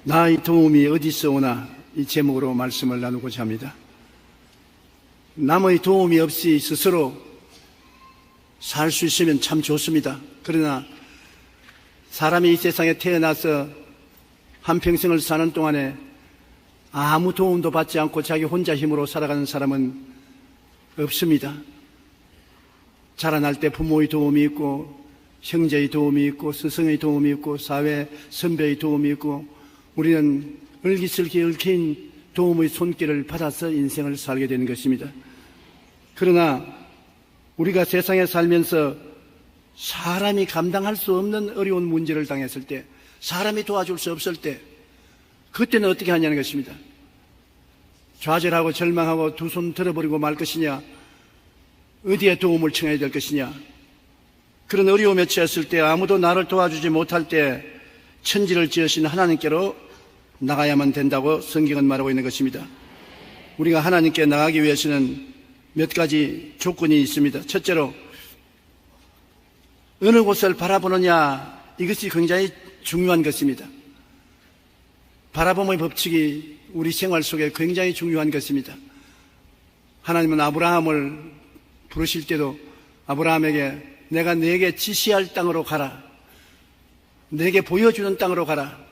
나의 도움이 어디서 오나, 이 제목으로 말씀을 나누고자 합니다. 남의 도움이 없이 스스로 살 수 있으면 참 좋습니다. 그러나 사람이 이 세상에 태어나서 한평생을 사는 동안에 아무 도움도 받지 않고 자기 혼자 힘으로 살아가는 사람은 없습니다. 자라날 때 부모의 도움이 있고, 형제의 도움이 있고, 스승의 도움이 있고, 사회 선배의 도움이 있고, 우리는 을기슬기 얽힌 도움의 손길을 받아서 인생을 살게 되는 것입니다. 그러나 우리가 세상에 살면서 사람이 감당할 수 없는 어려운 문제를 당했을 때, 사람이 도와줄 수 없을 때, 그때는 어떻게 하냐는 것입니다. 좌절하고 절망하고 두 손 들어버리고 말 것이냐, 어디에 도움을 청해야 될 것이냐. 그런 어려움에 처했을 때, 아무도 나를 도와주지 못할 때 천지를 지으신 하나님께로 나가야만 된다고 성경은 말하고 있는 것입니다. 우리가 하나님께 나가기 위해서는 몇 가지 조건이 있습니다. 첫째로 어느 곳을 바라보느냐, 이것이 굉장히 중요한 것입니다. 바라봄의 법칙이 우리 생활 속에 굉장히 중요한 것입니다. 하나님은 아브라함을 부르실 때도 아브라함에게 내가 네게 지시할 땅으로 가라, 네게 보여주는 땅으로 가라,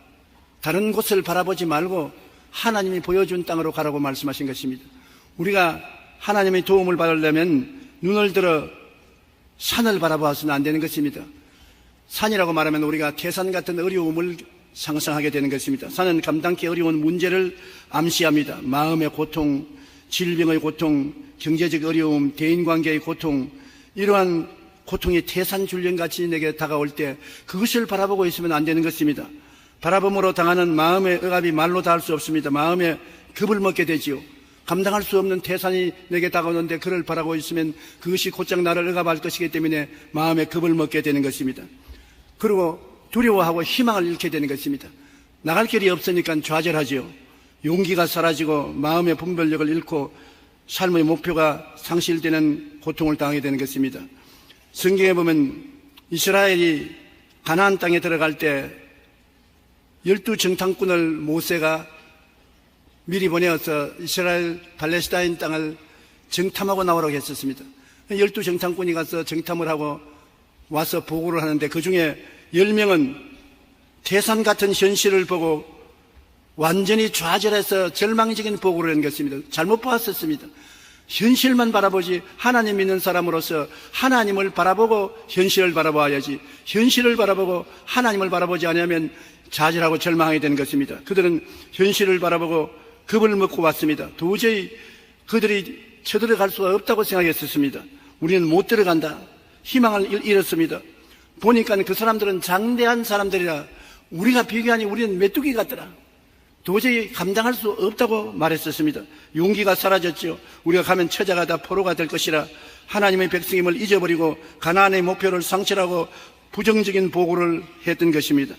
다른 곳을 바라보지 말고 하나님이 보여준 땅으로 가라고 말씀하신 것입니다. 우리가 하나님의 도움을 받으려면 눈을 들어 산을 바라봐서는 안 되는 것입니다. 산이라고 말하면 우리가 태산 같은 어려움을 상상하게 되는 것입니다. 산은 감당기 어려운 문제를 암시합니다. 마음의 고통, 질병의 고통, 경제적 어려움, 대인관계의 고통, 이러한 고통이 태산줄령같이 내게 다가올 때 그것을 바라보고 있으면 안 되는 것입니다. 바라봄으로 당하는 마음의 억압이 말로 다 할 수 없습니다. 마음에 겁을 먹게 되지요. 감당할 수 없는 태산이 내게 다가오는데 그를 바라보고 있으면 그것이 곧장 나를 억압할 것이기 때문에 마음에 겁을 먹게 되는 것입니다. 그리고 두려워하고 희망을 잃게 되는 것입니다. 나갈 길이 없으니까 좌절하지요. 용기가 사라지고 마음의 분별력을 잃고 삶의 목표가 상실되는 고통을 당하게 되는 것입니다. 성경에 보면 이스라엘이 가나안 땅에 들어갈 때 12정탐꾼을 모세가 미리 보내어서 이스라엘 팔레스타인 땅을 정탐하고 나오라고 했었습니다. 12정탐꾼이 가서 정탐을 하고 와서 보고를 하는데 그 중에 10명은 태산 같은 현실을 보고 완전히 좌절해서 절망적인 보고를 한 것입니다. 잘못 보았었습니다. 현실만 바라보지 하나님 믿는 사람으로서 하나님을 바라보고 현실을 바라봐야지, 현실을 바라보고 하나님을 바라보지 않으면 좌절하고 절망하게 되는 것입니다. 그들은 현실을 바라보고 겁을 먹고 왔습니다. 도저히 그들이 쳐들어갈 수가 없다고 생각했었습니다. 우리는 못 들어간다, 희망을 잃었습니다. 보니까 그 사람들은 장대한 사람들이라 우리가 비교하니 우리는 메뚜기 같더라. 도저히 감당할 수 없다고 말했었습니다. 용기가 사라졌죠. 우리가 가면 처자가 다 포로가 될 것이라 하나님의 백성임을 잊어버리고 가나안의 목표를 상실하고 부정적인 보고를 했던 것입니다.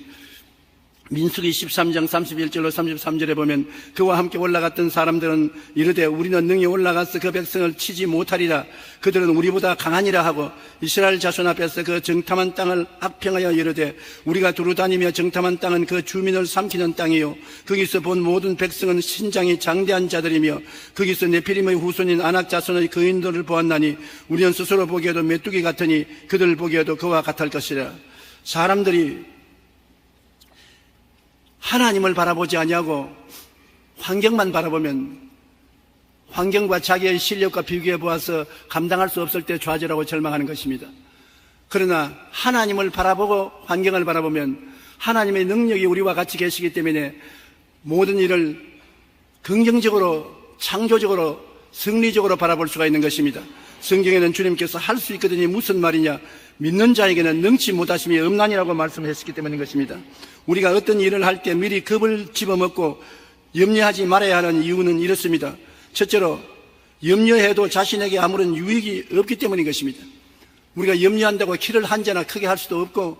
민수기 13장 31절로 33절에 보면 그와 함께 올라갔던 사람들은 이르되 우리는 능히 올라가서 그 백성을 치지 못하리라. 그들은 우리보다 강하니라 하고 이스라엘 자손 앞에서 그 정탐한 땅을 악평하여 이르되 우리가 두루다니며 정탐한 땅은 그 주민을 삼키는 땅이요 거기서 본 모든 백성은 신장이 장대한 자들이며 거기서 네피림의 후손인 아낙 자손의 거인들을 보았나니 우리는 스스로 보기에도 메뚜기 같으니 그들 보기에도 그와 같을 것이라. 사람들이 하나님을 바라보지 아니하고 환경만 바라보면 환경과 자기의 실력과 비교해 보아서 감당할 수 없을 때 좌절하고 절망하는 것입니다. 그러나 하나님을 바라보고 환경을 바라보면 하나님의 능력이 우리와 같이 계시기 때문에 모든 일을 긍정적으로, 창조적으로, 승리적으로 바라볼 수가 있는 것입니다. 성경에는 주님께서 할 수 있거든이 무슨 말이냐, 믿는 자에게는 능치 못하심이 없나니라고 말씀했기 때문인 것입니다. 우리가 어떤 일을 할 때 미리 겁을 집어먹고 염려하지 말아야 하는 이유는 이렇습니다. 첫째로 염려해도 자신에게 아무런 유익이 없기 때문인 것입니다. 우리가 염려한다고 키를 한자나 크게 할 수도 없고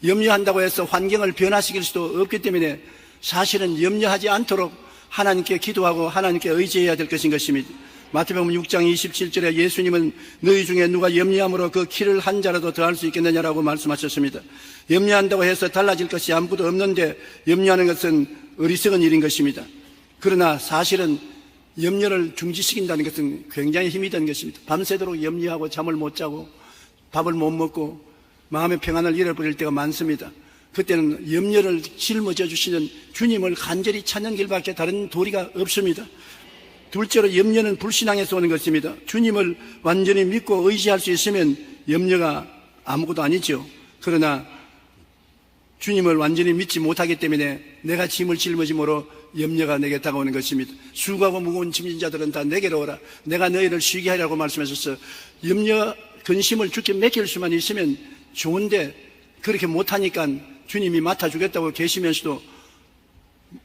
염려한다고 해서 환경을 변화시킬 수도 없기 때문에 사실은 염려하지 않도록 하나님께 기도하고 하나님께 의지해야 될 것인 것입니다. 마태복음 6장 27절에 예수님은 너희 중에 누가 염려함으로 그 키를 한 자라도 더할 수 있겠느냐라고 말씀하셨습니다. 염려한다고 해서 달라질 것이 아무것도 없는데 염려하는 것은 어리석은 일인 것입니다. 그러나 사실은 염려를 중지시킨다는 것은 굉장히 힘이 든 것입니다. 밤새도록 염려하고 잠을 못 자고 밥을 못 먹고 마음의 평안을 잃어버릴 때가 많습니다. 그때는 염려를 짊어져 주시는 주님을 간절히 찾는 길밖에 다른 도리가 없습니다. 둘째로 염려는 불신앙에서 오는 것입니다. 주님을 완전히 믿고 의지할 수 있으면 염려가 아무것도 아니죠. 그러나 주님을 완전히 믿지 못하기 때문에 내가 짐을 짊어짐으로 염려가 내게 다가오는 것입니다. 수고하고 무거운 짐진 자들은 다 내게로 오라. 내가 너희를 쉬게 하리라고 말씀하셔서 염려, 근심을 주께 맡길 수만 있으면 좋은데 그렇게 못하니까 주님이 맡아주겠다고 계시면서도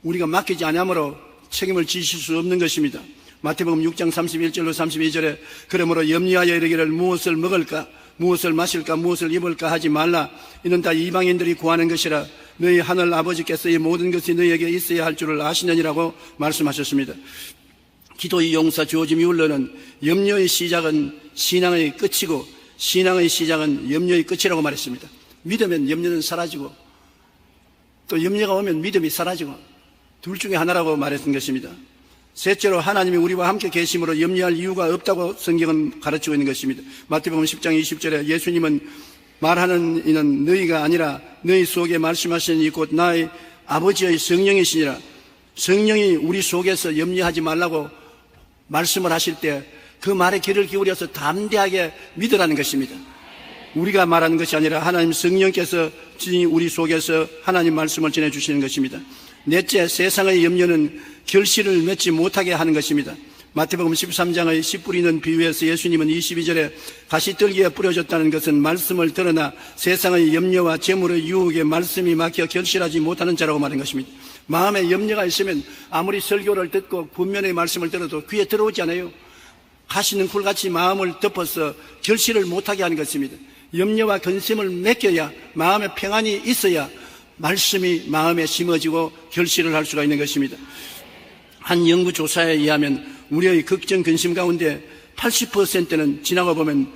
우리가 맡기지 않으므로 책임을 지실 수 없는 것입니다. 마태복음 6장 31절로 32절에 그러므로 염려하여 이르기를 무엇을 먹을까 무엇을 마실까 무엇을 입을까 하지 말라. 이는 다 이방인들이 구하는 것이라. 너희 하늘 아버지께서 이 모든 것이 너희에게 있어야 할 줄을 아시느니라고 말씀하셨습니다. 기도의 용사 조지 뮬러는 염려의 시작은 신앙의 끝이고 신앙의 시작은 염려의 끝이라고 말했습니다. 믿으면 염려는 사라지고 또 염려가 오면 믿음이 사라지고 둘 중에 하나라고 말했던 것입니다. 셋째로 하나님이 우리와 함께 계심으로 염려할 이유가 없다고 성경은 가르치고 있는 것입니다. 마태복음 10장 20절에 예수님은 말하는 이는 너희가 아니라 너희 속에 말씀하시는 이 곧 나의 아버지의 성령이시니라. 성령이 우리 속에서 염려하지 말라고 말씀을 하실 때 그 말에 귀를 기울여서 담대하게 믿으라는 것입니다. 우리가 말하는 것이 아니라 하나님 성령께서 우리 속에서 하나님 말씀을 전해주시는 것입니다. 넷째, 세상의 염려는 결실을 맺지 못하게 하는 것입니다. 마태복음 13장의 씨 뿌리는 비유에서 예수님은 22절에 가시떨기에 뿌려졌다는 것은 말씀을 들으나 세상의 염려와 재물의 유혹에 말씀이 막혀 결실하지 못하는 자라고 말한 것입니다. 마음에 염려가 있으면 아무리 설교를 듣고 분명히 말씀을 들어도 귀에 들어오지 않아요. 가시는 굴같이 마음을 덮어서 결실을 못하게 하는 것입니다. 염려와 근심을 맡겨야 마음의 평안이 있어야 말씀이 마음에 심어지고 결실을 할 수가 있는 것입니다. 한 연구조사에 의하면 우리의 걱정, 근심 가운데 80%는 지나가 보면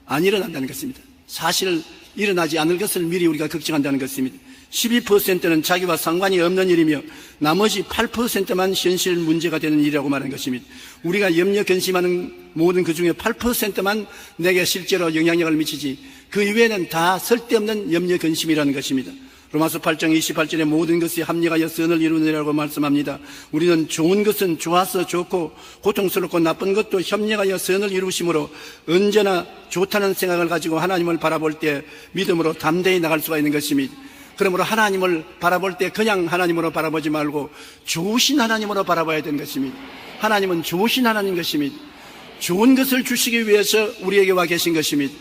안 일어난다는 것입니다. 사실 일어나지 않을 것을 미리 우리가 걱정한다는 것입니다. 12%는 자기와 상관이 없는 일이며 나머지 8%만 현실 문제가 되는 일이라고 말하는 것입니다. 우리가 염려, 근심하는 모든 그 중에 8%만 내게 실제로 영향력을 미치지 그 이외에는 다 쓸데없는 염려, 근심이라는 것입니다. 로마서 8장 28절에 모든 것이 합력하여 선을 이루느라고 말씀합니다. 우리는 좋은 것은 좋아서 좋고 고통스럽고 나쁜 것도 협력하여 선을 이루심으로 언제나 좋다는 생각을 가지고 하나님을 바라볼 때 믿음으로 담대히 나갈 수가 있는 것입니다. 그러므로 하나님을 바라볼 때 그냥 하나님으로 바라보지 말고 좋으신 하나님으로 바라봐야 되는 것입니다. 하나님은 좋으신 하나님 것입니다. 좋은 것을 주시기 위해서 우리에게 와 계신 것입니다.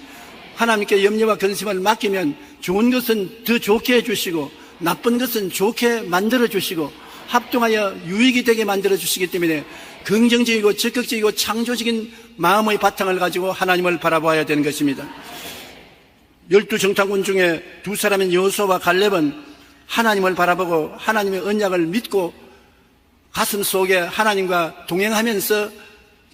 하나님께 염려와 근심을 맡기면 좋은 것은 더 좋게 해주시고 나쁜 것은 좋게 만들어주시고 합동하여 유익이 되게 만들어주시기 때문에 긍정적이고 적극적이고 창조적인 마음의 바탕을 가지고 하나님을 바라봐야 되는 것입니다. 12정탐꾼 중에 두 사람인 여호수아와 갈렙은 하나님을 바라보고 하나님의 언약을 믿고 가슴 속에 하나님과 동행하면서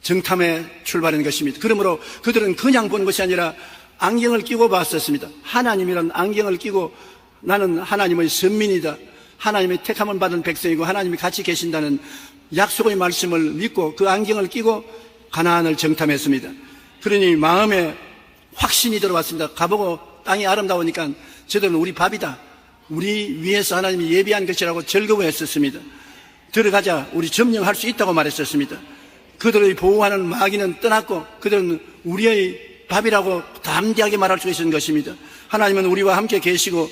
정탐에 출발하는 것입니다. 그러므로 그들은 그냥 본 것이 아니라 안경을 끼고 봤었습니다. 하나님이란 안경을 끼고 나는 하나님의 선민이다. 하나님의 택함을 받은 백성이고 하나님이 같이 계신다는 약속의 말씀을 믿고 그 안경을 끼고 가나안을 정탐했습니다. 그러니 마음에 확신이 들어왔습니다. 가보고 땅이 아름다우니까 저들은 우리 밥이다. 우리 위해서 하나님이 예비한 것이라고 즐거워했었습니다. 들어가자 우리 점령할 수 있다고 말했었습니다. 그들의 보호하는 마귀는 떠났고 그들은 우리의 밥이라고 담대하게 말할 수 있는 것입니다. 하나님은 우리와 함께 계시고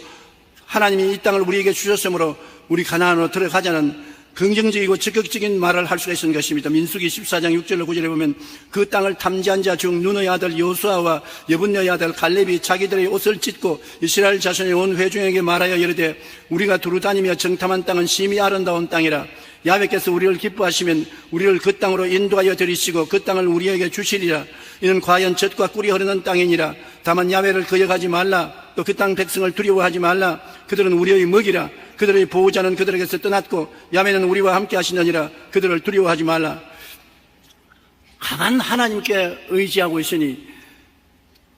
하나님이 이 땅을 우리에게 주셨으므로 우리 가나안으로 들어가자는 긍정적이고 적극적인 말을 할 수가 있는 것입니다. 민수기 14장 6절로 9절에 보면 그 땅을 탐지한 자 중 눈의 아들 여호수아와 여분네의 아들 갈렙이 자기들의 옷을 찢고 이스라엘 자손의 온 회중에게 말하여 이르되 우리가 두루다니며 정탐한 땅은 심히 아름다운 땅이라. 야훼께서 우리를 기뻐하시면 우리를 그 땅으로 인도하여 들이시고 그 땅을 우리에게 주시리라. 이는 과연 젖과 꿀이 흐르는 땅이니라. 다만 야훼를 거역하지 말라. 또 그 땅 백성을 두려워하지 말라. 그들은 우리의 먹이라. 그들의 보호자는 그들에게서 떠났고 야훼는 우리와 함께 하시느니라. 그들을 두려워하지 말라. 강한 하나님께 의지하고 있으니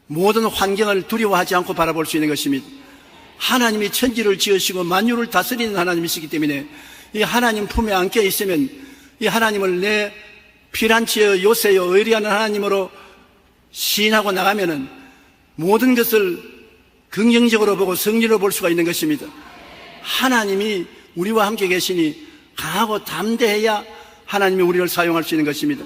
모든 환경을 두려워하지 않고 바라볼 수 있는 것입니다. 하나님이 천지를 지으시고 만유를 다스리는 하나님이시기 때문에 이 하나님 품에 안겨 있으면 이 하나님을 내 피란치여 요새여 의리하는 하나님으로 시인하고 나가면은 모든 것을 긍정적으로 보고 승리로 볼 수가 있는 것입니다. 하나님이 우리와 함께 계시니 강하고 담대해야 하나님이 우리를 사용할 수 있는 것입니다.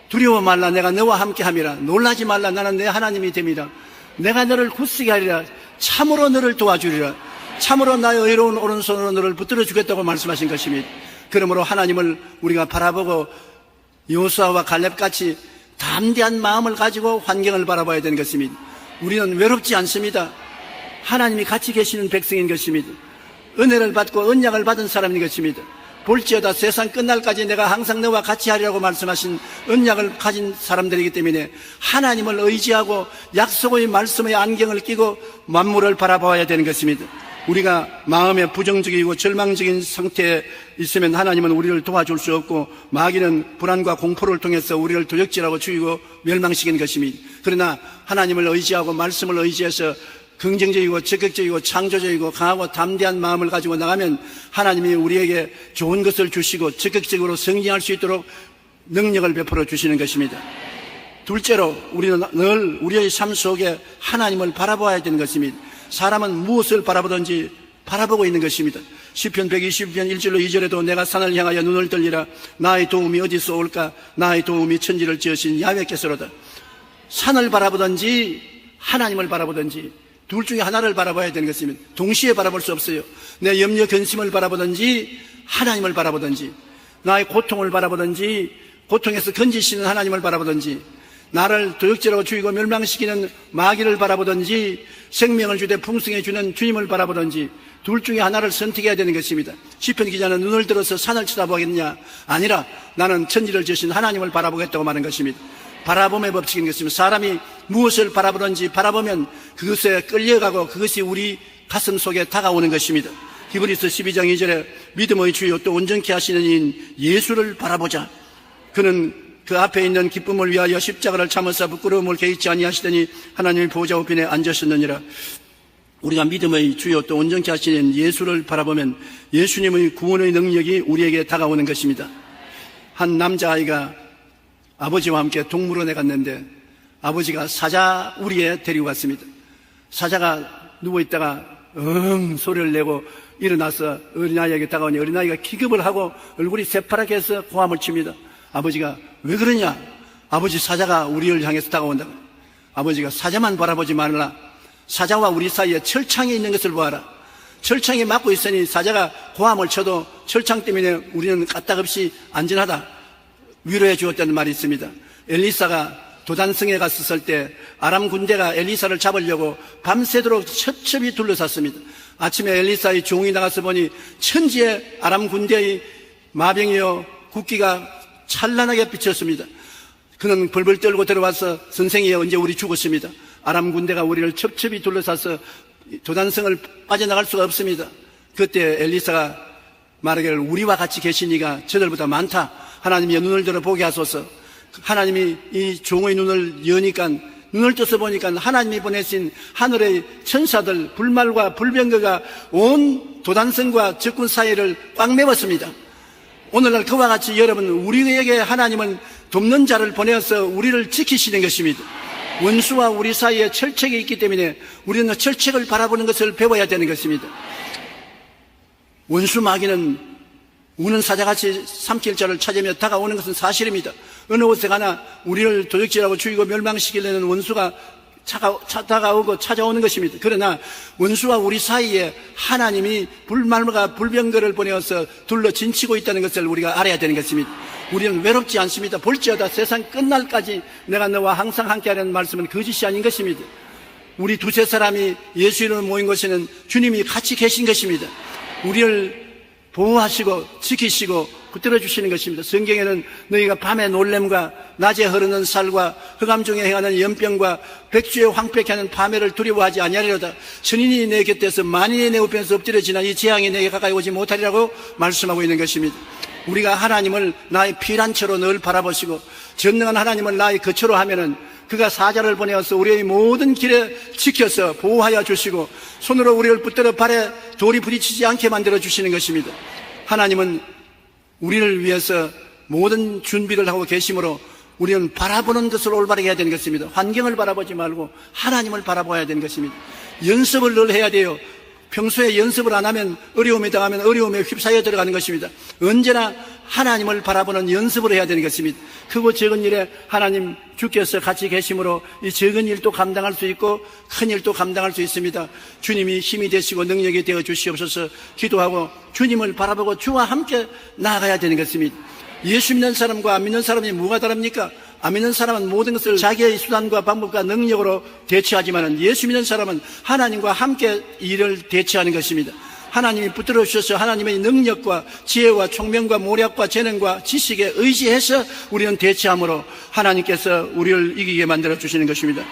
두려워 말라, 내가 너와 함께 함이라. 놀라지 말라, 나는 내 하나님이 됨이라. 내가 너를 굳세게 하리라. 참으로 너를 도와주리라. 참으로 나의 의로운 오른손으로 너를 붙들어 주겠다고 말씀하신 것입니다. 그러므로 하나님을 우리가 바라보고 여호수아와 갈렙같이 담대한 마음을 가지고 환경을 바라봐야 되는 것입니다. 우리는 외롭지 않습니다. 하나님이 같이 계시는 백성인 것입니다. 은혜를 받고 언약을 받은 사람인 것입니다. 볼지어다 세상 끝날까지 내가 항상 너와 같이 하리라고 말씀하신 언약을 가진 사람들이기 때문에 하나님을 의지하고 약속의 말씀의 안경을 끼고 만물을 바라봐야 되는 것입니다. 우리가 마음에 부정적이고 절망적인 상태에 있으면 하나님은 우리를 도와줄 수 없고 마귀는 불안과 공포를 통해서 우리를 도적질하고 죽이고 멸망시키는 것입니다. 그러나 하나님을 의지하고 말씀을 의지해서 긍정적이고 적극적이고 창조적이고 강하고 담대한 마음을 가지고 나가면 하나님이 우리에게 좋은 것을 주시고 적극적으로 성장할 수 있도록 능력을 베풀어 주시는 것입니다. 둘째로 우리는 늘 우리의 삶 속에 하나님을 바라봐야 되는 것입니다. 사람은 무엇을 바라보든지 바라보고 있는 것입니다. 시편 120편 1절로 2절에도 내가 산을 향하여 눈을 들리라. 나의 도움이 어디서 올까? 나의 도움이 천지를 지으신 야훼께서로다. 산을 바라보든지 하나님을 바라보든지 둘 중에 하나를 바라봐야 되는 것입니다. 동시에 바라볼 수 없어요. 내 염려 근심을 바라보든지 하나님을 바라보든지, 나의 고통을 바라보든지, 고통에서 건지시는 하나님을 바라보든지, 나를 도적질하고 죽이고 멸망시키는 마귀를 바라보든지, 생명을 주되 풍성해 주는 주님을 바라보든지 둘 중에 하나를 선택해야 되는 것입니다. 시편 기자는 눈을 들어서 산을 쳐다보겠느냐? 아니라 나는 천지를 지으신 하나님을 바라보겠다고 말한 것입니다. 바라봄의 법칙인 것입니다. 사람이 무엇을 바라보든지 바라보면 그것에 끌려가고 그것이 우리 가슴 속에 다가오는 것입니다. 히브리서 12장 2절에 믿음의 주요 또 온전케 하시는 이인 예수를 바라보자. 그는 그 앞에 있는 기쁨을 위하여 십자가를 참으사 부끄러움을 개의치 아니하시더니 하나님의 보좌 우편에 앉으셨느니라. 우리가 믿음의 주요 또 온전케 하시는 예수를 바라보면 예수님의 구원의 능력이 우리에게 다가오는 것입니다. 한 남자아이가 아버지와 함께 동물원에 갔는데 아버지가 사자 우리에 데리고 갔습니다. 사자가 누워있다가 소리를 내고 일어나서 어린아이에게 다가오니 어린아이가 기겁을 하고 얼굴이 새파랗게 해서 고함을 칩니다. 아버지가 왜 그러냐? 아버지, 사자가 우리를 향해서 다가온다. 아버지가 사자만 바라보지 말라. 사자와 우리 사이에 철창이 있는 것을 보아라. 철창이 막고 있으니 사자가 고함을 쳐도 철창 때문에 우리는 까딱없이 안전하다. 위로해 주었다는 말이 있습니다. 엘리사가 도단성에 갔었을 때 아람 군대가 엘리사를 잡으려고 밤새도록 첩첩이 둘러쌌습니다. 아침에 엘리사의 종이 나가서 보니 천지에 아람 군대의 마병이요 국기가 찬란하게 비쳤습니다. 그는 벌벌 떨고 들어와서 선생이 언제 우리 죽었습니다. 아람 군대가 우리를 첩첩이 둘러싸서 도단성을 빠져나갈 수가 없습니다. 그때 엘리사가 말하기를 우리와 같이 계신 이가 저들보다 많다. 하나님이 눈을 들어 보게 하소서. 하나님이 이 종의 눈을 여니까 눈을 떠서 보니까 하나님이 보내신 하늘의 천사들 불말과 불병거가 온 도단성과 적군 사이를 꽉 메웠습니다. 오늘날 그와 같이 여러분 우리에게 하나님은 돕는 자를 보내어서 우리를 지키시는 것입니다. 원수와 우리 사이에 철책이 있기 때문에 우리는 철책을 바라보는 것을 배워야 되는 것입니다. 원수 마귀는 우는 사자같이 삼킬 자를 찾으며 다가오는 것은 사실입니다. 어느 곳에 가나 우리를 도적질하고 죽이고 멸망시키려는 원수가 다가오고 찾아오는 것입니다. 그러나 원수와 우리 사이에 하나님이 불말과 불병거를 보내어서 둘러 진치고 있다는 것을 우리가 알아야 되는 것입니다. 우리는 외롭지 않습니다. 볼지어다 세상 끝날까지 내가 너와 항상 함께하려는 말씀은 거짓이 아닌 것입니다. 우리 두세 사람이 예수 이름으로 모인 곳에는 주님이 같이 계신 것입니다. 우리를 보호하시고 지키시고 붙들어 주시는 것입니다. 성경에는 너희가 밤에 놀램과 낮에 흐르는 살과 흑암 중에 행하는 연병과 백주에 황폐케 하는 파멸을 두려워하지 아니하리로다. 천인이 내 곁에서 만인이 내 우편에서 엎드려지나 이 재앙이 내게 가까이 오지 못하리라고 말씀하고 있는 것입니다. 우리가 하나님을 나의 피란처로 늘 바라보시고 전능한 하나님을 나의 거처로 하면은 그가 사자를 보내어서 우리의 모든 길에 지켜서 보호하여 주시고 손으로 우리를 붙들어 발에 돌이 부딪히지 않게 만들어 주시는 것입니다. 하나님은 우리를 위해서 모든 준비를 하고 계심으로 우리는 바라보는 것을 올바르게 해야 되는 것입니다. 환경을 바라보지 말고 하나님을 바라봐야 되는 것입니다. 연습을 늘 해야 돼요. 평소에 연습을 안 하면 어려움에 당하면 어려움에 휩싸여 들어가는 것입니다. 언제나 하나님을 바라보는 연습을 해야 되는 것입니다. 크고 적은 일에 하나님 주께서 같이 계심으로 이 적은 일도 감당할 수 있고 큰 일도 감당할 수 있습니다. 주님이 힘이 되시고 능력이 되어 주시옵소서. 기도하고 주님을 바라보고 주와 함께 나아가야 되는 것입니다. 예수 믿는 사람과 안 믿는 사람이 뭐가 다릅니까? 안 믿는 사람은 모든 것을 자기의 수단과 방법과 능력으로 대처하지만 예수 믿는 사람은 하나님과 함께 일을 대처하는 것입니다. 하나님이 붙들어 주셔서 하나님의 능력과 지혜와 총명과 모략과 재능과 지식에 의지해서 우리는 대처함으로 하나님께서 우리를 이기게 만들어 주시는 것입니다.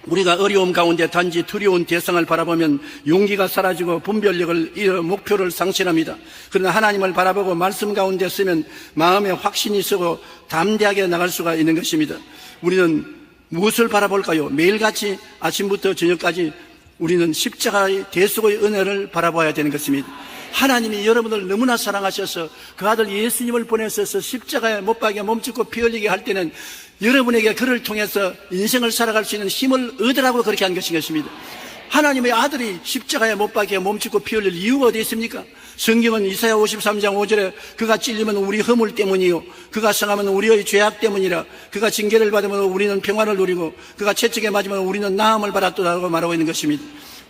우리가 어려움 가운데 단지 두려운 대상을 바라보면 용기가 사라지고 분별력을 잃어 목표를 상실합니다. 그러나 하나님을 바라보고 말씀 가운데 쓰면 마음에 확신이 서고 담대하게 나갈 수가 있는 것입니다. 우리는 무엇을 바라볼까요? 매일같이 아침부터 저녁까지 우리는 십자가의 대속의 은혜를 바라봐야 되는 것입니다. 하나님이 여러분을 너무나 사랑하셔서 그 아들 예수님을 보내셔서 십자가에 못 박여 몸짓고 피 흘리게 할 때는 여러분에게 그를 통해서 인생을 살아갈 수 있는 힘을 얻으라고 그렇게 한 것입니다. 하나님의 아들이 십자가에 못 박여 몸짓고 피 흘릴 이유가 어디 있습니까? 성경은 이사야 53장 5절에 그가 찔리면 우리 허물 때문이요 그가 상하면 우리의 죄악 때문이라 그가 징계를 받으면 우리는 평안을 누리고 그가 채찍에 맞으면 우리는 나음을 받았다고 말하고 있는 것입니다.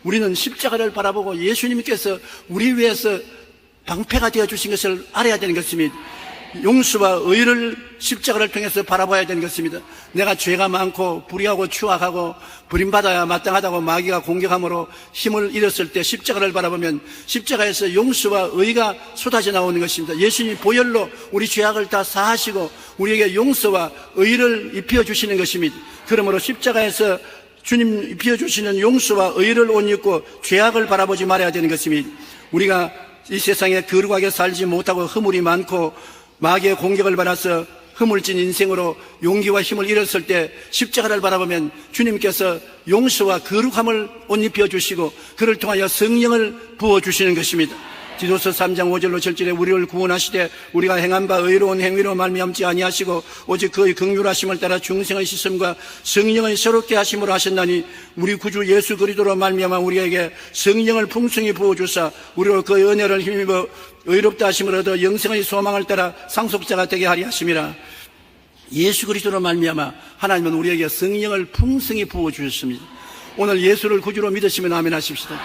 우리는 십자가를 바라보고 예수님께서 우리 위해서 방패가 되어 주신 것을 알아야 되는 것입니다. 용서와 의를 십자가를 통해서 바라봐야 되는 것입니다. 내가 죄가 많고 불의하고 추악하고 버림받아야 마땅하다고 마귀가 공격함으로 힘을 잃었을 때 십자가를 바라보면 십자가에서 용서와 의가 쏟아져 나오는 것입니다. 예수님이 보혈로 우리 죄악을 다 사하시고 우리에게 용서와 의를 입혀주시는 것입니다. 그러므로 십자가에서 주님 입혀주시는 용서와 의를 옷 입고 죄악을 바라보지 말아야 되는 것입니다. 우리가 이 세상에 거룩하게 살지 못하고 허물이 많고 마귀의 공격을 받아서 허물진 인생으로 용기와 힘을 잃었을 때 십자가를 바라보면 주님께서 용서와 거룩함을 옷 입혀주시고 그를 통하여 성령을 부어주시는 것입니다. 디도서 3장 5절로 7절에 우리를 구원하시되 우리가 행한 바 의로운 행위로 말미암지 아니하시고 오직 그의 긍휼하심을 따라 중생의 씻음과 성령의 새롭게 하심으로 하셨나니 우리 구주 예수 그리스도로 말미암아 우리에게 성령을 풍성히 부어주사 우리로 그의 은혜를 힘입어 의롭다 하심을 얻어 영생의 소망을 따라 상속자가 되게 하리 하심이라. 예수 그리스도로 말미암아 하나님은 우리에게 성령을 풍성히 부어주셨습니다. 오늘 예수를 구주로 믿으시면 아멘 하십시다.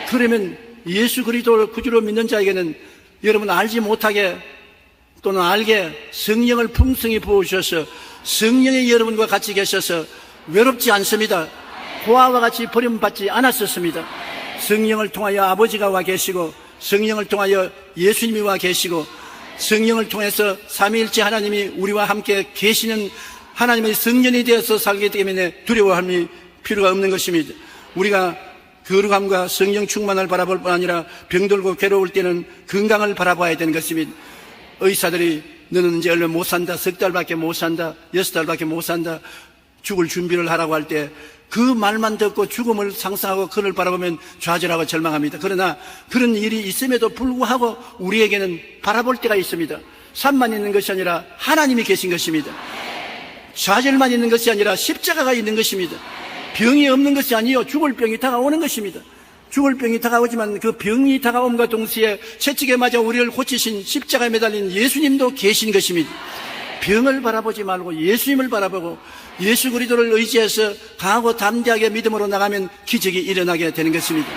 그러면 예수 그리스도를 구주로 믿는 자에게는 여러분 알지 못하게 또는 알게 성령을 풍성히 부어주셔서 성령이 여러분과 같이 계셔서 외롭지 않습니다. 고아와 같이 버림받지 않았었습니다. 성령을 통하여 아버지가 와 계시고 성령을 통하여 예수님이 와 계시고 성령을 통해서 삼위일체 하나님이 우리와 함께 계시는 하나님의 성년이 되어서 살기 때문에 두려워함이 필요가 없는 것입니다. 우리가 거룩함과 성령 충만을 바라볼 뿐 아니라 병들고 괴로울 때는 건강을 바라봐야 되는 것입니다. 의사들이 너는 이제 얼마 못 산다, 석 달밖에 못 산다, 6달밖에 못 산다, 죽을 준비를 하라고 할 때 그 말만 듣고 죽음을 상상하고 그를 바라보면 좌절하고 절망합니다. 그러나 그런 일이 있음에도 불구하고 우리에게는 바라볼 때가 있습니다. 산만 있는 것이 아니라 하나님이 계신 것입니다. 좌절만 있는 것이 아니라 십자가가 있는 것입니다. 병이 없는 것이 아니요 죽을 병이 다가오는 것입니다. 죽을 병이 다가오지만 그 병이 다가옴과 동시에 채찍에 맞아 우리를 고치신 십자가에 매달린 예수님도 계신 것입니다. 병을 바라보지 말고 예수님을 바라보고 예수 그리스도를 의지해서 강하고 담대하게 믿음으로 나가면 기적이 일어나게 되는 것입니다.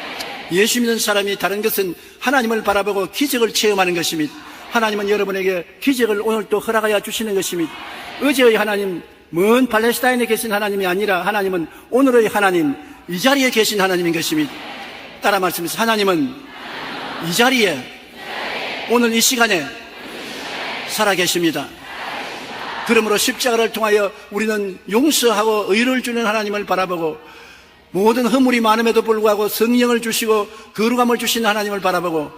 예수 믿는 사람이 다른 것은 하나님을 바라보고 기적을 체험하는 것입니다. 하나님은 여러분에게 기적을 오늘 또 허락하여 주시는 것입니다. 어제의 하나님, 먼 팔레스타인에 계신 하나님이 아니라 하나님은 오늘의 하나님, 이 자리에 계신 하나님인 것입니다. 따라 말씀하세요. 하나님은 이 자리에 오늘 이 시간에 살아계십니다. 그러므로 십자가를 통하여 우리는 용서하고 의를 주는 하나님을 바라보고 모든 허물이 많음에도 불구하고 성령을 주시고 거룩함을 주신 하나님을 바라보고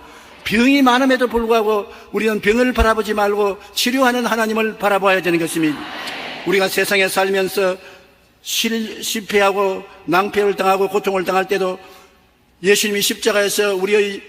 병이 많음에도 불구하고 우리는 병을 바라보지 말고 치료하는 하나님을 바라봐야 되는 것입니다. 우리가 세상에 살면서 실패하고 낭패를 당하고 고통을 당할 때도 예수님이 십자가에서 우리의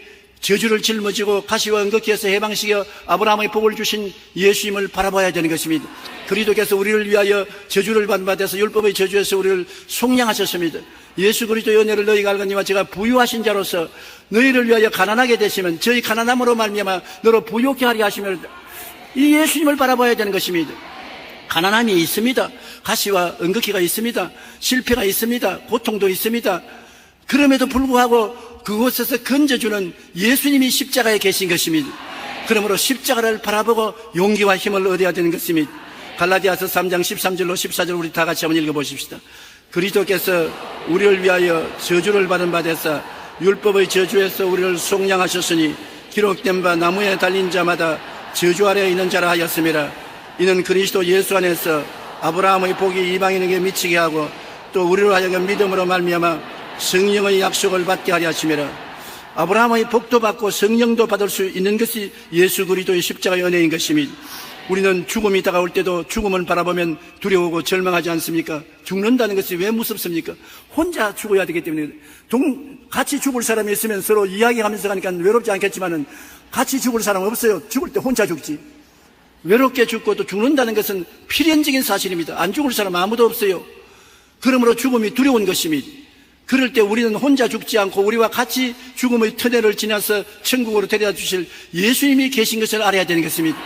저주를 짊어지고 가시와 은극기에서 해방시켜 아브라함의 복을 주신 예수님을 바라봐야 되는 것입니다. 그리스도께서 우리를 위하여 저주를 받아서 율법의 저주에서 우리를 속량하셨습니다. 예수 그리스도의 은혜를 너희가 알거니와 제가 부유하신 자로서 너희를 위하여 가난하게 되시면 저희 가난함으로 말미암아 너로 부유케 하리 하시며, 이 예수님을 바라봐야 되는 것입니다. 가난함이 있습니다. 가시와 은극기가 있습니다. 실패가 있습니다. 고통도 있습니다. 그럼에도 불구하고 그곳에서 건져주는 예수님이 십자가에 계신 것입니다. 그러므로 십자가를 바라보고 용기와 힘을 얻어야 되는 것입니다. 갈라디아서 3장 13절로 14절 우리 다 같이 한번 읽어보십시다. 그리스도께서 우리를 위하여 저주를 받은 바 되사 율법의 저주에서 우리를 속량하셨으니 기록된 바 나무에 달린 자마다 저주 아래에 있는 자라 하였음이라. 이는 그리스도 예수 안에서 아브라함의 복이 이방인에게 미치게 하고 또 우리로 하여금 믿음으로 말미암아 성령의 약속을 받게 하려 하심이라. 아브라함의 복도 받고 성령도 받을 수 있는 것이 예수 그리스도의 십자가의 은혜인 것입니다. 우리는 죽음이 다가올 때도 죽음을 바라보면 두려워하고 절망하지 않습니까? 죽는다는 것이 왜 무섭습니까? 혼자 죽어야 되기 때문에. 같이 죽을 사람이 있으면 서로 이야기하면서 가니까 외롭지 않겠지만은 같이 죽을 사람 없어요. 죽을 때 혼자 죽지. 외롭게 죽고 또 죽는다는 것은 필연적인 사실입니다. 안 죽을 사람 아무도 없어요. 그러므로 죽음이 두려운 것입니다. 그럴 때 우리는 혼자 죽지 않고 우리와 같이 죽음의 터널을 지나서 천국으로 데려다 주실 예수님이 계신 것을 알아야 되는 것입니다.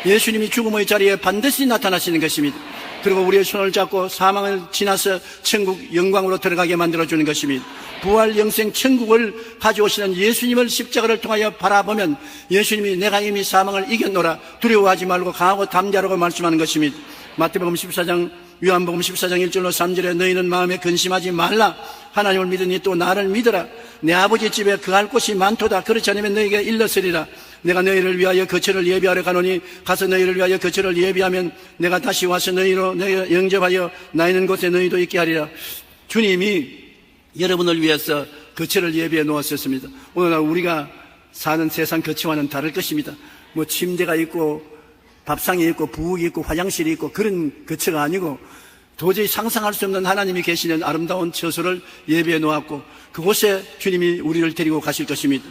예수님이 죽음의 자리에 반드시 나타나시는 것입니다. 그리고 우리의 손을 잡고 사망을 지나서 천국 영광으로 들어가게 만들어주는 것입니다. 부활 영생 천국을 가져오시는 예수님을 십자가를 통하여 바라보면 예수님이 내가 이미 사망을 이겼노라, 두려워하지 말고 강하고 담대하라고 말씀하는 것입니다. 마태복음 14장, 요한복음 14장 1절로 3절에 너희는 마음에 근심하지 말라. 하나님을 믿으니 또 나를 믿어라. 내 아버지 집에 거할 곳이 많도다. 그렇지 않으면 너희에게 일렀으리라. 내가 너희를 위하여 거처를 예비하러 가노니 가서 너희를 위하여 거처를 예비하면 내가 다시 와서 너희로 너희 영접하여 나 있는 곳에 너희도 있게 하리라. 주님이 여러분을 위해서 거처를 예비해 놓았었습니다. 오늘날 우리가 사는 세상 거처와는 다를 것입니다. 뭐 침대가 있고 밥상이 있고 부엌이 있고 화장실이 있고 그런 거처가 아니고 도저히 상상할 수 없는 하나님이 계시는 아름다운 처소를 예비해 놓았고 그곳에 주님이 우리를 데리고 가실 것입니다.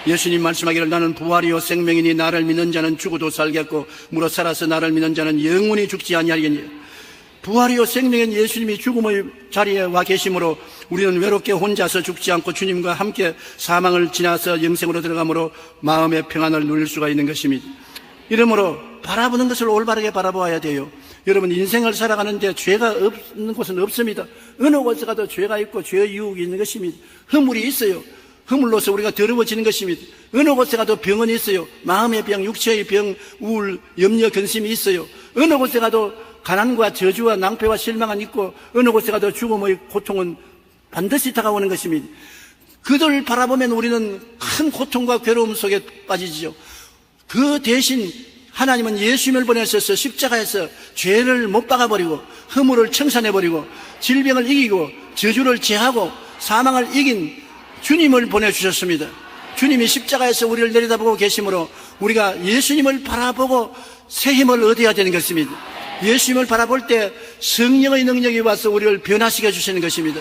예수님 말씀하기를 나는 부활이요 생명이니 나를 믿는 자는 죽어도 살겠고 무릇 살아서 나를 믿는 자는 영원히 죽지 아니하리니. 부활이요 생명인 예수님이 죽음의 자리에 와 계심으로 우리는 외롭게 혼자서 죽지 않고 주님과 함께 사망을 지나서 영생으로 들어가므로 마음의 평안을 누릴 수가 있는 것입니다. 이러므로 바라보는 것을 올바르게 바라보아야 돼요. 여러분, 인생을 살아가는데 죄가 없는 곳은 없습니다. 어느 곳에 가도 죄가 있고 죄의 유혹이 있는 것입니다. 허물이 있어요. 허물로서 우리가 더러워지는 것입니다. 어느 곳에 가도 병은 있어요. 마음의 병, 육체의 병, 우울, 염려, 근심이 있어요. 어느 곳에 가도 가난과 저주와 낭패와 실망은 있고 어느 곳에 가도 죽음의 고통은 반드시 다가오는 것입니다. 그들을 바라보면 우리는 큰 고통과 괴로움 속에 빠지죠. 그 대신 하나님은 예수님을 보내셔서 십자가에서 죄를 못 박아버리고 허물을 청산해버리고 질병을 이기고 저주를 제하고 사망을 이긴 주님을 보내주셨습니다. 주님이 십자가에서 우리를 내려다보고 계시므로 우리가 예수님을 바라보고 새 힘을 얻어야 되는 것입니다. 예수님을 바라볼 때 성령의 능력이 와서 우리를 변화시켜 주시는 것입니다.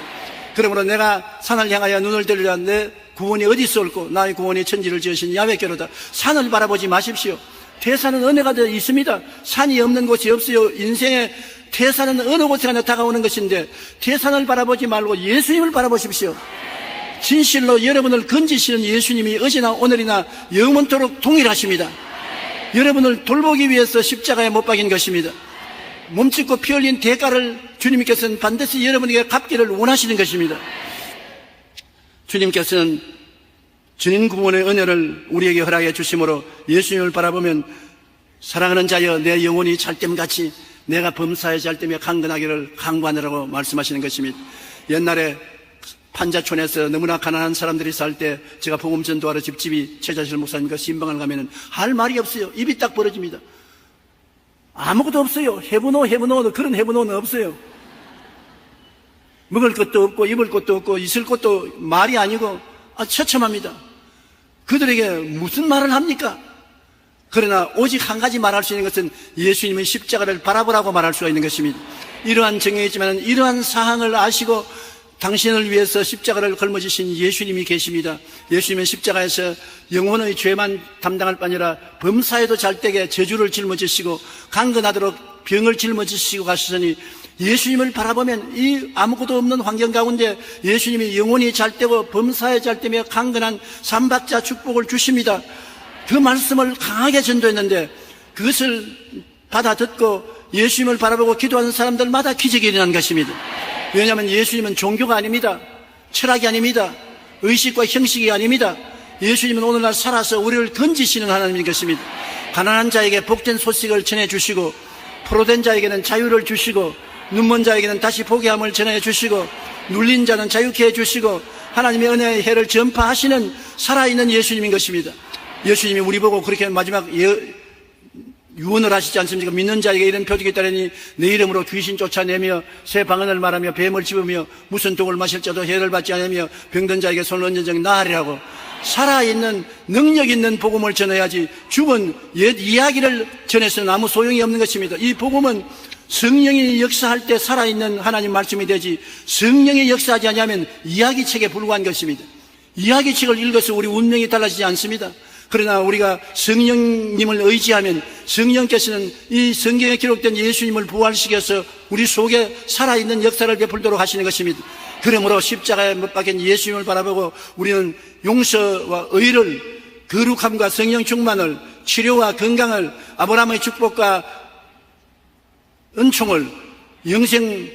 그러므로 내가 산을 향하여 눈을 들리라. 내 구원이 어디서 올고 나의 구원이 천지를 지으신 야훼께로다. 산을 바라보지 마십시오. 태산은 어느 가도 있습니다. 산이 없는 곳이 없어요. 인생의 태산은 어느 곳에 가나 다가오는 것인데 태산을 바라보지 말고 예수님을 바라보십시오. 진실로 여러분을 건지시는 예수님이 어제나 오늘이나 영원토록 동일하십니다. 여러분을 돌보기 위해서 십자가에 못 박인 것입니다. 몸짓고 피 흘린 대가를 주님께서는 반드시 여러분에게 갚기를 원하시는 것입니다. 주님께서는 주님 구원의 은혜를 우리에게 허락해 주심으로 예수님을 바라보면 사랑하는 자여 내 영혼이 잘됨같이 내가 범사에 잘됨에 강건하기를 강구하느라고 말씀하시는 것입니다. 옛날에 판자촌에서 너무나 가난한 사람들이 살 때 제가 복음 전도하러 집집이 최자실 목사님과 신방을 가면은 할 말이 없어요. 입이 딱 벌어집니다. 아무것도 없어요. 해부노 그런 해부노는 없어요. 먹을 것도 없고 입을 것도 없고 있을 것도 말이 아니고 처참합니다. 그들에게 무슨 말을 합니까? 그러나 오직 한 가지 말할 수 있는 것은 예수님의 십자가를 바라보라고 말할 수가 있는 것입니다. 이러한 정형이지만 이러한 사항을 아시고 당신을 위해서 십자가를 걸머지신 예수님이 계십니다. 예수님은 십자가에서 영혼의 죄만 담당할 뿐 아니라 범사에도 잘되게 저주를 짊어지시고 강건하도록 병을 짊어지시고 가시더니 예수님을 바라보면 이 아무것도 없는 환경 가운데 예수님이 영혼이 잘되고 범사에 잘되며 강건한 삼박자 축복을 주십니다. 그 말씀을 강하게 전도했는데 그것을 받아 듣고 예수님을 바라보고 기도하는 사람들마다 기적이 일어난 것입니다. 왜냐하면 예수님은 종교가 아닙니다. 철학이 아닙니다. 의식과 형식이 아닙니다. 예수님은 오늘날 살아서 우리를 건지시는 하나님인 것입니다. 가난한 자에게 복된 소식을 전해주시고 포로된 자에게는 자유를 주시고 눈먼 자에게는 다시 보게함을 전해주시고 눌린 자는 자유케 해주시고 하나님의 은혜의 해를 전파하시는 살아있는 예수님인 것입니다. 예수님이 우리 보고 그렇게 마지막 유언을 하시지 않습니까? 믿는 자에게 이런 표적이 있다니 내 이름으로 귀신 쫓아내며 새 방언을 말하며 뱀을 집으며 무슨 독을 마실 자도 해를 받지 않으며 병든 자에게 손을 얹은 적 나으리라고 살아있는 능력 있는 복음을 전해야지 죽은 옛 이야기를 전해서는 아무 소용이 없는 것입니다. 이 복음은 성령이 역사할 때 살아있는 하나님 말씀이 되지 성령이 역사하지 않으면 이야기책에 불과한 것입니다. 이야기책을 읽어서 우리 운명이 달라지지 않습니다. 그러나 우리가 성령님을 의지하면 성령께서는 이 성경에 기록된 예수님을 부활시켜서 우리 속에 살아있는 역사를 베풀도록 하시는 것입니다. 그러므로 십자가에 못 박힌 예수님을 바라보고 우리는 용서와 의를, 거룩함과 성령 충만을, 치료와 건강을, 아브라함의 축복과 은총을, 영생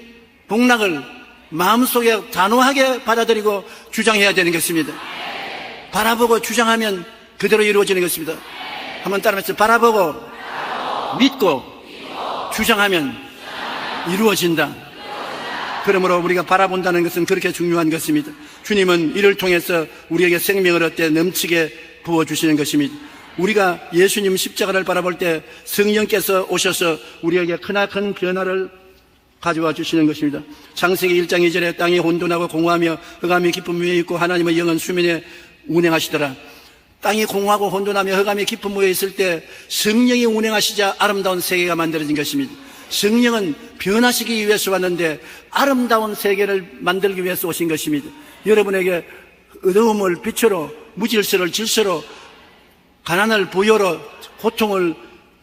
복락을 마음속에 단호하게 받아들이고 주장해야 되는 것입니다. 바라보고 주장하면 그대로 이루어지는 것입니다. 한번 따라하면서 바라보고 믿고 주장하면 이루어진다. 그러므로 우리가 바라본다는 것은 그렇게 중요한 것입니다. 주님은 이를 통해서 우리에게 생명을 얻게 넘치게 부어주시는 것입니다. 우리가 예수님 십자가를 바라볼 때 성령께서 오셔서 우리에게 크나큰 변화를 가져와 주시는 것입니다. 창세기 1장 2절에 땅이 혼돈하고 공허하며 흑암이 깊은 위에 있고 하나님의 영은 수면에 운행하시더라. 땅이 공허하고 혼돈하며 흑암이 깊은 무에 있을 때 성령이 운행하시자 아름다운 세계가 만들어진 것입니다. 성령은 변화시키기 위해서 왔는데 아름다운 세계를 만들기 위해서 오신 것입니다. 여러분에게 어두움을 빛으로, 무질서를 질서로, 가난을 부여로, 고통을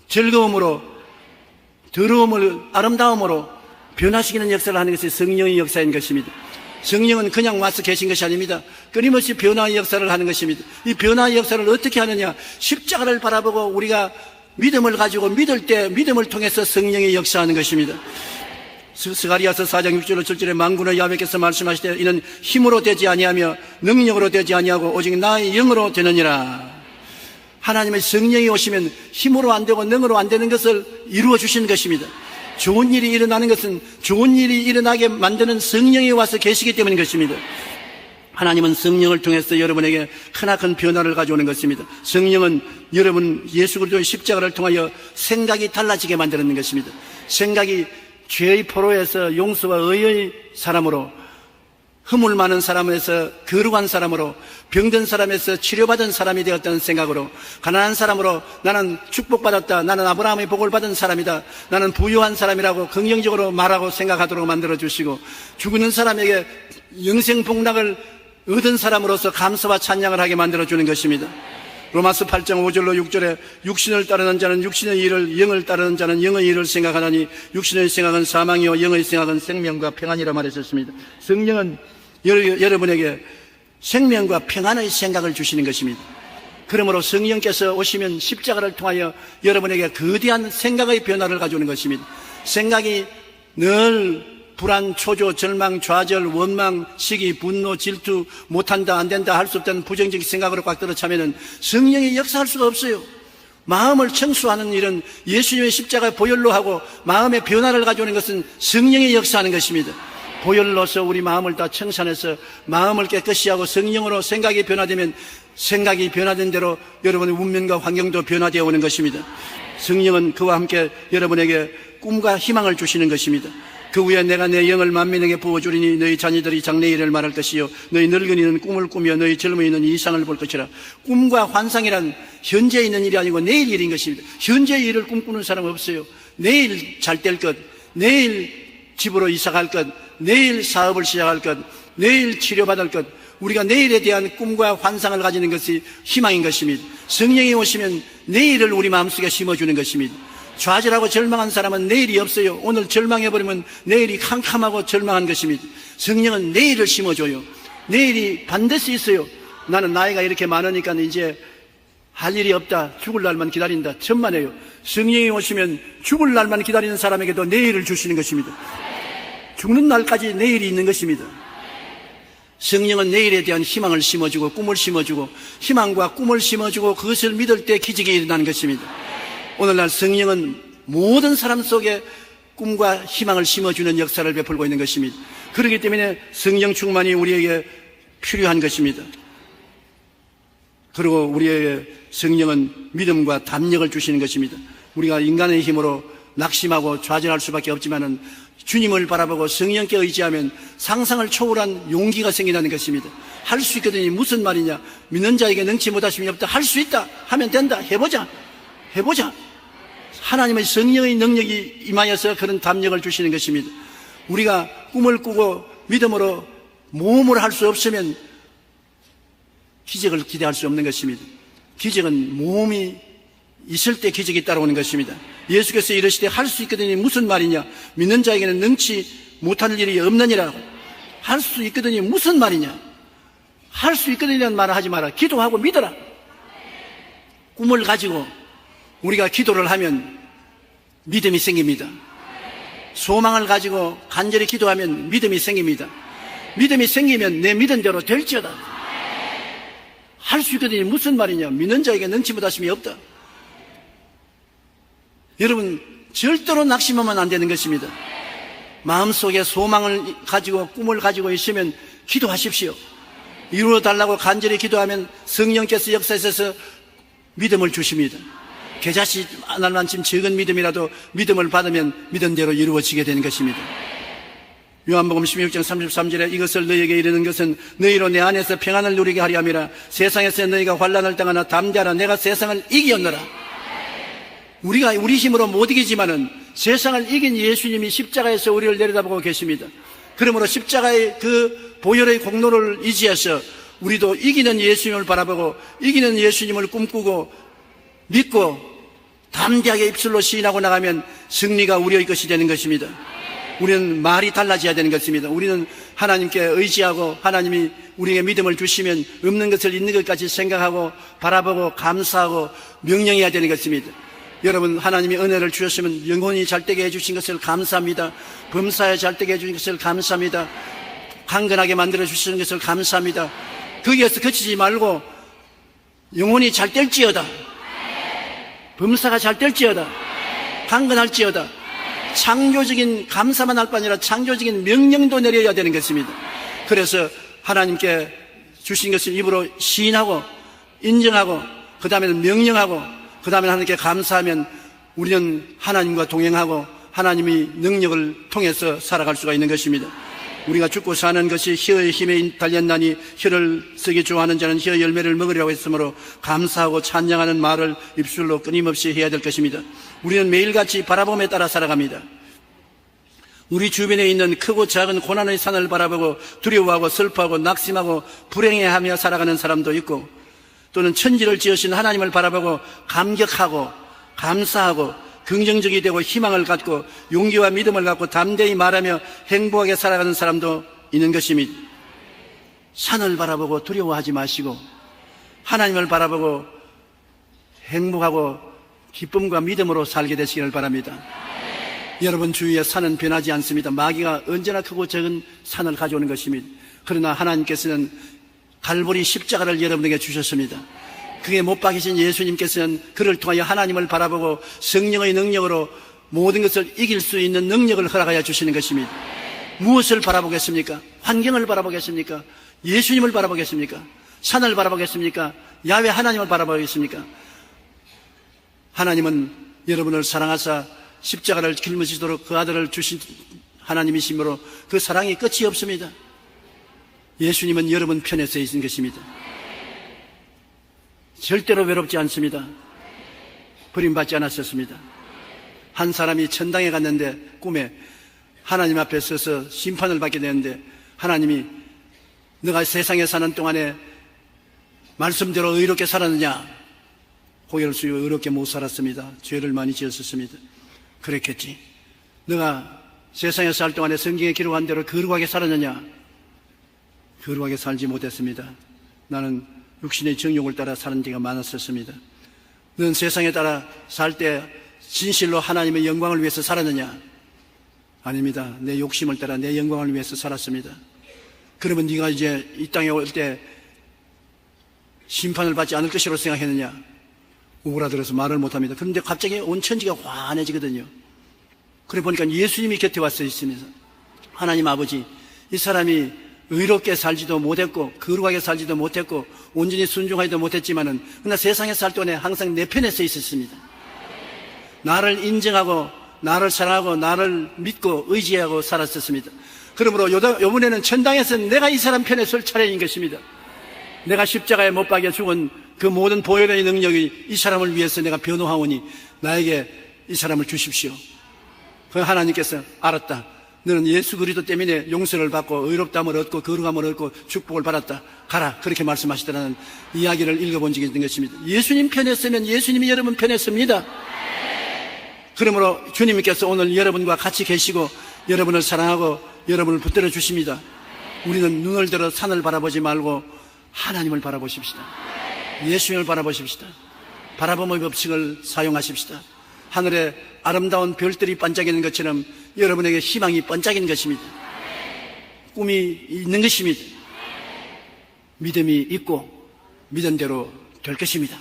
즐거움으로, 더러움을 아름다움으로 변화시키는 역사를 하는 것이 성령의 역사인 것입니다. 성령은 그냥 와서 계신 것이 아닙니다. 끊임없이 변화의 역사를 하는 것입니다. 이 변화의 역사를 어떻게 하느냐? 십자가를 바라보고 우리가 믿음을 가지고 믿을 때 믿음을 통해서 성령이 역사하는 것입니다. 스가리아서 4장 6절로 7절에 만군의 야훼께서 말씀하시되 이는 힘으로 되지 아니하며 능력으로 되지 아니하고 오직 나의 영으로 되느니라. 하나님의 성령이 오시면 힘으로 안 되고 능으로 안 되는 것을 이루어 주시는 것입니다. 좋은 일이 일어나는 것은 좋은 일이 일어나게 만드는 성령이 와서 계시기 때문인 것입니다. 하나님은 성령을 통해서 여러분에게 크나큰 변화를 가져오는 것입니다. 성령은 여러분 예수 그리스도의 십자가를 통하여 생각이 달라지게 만드는 것입니다. 생각이 죄의 포로에서 용서와 의의 사람으로, 허물 많은 사람에서 거룩한 사람으로, 병든 사람에서 치료받은 사람이 되었다는 생각으로, 가난한 사람으로 나는 축복받았다, 나는 아브라함의 복을 받은 사람이다, 나는 부유한 사람이라고 긍정적으로 말하고 생각하도록 만들어주시고, 죽는 사람에게 영생 복락을 얻은 사람으로서 감사와 찬양을 하게 만들어주는 것입니다. 로마서 8장 5절로 6절에 육신을 따르는 자는 육신의 일을, 영을 따르는 자는 영의 일을 생각하나니 육신의 생각은 사망이요 영의 생각은 생명과 평안이라 말했었습니다. 성령은 여러분에게 생명과 평안의 생각을 주시는 것입니다. 그러므로 성령께서 오시면 십자가를 통하여 여러분에게 거대한 생각의 변화를 가져오는 것입니다. 생각이 늘 불안, 초조, 절망, 좌절, 원망, 시기, 분노, 질투, 못한다, 안된다, 할 수 없다는 부정적인 생각으로 꽉 들어차면은 성령이 역사할 수가 없어요. 마음을 청수하는 일은 예수님의 십자가의 보혈로 하고 마음의 변화를 가져오는 것은 성령이 역사하는 것입니다. 보혈로서 우리 마음을 다 청산해서 마음을 깨끗이 하고 성령으로 생각이 변화되면 생각이 변화된 대로 여러분의 운명과 환경도 변화되어 오는 것입니다. 성령은 그와 함께 여러분에게 꿈과 희망을 주시는 것입니다. 그 후에 내가 내 영을 만민에게 부어주리니 너희 자녀들이 장래일을 말할 것이요 너희 늙은이는 꿈을 꾸며 너희 젊은이는 이상을 볼 것이라. 꿈과 환상이란 현재에 있는 일이 아니고 내일 일인 것입니다. 현재의 일을 꿈꾸는 사람은 없어요. 내일 잘 될 것, 내일 집으로 이사갈 것, 내일 사업을 시작할 것, 내일 치료받을 것, 우리가 내일에 대한 꿈과 환상을 가지는 것이 희망인 것입니다. 성령이 오시면 내일을 우리 마음속에 심어주는 것입니다. 좌절하고 절망한 사람은 내일이 없어요. 오늘 절망해버리면 내일이 캄캄하고 절망한 것입니다. 성령은 내일을 심어줘요. 내일이 반드시 있어요. 나는 나이가 이렇게 많으니까 이제 할 일이 없다. 죽을 날만 기다린다. 천만에요. 성령이 오시면 죽을 날만 기다리는 사람에게도 내일을 주시는 것입니다. 죽는 날까지 내일이 있는 것입니다. 성령은 내일에 대한 희망을 심어주고 꿈을 심어주고 희망과 꿈을 심어주고 그것을 믿을 때 기적이 일어나는 것입니다. 오늘날 성령은 모든 사람 속에 꿈과 희망을 심어주는 역사를 베풀고 있는 것입니다. 그렇기 때문에 성령 충만이 우리에게 필요한 것입니다. 그리고 우리에게 성령은 믿음과 담력을 주시는 것입니다. 우리가 인간의 힘으로 낙심하고 좌절할 수밖에 없지만은 주님을 바라보고 성령께 의지하면 상상을 초월한 용기가 생긴다는 것입니다. 할 수 있거든요. 무슨 말이냐? 믿는 자에게 능치 못하심이 없다. 할 수 있다. 하면 된다. 해보자. 하나님의 성령의 능력이 임하여서 그런 담력을 주시는 것입니다. 우리가 꿈을 꾸고 믿음으로 모험을 할 수 없으면 기적을 기대할 수 없는 것입니다. 기적은 모험이 있을 때 기적이 따라오는 것입니다. 예수께서 이르시되 할 수 있거든요. 무슨 말이냐? 믿는 자에게는 능치 못할 일이 없느니라. 할 수 있거든요. 무슨 말이냐? 할 수 있거든요라는 말을 하지 마라. 기도하고 믿어라. 꿈을 가지고 우리가 기도를 하면 믿음이 생깁니다. 소망을 가지고 간절히 기도하면 믿음이 생깁니다. 믿음이 생기면 내 믿은 대로 될지어다. 할 수 있거든요. 무슨 말이냐? 믿는 자에게 능치 못하심이 없다. 여러분, 절대로 낙심하면 안 되는 것입니다. 마음속에 소망을 가지고 꿈을 가지고 있으면 기도하십시오. 이루어 달라고 간절히 기도하면 성령께서 역사하셔서 믿음을 주십니다. 겨자씨 하나만큼 적은 믿음이라도 믿음을 받으면 믿은 대로 이루어지게 되는 것입니다. 요한복음 16장 33절에 이것을 너희에게 이르는 것은 너희로 내 안에서 평안을 누리게 하려 함이라. 세상에서 너희가 환난을 당하나 담대하라. 내가 세상을 이기었노라. 우리가 우리 힘으로 못 이기지만은 세상을 이긴 예수님이 십자가에서 우리를 내려다보고 계십니다. 그러므로 십자가의 그 보혈의 공로를 의지해서 우리도 이기는 예수님을 바라보고 이기는 예수님을 꿈꾸고 믿고 담대하게 입술로 시인하고 나가면 승리가 우리의 것이 되는 것입니다. 우리는 말이 달라져야 되는 것입니다. 우리는 하나님께 의지하고 하나님이 우리에게 믿음을 주시면 없는 것을 있는 것까지 생각하고 바라보고 감사하고 명령해야 되는 것입니다. 여러분, 하나님이 은혜를 주셨으면 영혼이 잘되게 해주신 것을 감사합니다. 범사에 잘되게 해주신 것을 감사합니다. 강건하게 만들어 주시는 것을 감사합니다. 거기에서 그치지 말고 영혼이 잘될지어다, 범사가 잘될지어다, 강건할지어다, 창조적인 감사만 할 뿐 아니라 창조적인 명령도 내려야 되는 것입니다. 그래서 하나님께 주신 것을 입으로 시인하고 인정하고 그 다음에는 명령하고 그 다음에 하나님께 감사하면 우리는 하나님과 동행하고 하나님의 능력을 통해서 살아갈 수가 있는 것입니다. 우리가 죽고 사는 것이 혀의 힘에 달렸나니 혀를 쓰기 좋아하는 자는 혀 열매를 먹으려고 했으므로 감사하고 찬양하는 말을 입술로 끊임없이 해야 될 것입니다. 우리는 매일같이 바라봄에 따라 살아갑니다. 우리 주변에 있는 크고 작은 고난의 산을 바라보고 두려워하고 슬퍼하고 낙심하고 불행해하며 살아가는 사람도 있고, 또는 천지를 지으신 하나님을 바라보고 감격하고 감사하고 긍정적이 되고 희망을 갖고 용기와 믿음을 갖고 담대히 말하며 행복하게 살아가는 사람도 있는 것입니다. 산을 바라보고 두려워하지 마시고 하나님을 바라보고 행복하고 기쁨과 믿음으로 살게 되시기를 바랍니다. 여러분 주위에 산은 변하지 않습니다. 마귀가 언제나 크고 작은 산을 가져오는 것입니다. 그러나 하나님께서는 갈보리 십자가를 여러분에게 주셨습니다. 그게 못 박히신 예수님께서는 그를 통하여 하나님을 바라보고 성령의 능력으로 모든 것을 이길 수 있는 능력을 허락하여 주시는 것입니다. 무엇을 바라보겠습니까? 환경을 바라보겠습니까? 예수님을 바라보겠습니까? 산을 바라보겠습니까? 야훼 하나님을 바라보겠습니까? 하나님은 여러분을 사랑하사 십자가를 짊어지도록 그 아들을 주신 하나님이시므로 그 사랑이 끝이 없습니다. 예수님은 여러분 편에 서 있는 것입니다. 절대로 외롭지 않습니다. 버림받지 않았었습니다. 한 사람이 천당에 갔는데 꿈에 하나님 앞에 서서 심판을 받게 되는데 하나님이 너가 세상에 사는 동안에 말씀대로 의롭게 살았느냐? 고개를 숙이고 의롭게 못 살았습니다. 죄를 많이 지었었습니다. 그랬겠지. 너가 세상에 살 동안에 성경에 기록한 대로 거룩하게 살았느냐? 거룩하게 살지 못했습니다. 나는 육신의 정욕을 따라 사는 데가 많았었습니다. 너는 세상에 따라 살 때 진실로 하나님의 영광을 위해서 살았느냐? 아닙니다. 내 욕심을 따라 내 영광을 위해서 살았습니다. 그러면 네가 이제 이 땅에 올 때 심판을 받지 않을 것이라고 생각했느냐? 오그라들어서 말을 못합니다. 그런데 갑자기 온 천지가 환해지거든요. 그래 보니까 예수님이 곁에 와서 있으면서 하나님 아버지, 이 사람이 의롭게 살지도 못했고 거룩하게 살지도 못했고 온전히 순종하지도 못했지만은 그러나 세상에 살 동안에 항상 내 편에 서 있었습니다. 나를 인정하고 나를 사랑하고 나를 믿고 의지하고 살았었습니다. 그러므로 이번에는 천당에서 내가 이 사람 편에 설 차례인 것입니다. 내가 십자가에 못 박여 죽은 그 모든 보혈의 능력이 이 사람을 위해서 내가 변호하오니 나에게 이 사람을 주십시오. 그 하나님께서 알았다. 너는 예수 그리스도 때문에 용서를 받고 의롭다함을 얻고 거룩함을 얻고 축복을 받았다. 가라. 그렇게 말씀하시더라는 이야기를 읽어본 적이 있는 것입니다. 예수님 편에 서면 예수님이 여러분 편에 섭니다. 그러므로 주님께서 오늘 여러분과 같이 계시고 여러분을 사랑하고 여러분을 붙들어 주십니다. 우리는 눈을 들어 산을 바라보지 말고 하나님을 바라보십시다. 예수님을 바라보십시다. 바라봄의 법칙을 사용하십시다. 하늘에 아름다운 별들이 반짝이는 것처럼 여러분에게 희망이 번쩍이는 것입니다. 꿈이 있는 것입니다. 믿음이 있고 믿은 대로 될 것입니다.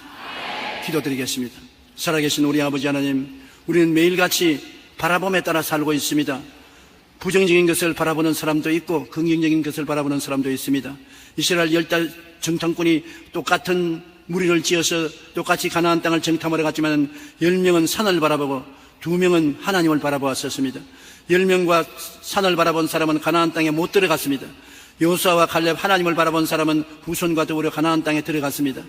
기도드리겠습니다. 살아계신 우리 아버지 하나님, 우리는 매일같이 바라봄에 따라 살고 있습니다. 부정적인 것을 바라보는 사람도 있고 긍정적인 것을 바라보는 사람도 있습니다. 이스라엘 10달 정탐꾼이 똑같은 무리를 지어서 똑같이 가나안 땅을 정탐하러 갔지만 10명은 산을 바라보고 2명은 하나님을 바라보았었습니다. 10명과 산을 바라본 사람은 가나안 땅에 못 들어갔습니다. 여호수아와 갈렙 하나님을 바라본 사람은 후손과 더불어 가나안 땅에 들어갔습니다.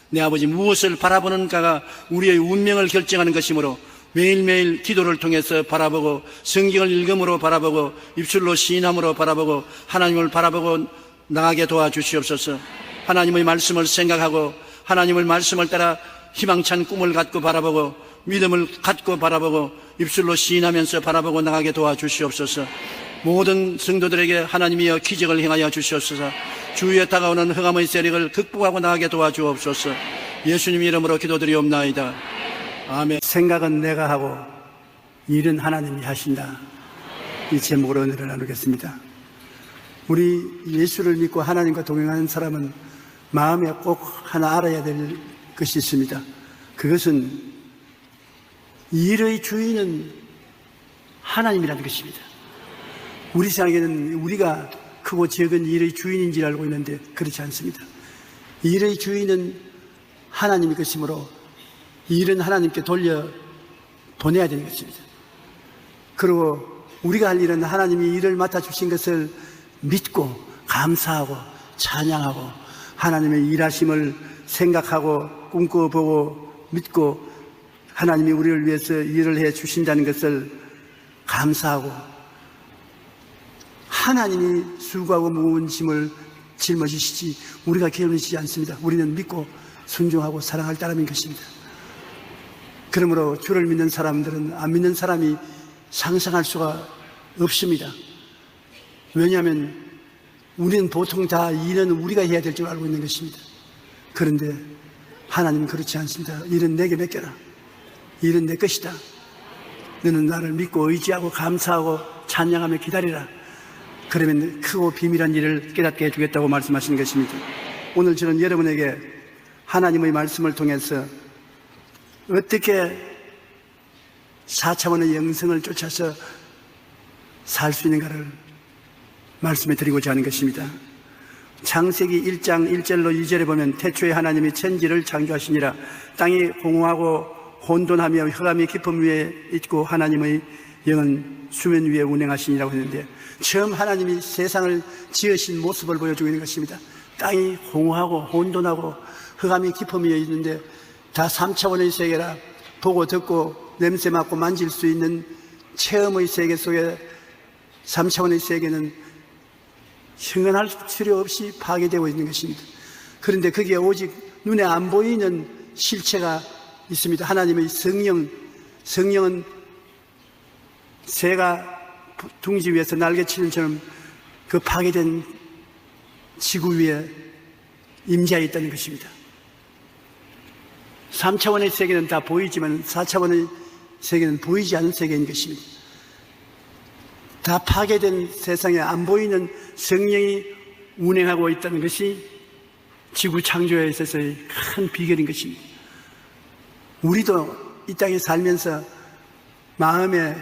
내 아버지, 무엇을 바라보는가가 우리의 운명을 결정하는 것이므로 매일매일 기도를 통해서 바라보고 성경을 읽음으로 바라보고 입술로 시인함으로 바라보고 하나님을 바라보고 나가게 도와주시옵소서. 하나님의 말씀을 생각하고 하나님의 말씀을 따라 희망찬 꿈을 갖고 바라보고 믿음을 갖고 바라보고 입술로 시인하면서 바라보고 나가게 도와주시옵소서. 모든 성도들에게 하나님이여 기적을 행하여 주시옵소서. 주위에 다가오는 흑암의 세력을 극복하고 나가게 도와주옵소서. 예수님 이름으로 기도드리옵나이다. 아멘. 생각은 내가 하고 일은 하나님이 하신다. 이 제목으로 은혜를 나누겠습니다. 우리 예수를 믿고 하나님과 동행하는 사람은 마음에 꼭 하나 알아야 될 것이 있습니다. 그것은 일의 주인은 하나님이라는 것입니다. 우리 생각에는 우리가 크고 적은 일의 주인인 줄 알고 있는데 그렇지 않습니다. 일의 주인은 하나님의 것이므로 일은 하나님께 돌려 보내야 되는 것입니다. 그리고 우리가 할 일은 하나님이 일을 맡아주신 것을 믿고 감사하고 찬양하고 하나님의 일하심을 생각하고 꿈꿔보고 믿고 하나님이 우리를 위해서 일을 해 주신다는 것을 감사하고 하나님이 수고하고 무거운 짐을 짊어지시지 우리가 게을르지 않습니다. 우리는 믿고 순종하고 사랑할 따름인 것입니다. 그러므로 주를 믿는 사람들은 안 믿는 사람이 상상할 수가 없습니다. 왜냐하면 우리는 보통 다 일은 우리가 해야 될 줄 알고 있는 것입니다. 그런데 하나님은 그렇지 않습니다. 일은 내게 맡겨라. 일은 내 것이다. 너는 나를 믿고 의지하고 감사하고 찬양하며 기다리라. 그러면 크고 비밀한 일을 깨닫게 해주겠다고 말씀하시는 것입니다. 오늘 저는 여러분에게 하나님의 말씀을 통해서 어떻게 4차원의 영성을 쫓아서 살 수 있는가를 말씀해 드리고자 하는 것입니다. 창세기 1장 1절로 2절에 보면 태초에 하나님이 천지를 창조하시니라. 땅이 공허하고 혼돈하며 흑암이 깊음 위에 있고 하나님의 영은 수면 위에 운행하시니라고 했는데 처음 하나님이 세상을 지으신 모습을 보여주고 있는 것입니다. 땅이 공허하고 혼돈하고 흑암이 깊음 위에 있는데 다 3차원의 세계라. 보고 듣고 냄새 맡고 만질 수 있는 체험의 세계 속에 3차원의 세계는 형언할 필요 없이 파괴되고 있는 것입니다. 그런데 거기에 오직 눈에 안 보이는 실체가 있습니다. 하나님의 성령은 새가 둥지 위에서 날개치는 처럼 그 파괴된 지구 위에 임재하여 있다는 것입니다. 3차원의 세계는 다 보이지만 4차원의 세계는 보이지 않는 세계인 것입니다. 다 파괴된 세상에 안 보이는 성령이 운행하고 있다는 것이 지구 창조에 있어서의 큰 비결인 것입니다. 우리도 이 땅에 살면서 마음에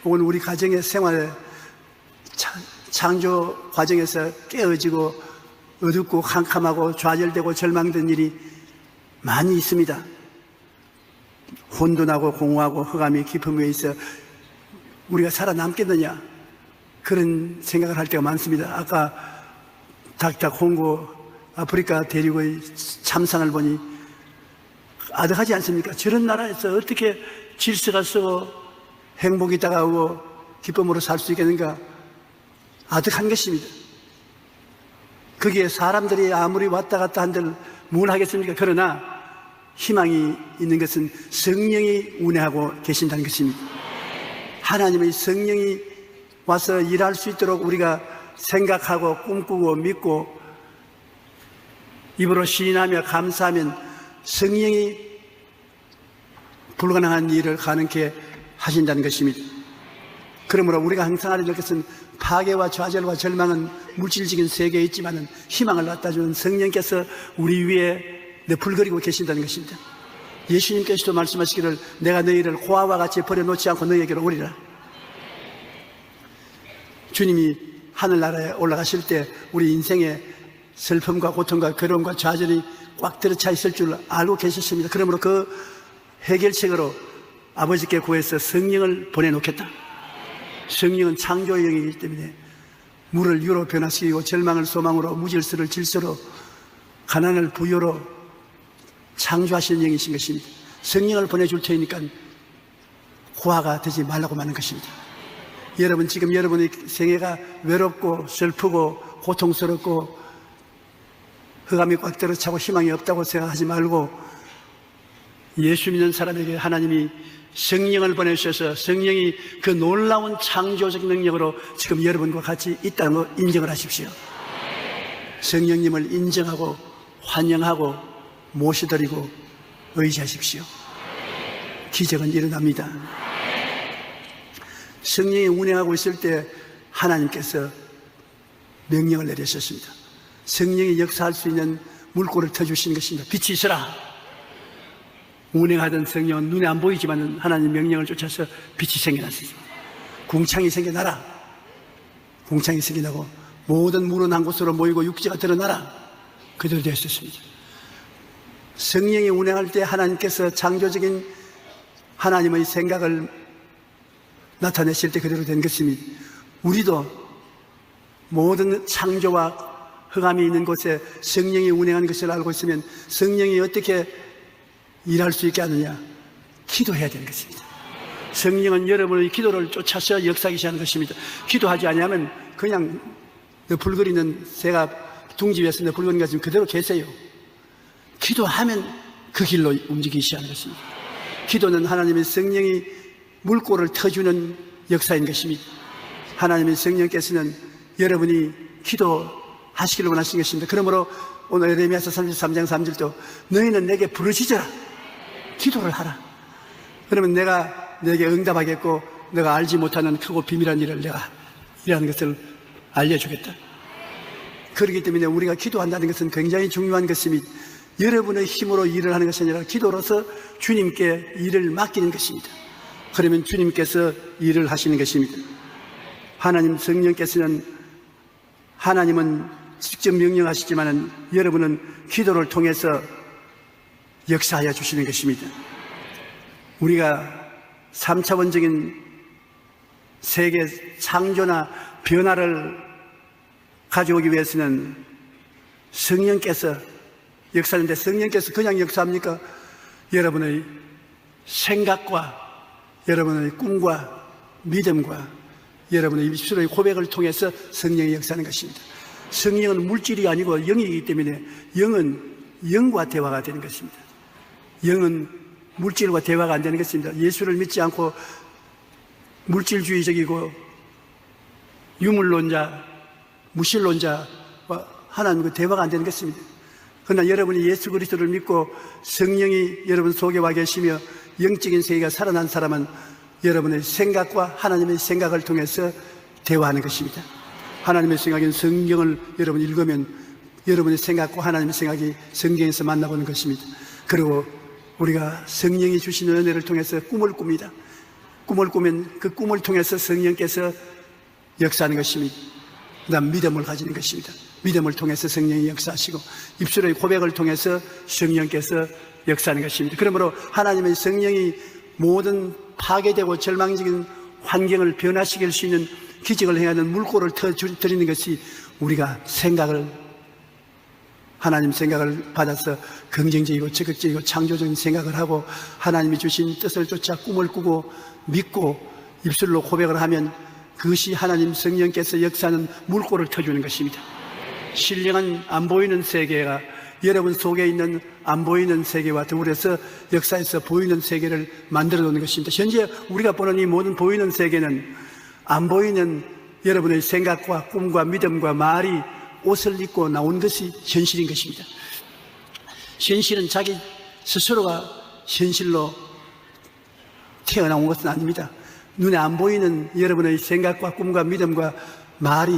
혹은 우리 가정의 생활에 창조 과정에서 깨어지고 어둡고 캄캄하고 좌절되고 절망된 일이 많이 있습니다. 혼돈하고 공허하고 흑암이 깊은 위에 있어 우리가 살아남겠느냐 그런 생각을 할 때가 많습니다. 아까 닥터-콩고 아프리카 대륙의 참상을 보니 아득하지 않습니까? 저런 나라에서 어떻게 질서가 서고 행복이 다가오고 기쁨으로 살 수 있겠는가? 아득한 것입니다. 거기에 사람들이 아무리 왔다 갔다 한들 뭘 하겠습니까? 그러나 희망이 있는 것은 성령이 운행하고 계신다는 것입니다. 하나님의 성령이 와서 일할 수 있도록 우리가 생각하고 꿈꾸고 믿고 입으로 시인하며 감사하면 성령이 불가능한 일을 가능케 하신다는 것입니다. 그러므로 우리가 항상 알아야 될 것은 파괴와 좌절과 절망은 물질적인 세계에 있지만 희망을 갖다주는 성령께서 우리 위에 너풀거리고 계신다는 것입니다. 예수님께서도 말씀하시기를 내가 너희를 고아와 같이 버려놓지 않고 너희에게로 오리라. 주님이 하늘나라에 올라가실 때 우리 인생에 슬픔과 고통과 괴로움과 좌절이 꽉 들어차 있을 줄 알고 계셨습니다. 그러므로 그 해결책으로 아버지께 구해서 성령을 보내놓겠다. 성령은 창조의 영이기 때문에 물을 유로 변화시키고 절망을 소망으로, 무질서를 질서로, 가난을 부여로 창조하시는 영이신 것입니다. 성령을 보내줄 테니까 고아가 되지 말라고 말하는 것입니다. 여러분, 지금 여러분의 생애가 외롭고 슬프고 고통스럽고 흑암이 꽉 들어차고 희망이 없다고 생각하지 말고 예수 믿는 사람에게 하나님이 성령을 보내주셔서 성령이 그 놀라운 창조적 능력으로 지금 여러분과 같이 있다는 거 인정을 하십시오. 성령님을 인정하고 환영하고 모셔드리고 의지하십시오. 기적은 일어납니다. 성령이 운행하고 있을 때 하나님께서 명령을 내리셨습니다. 성령이 역사할 수 있는 물꼬를 터주신 것입니다. 빛이 있어라. 운행하던 성령은 눈에 안 보이지만 하나님 명령을 쫓아서 빛이 생겨났습니다. 궁창이 생겨나라. 궁창이 생겨나고 모든 물은 한 곳으로 모이고 육지가 드러나라. 그대로 되었습니다. 성령이 운행할 때 하나님께서 창조적인 하나님의 생각을 나타내실 때 그대로 된 것입니다. 우리도 모든 창조와 흑암이 있는 곳에 성령이 운행하는 것을 알고 있으면 성령이 어떻게 일할 수 있게 하느냐? 기도해야 되는 것입니다. 성령은 여러분의 기도를 쫓아서 역사하기 하는 것입니다. 기도하지 아니하면 그냥 너풀거리는 새가 둥지 위에서 너풀거리는 것처럼 그대로 계세요. 기도하면 그 길로 움직이시 하는 것입니다. 기도는 하나님의 성령이 물꼬를 터주는 역사인 것입니다. 하나님의 성령께서는 여러분이 기도하시기를 원하시는 것입니다. 그러므로 오늘 에레미야서 33장 3절도 너희는 내게 부르짖어라. 기도를 하라. 그러면 내가 너에게 응답하겠고 내가 알지 못하는 크고 비밀한 일을 내가 일하는 것을 알려주겠다. 그렇기 때문에 우리가 기도한다는 것은 굉장히 중요한 것입니다. 여러분의 힘으로 일을 하는 것이 아니라 기도로서 주님께 일을 맡기는 것입니다. 그러면 주님께서 일을 하시는 것입니다. 하나님 성령께서는 하나님은 직접 명령하시지만 여러분은 기도를 통해서 역사하여 주시는 것입니다. 우리가 3차원적인 세계 창조나 변화를 가져오기 위해서는 성령께서 역사하는데 성령께서 그냥 역사합니까? 여러분의 생각과 여러분의 꿈과 믿음과 여러분의 입술의 고백을 통해서 성령이 역사하는 것입니다. 성령은 물질이 아니고 영이기 때문에 영은 영과 대화가 되는 것입니다. 영은 물질과 대화가 안 되는 것입니다. 예수를 믿지 않고 물질주의적이고 유물론자, 무신론자와 하나님과 대화가 안 되는 것입니다. 그러나 여러분이 예수 그리스도를 믿고 성령이 여러분 속에 와 계시며 영적인 세계가 살아난 사람은 여러분의 생각과 하나님의 생각을 통해서 대화하는 것입니다. 하나님의 생각인 성경을 여러분 읽으면 여러분의 생각과 하나님의 생각이 성경에서 만나보는 것입니다. 그리고 우리가 성령이 주시는 은혜를 통해서 꿈을 꿉니다. 꿈을 꾸면 그 꿈을 통해서 성령께서 역사하는 것입니다. 그다음 믿음을 가지는 것입니다. 믿음을 통해서 성령이 역사하시고 입술의 고백을 통해서 성령께서 역사하는 것입니다. 그러므로 하나님의 성령이 모든 파괴되고 절망적인 환경을 변화시킬 수 있는 기적을 행하는 물꼬를 터뜨리는 것이 우리가 하나님 생각을 받아서 긍정적이고 적극적이고 창조적인 생각을 하고 하나님이 주신 뜻을 쫓아 꿈을 꾸고 믿고 입술로 고백을 하면 그것이 하나님 성령께서 역사하는 물꼬를 터주는 것입니다. 신령한 안 보이는 세계가 여러분 속에 있는 안 보이는 세계와 더불어서 역사에서 보이는 세계를 만들어 놓는 것입니다. 현재 우리가 보는 이 모든 보이는 세계는 안 보이는 여러분의 생각과 꿈과 믿음과 말이 옷을 입고 나온 것이 현실인 것입니다. 현실은 자기 스스로가 현실로 태어나온 것은 아닙니다. 눈에 안 보이는 여러분의 생각과 꿈과 믿음과 말이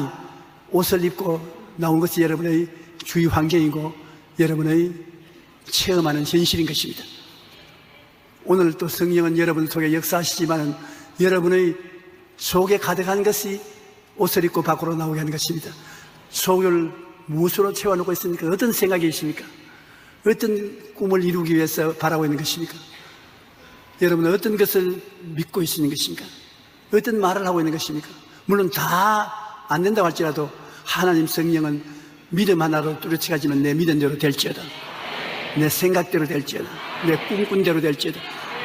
옷을 입고 나온 것이 여러분의 주위 환경이고 여러분의 체험하는 현실인 것입니다. 오늘 또 성령은 여러분 속에 역사하시지만 여러분의 속에 가득한 것이 옷을 입고 밖으로 나오게 하는 것입니다. 속을 무엇으로 채워놓고 있습니까? 어떤 생각이 있습니까? 어떤 꿈을 이루기 위해서 바라고 있는 것입니까? 여러분은 어떤 것을 믿고 있는 것입니까? 어떤 말을 하고 있는 것입니까? 물론 다 안 된다고 할지라도 하나님 성령은 믿음 하나로 뚜렷해가지면 내 믿음대로 될지어다, 내 생각대로 될지어다, 내 꿈꾼대로 될지어다,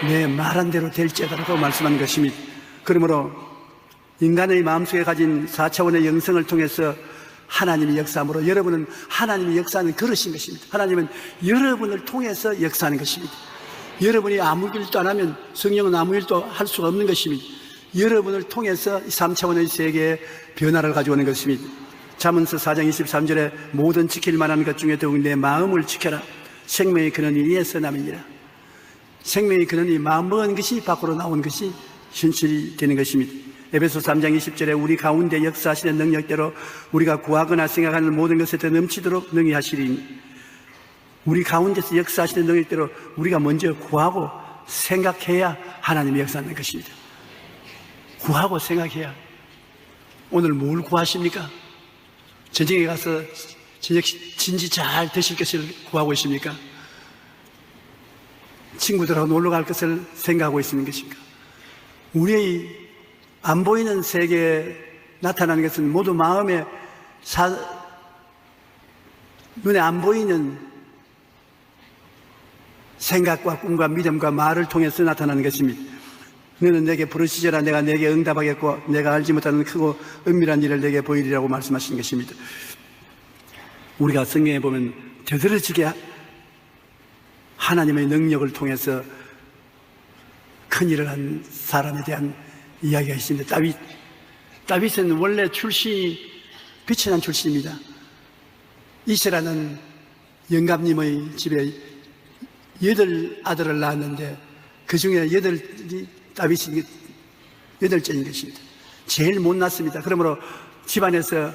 내 말한 대로 될지어다라고 말씀하는 것입니다. 그러므로 인간의 마음속에 가진 4차원의 영성을 통해서 하나님이 역사함으로 여러분은 하나님이 역사하는 그릇인 것입니다. 하나님은 여러분을 통해서 역사하는 것입니다. 여러분이 아무 일도 안 하면 성령은 아무 일도 할 수가 없는 것입니다. 여러분을 통해서 3차원의 세계에 변화를 가져오는 것입니다. 잠언서 4장 23절에 모든 지킬 만한 것 중에 더욱 내 마음을 지켜라. 생명의 근원이 이에서 남이니라. 생명의 근원이 마음먹은 것이 밖으로 나온 것이 현실이 되는 것입니다. 에베소 3장 20절에 우리 가운데 역사하시는 능력대로 우리가 구하거나 생각하는 모든 것에 더 넘치도록 능히 하시리니, 우리 가운데서 역사하시는 능력대로 우리가 먼저 구하고 생각해야 하나님이 역사하는 것입니다. 구하고 생각해야. 오늘 뭘 구하십니까? 전쟁에 가서 저녁 진지 잘 드실 것을 구하고 있습니까? 친구들하고 놀러 갈 것을 생각하고 있는 것인가? 우리의 안 보이는 세계에 나타나는 것은 모두 마음에 눈에 안 보이는 생각과 꿈과 믿음과 말을 통해서 나타나는 것입니다. 너는 내게 부르시리라. 내가 내게 응답하겠고 내가 알지 못하는 크고 은밀한 일을 내게 보이리라고 말씀하시는 것입니다. 우리가 성경에 보면 되들어지게 하나님의 능력을 통해서 큰 일을 한 사람에 대한 이야기가 있습니다. 다윗은 원래 출신이 빛이 난 출신입니다. 이세라는 영감님의 집에 8 낳았는데 그 중에 다윗이 8째인 것입니다. 제일 못 낳습니다. 그러므로 집안에서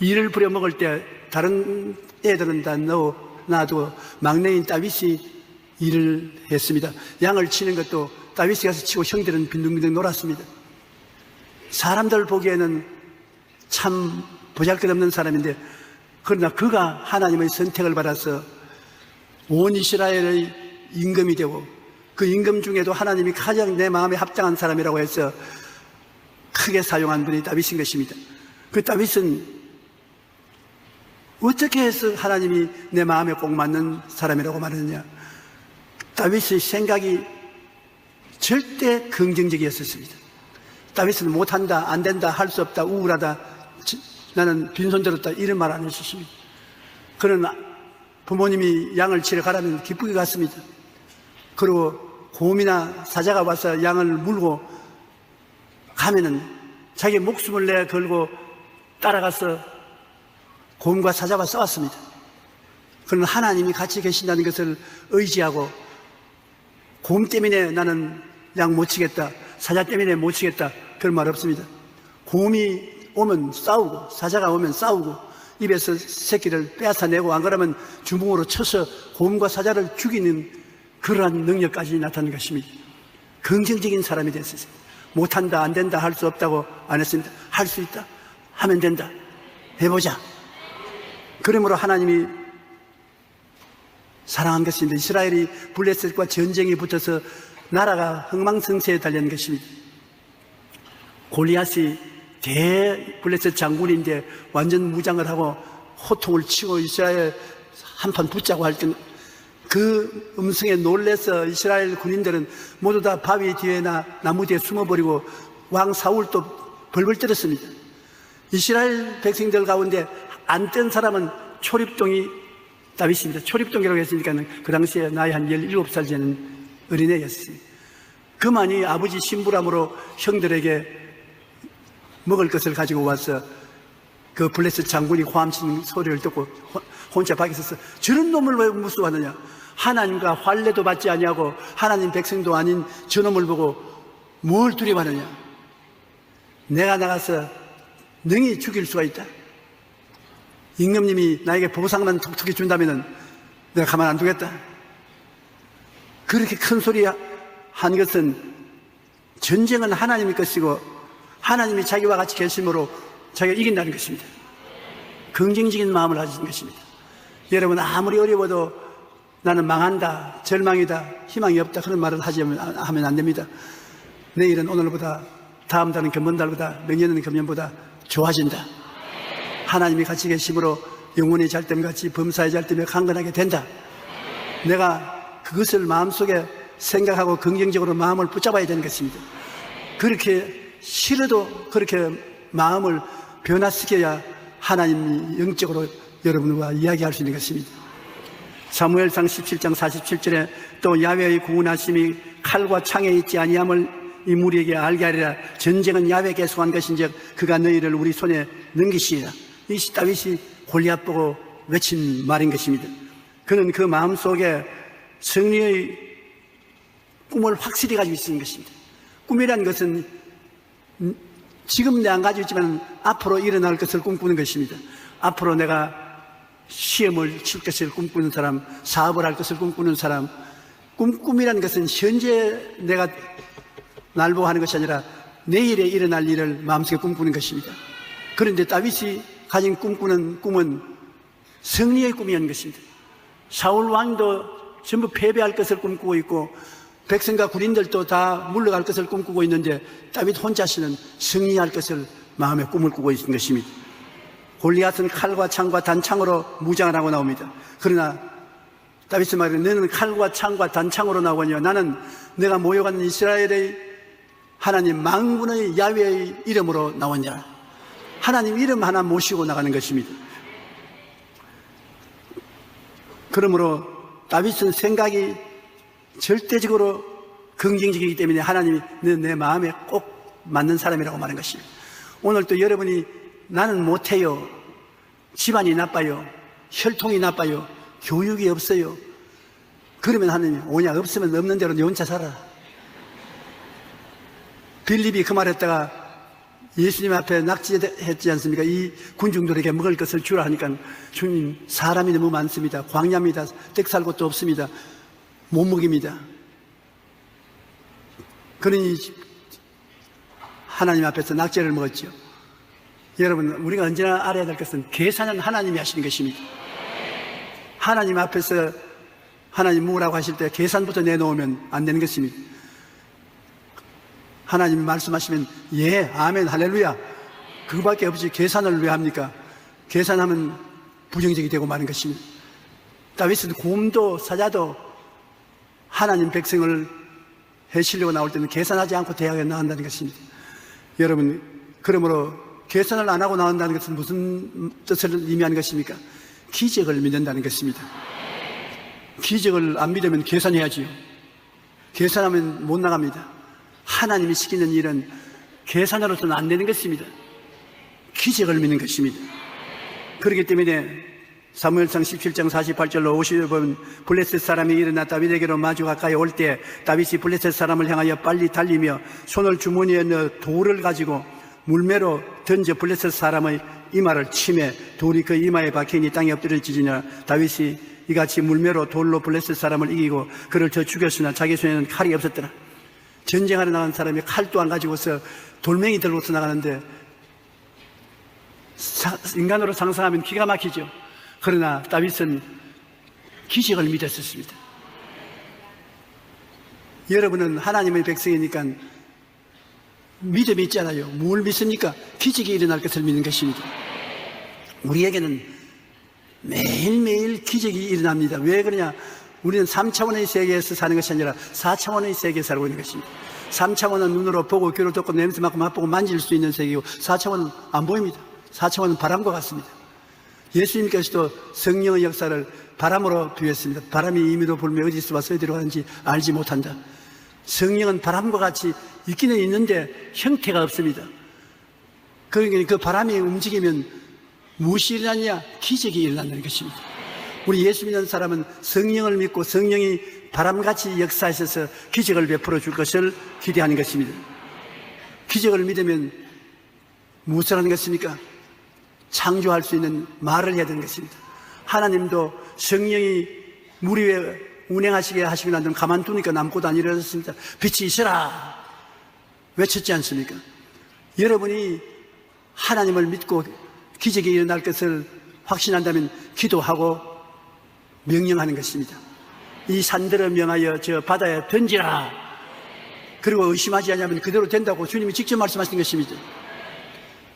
일을 부려먹을 때 다른 애들은 다 놔두고 막내인 다윗이 일을 했습니다. 양을 치는 것도 다윗이 가서 치고 형들은 빈둥빈둥 놀았습니다. 사람들 보기에는 참 보잘것없는 사람인데, 그러나 그가 하나님의 선택을 받아서 온 이스라엘의 임금이 되고 그 임금 중에도 하나님이 가장 내 마음에 합당한 사람이라고 해서 크게 사용한 분이 다윗인 것입니다. 그 다윗은 어떻게 해서 하나님이 내 마음에 꼭 맞는 사람이라고 말하느냐? 다윗의 생각이 절대 긍정적이었습니다. 다윗은 못한다, 안 된다, 할 수 없다, 우울하다, 나는 빈손 들었다 이런 말 안 했었습니다. 그는 부모님이 양을 치러 가라면 기쁘게 갔습니다. 그리고 곰이나 사자가 와서 양을 물고 가면은 자기 목숨을 내 걸고 따라가서 곰과 사자와 싸웠습니다. 그는 하나님이 같이 계신다는 것을 의지하고 곰 때문에 나는 양 못 치겠다, 사자 때문에 못 치겠다 그런 말 없습니다. 곰이 오면 싸우고 사자가 오면 싸우고 입에서 새끼를 빼앗아내고 안 그러면 주먹으로 쳐서 곰과 사자를 죽이는 그러한 능력까지 나타난 것입니다. 긍정적인 사람이 됐어요. 못한다, 안 된다, 할 수 없다고 안 했습니다. 할 수 있다, 하면 된다, 해보자. 그러므로 하나님이 사랑한 것입니다. 이스라엘이 블레셋과 전쟁이 붙어서 나라가 흥망성쇠에 달린 것입니다. 골리앗이 블레셋 장군인데 완전 무장을 하고 호통을 치고 이스라엘 한판 붙자고 할 때 그 음성에 놀래서 이스라엘 군인들은 모두 다 바위 뒤에나 나무 뒤에 숨어버리고 왕 사울도 벌벌 떨었습니다. 이스라엘 백성들 가운데 안 뜬 사람은 초립동이 다윗입니다. 초립동이라고 했으니까 그 당시에 나이 한 17살 되는 어린애였어요. 그만이 아버지 신부람으로 형들에게 먹을 것을 가지고 와서 그 블레셋 장군이 호함치는 소리를 듣고 혼자 밖에 서서 저런 놈을 왜 무수하느냐, 하나님과 환례도 받지 아니하고 하나님 백성도 아닌 저놈을 보고 뭘 두려워하느냐, 내가 나가서 능히 죽일 수가 있다, 임금님이 나에게 보상만 톡톡히 준다면 내가 가만 안 두겠다. 그렇게 큰 소리 한 것은 전쟁은 하나님의 것이고 하나님이 자기와 같이 계심으로 자기가 이긴다는 것입니다. 긍정적인 마음을 가진 것입니다. 여러분, 아무리 어려워도 나는 망한다, 절망이다, 희망이 없다 그런 말을 하면 안 됩니다. 내일은 오늘보다, 다음 달은 금번 달보다, 명년은 금년보다 좋아진다. 하나님이 같이 계심으로 영혼의 잘됨같이 범사의 잘됨에 강건하게 된다. 내가 그것을 마음속에 생각하고 긍정적으로 마음을 붙잡아야 되는 것입니다. 그렇게 싫어도 그렇게 마음을 변화시켜야 하나님이 영적으로 여러분과 이야기할 수 있는 것입니다. 사무엘상 17장 47절에 또 야훼의 구원하심이 칼과 창에 있지 아니함을 이 무리에게 알게 하리라. 전쟁은 야훼에게 속한 것인즉 그가 너희를 우리 손에 넘기시리라. 이 다윗이 골리앗 보고 외친 말인 것입니다. 그는 그 마음속에 승리의 꿈을 확실히 가지고 있는 것입니다. 꿈이라는 것은 지금 내가 가지고 있지만 앞으로 일어날 것을 꿈꾸는 것입니다. 앞으로 내가 시험을 칠 것을 꿈꾸는 사람, 사업을 할 것을 꿈꾸는 사람, 꿈이라는 것은 현재 내가 날 보고 하는 것이 아니라 내일에 일어날 일을 마음속에 꿈꾸는 것입니다. 그런데 다윗이 가진 꿈꾸는 꿈은 승리의 꿈이었는 것입니다. 사울 왕도 전부 패배할 것을 꿈꾸고 있고 백성과 군인들도 다 물러갈 것을 꿈꾸고 있는데 다윗 혼자서는 승리할 것을 마음에 꿈을 꾸고 있는 것입니다. 골리앗은 칼과 창과 단창으로 무장을 하고 나옵니다. 그러나 다윗은 말해요. 너는 칼과 창과 단창으로 나오거니와 나는 내가 모여가는 이스라엘의 하나님 만군의 야훼의 이름으로 나오니라. 하나님 이름 하나 모시고 나가는 것입니다. 그러므로 다윗은 생각이 절대적으로 긍정적이기 때문에 하나님이 내 마음에 꼭 맞는 사람이라고 말한 것입니다. 오늘 또 여러분이 나는 못해요, 집안이 나빠요, 혈통이 나빠요, 교육이 없어요, 그러면 하나님이 오냐, 없으면 없는 대로 네 혼자 살아. 빌립이 그 말했다가 예수님 앞에 낙지했지 않습니까? 이 군중들에게 먹을 것을 주라 하니까 주님, 사람이 너무 많습니다, 광야입니다, 떼 살 곳도 없습니다, 못 먹입니다. 그러니 하나님 앞에서 낙지를 먹었죠. 여러분, 우리가 언제나 알아야 될 것은 계산은 하나님이 하시는 것입니다. 하나님 앞에서 하나님 먹으라고 하실 때 계산부터 내놓으면 안 되는 것입니다. 하나님이 말씀하시면 예, 아멘, 할렐루야, 그거밖에 없지 계산을 왜 합니까? 계산하면 부정적이 되고 마는 것입니다. 다윗은 곰도 사자도 하나님 백성을 해치려고 나올 때는 계산하지 않고 대하여 나간다는 것입니다. 여러분, 그러므로 계산을 안 하고 나온다는 것은 무슨 뜻을 의미하는 것입니까? 기적을 믿는다는 것입니다. 기적을 안 믿으면 계산해야지요. 계산하면 못 나갑니다. 하나님이 시키는 일은 계산으로서는 안 되는 것입니다. 기적을 믿는 것입니다. 그렇기 때문에 사무엘상 17장 48절로 50절 보면 블레셋 사람이 일어나 다윗에게로 마주 가까이 올 때 다윗이 블레셋 사람을 향하여 빨리 달리며 손을 주머니에 넣어 돌을 가지고 물매로 던져 블레셋 사람의 이마를 치매 돌이 그 이마에 박히니 땅에 엎드려지니라. 다윗이 이같이 물매로 돌로 블레셋 사람을 이기고 그를 저 죽였으나 자기 손에는 칼이 없었더라. 전쟁하러 나간 사람이 칼도 안 가지고서 돌멩이 들고서 나가는데 인간으로 상상하면 기가 막히죠. 그러나 다윗은 기적을 믿었었습니다. 여러분은 하나님의 백성이니까 믿음이 있잖아요. 뭘 믿습니까? 기적이 일어날 것을 믿는 것입니다. 우리에게는 매일매일 기적이 일어납니다. 왜 그러냐? 우리는 3차원의 세계에서 사는 것이 아니라 4차원의 세계에 살고 있는 것입니다. 3차원은 눈으로 보고 귀로 듣고 냄새 맡고 맛보고 만질 수 있는 세계이고 4차원은 안 보입니다. 4차원은 바람과 같습니다. 예수님께서도 성령의 역사를 바람으로 비유했습니다. 바람이 임의로 불며 어디서 와서 어디로 가는지 알지 못한다. 성령은 바람과 같이 있기는 있는데 형태가 없습니다. 그러니까 그 바람이 움직이면 무엇이 일어나냐? 기적이 일어난다는 것입니다. 우리 예수 믿는 사람은 성령을 믿고 성령이 바람같이 역사하셔서 기적을 베풀어 줄 것을 기대하는 것입니다. 기적을 믿으면 무엇을 하는 것입니까? 창조할 수 있는 말을 해야 되는 것입니다. 하나님도 성령이 물 위에 운행하시게 하시고 난 다음 가만두니까 남고도 안 일어났습니다. 빛이 있으라 외쳤지 않습니까? 여러분이 하나님을 믿고 기적이 일어날 것을 확신한다면 기도하고 명령하는 것입니다. 이 산들을 명하여 저 바다에 던지라. 그리고 의심하지 않으면 그대로 된다고 주님이 직접 말씀하신 것입니다.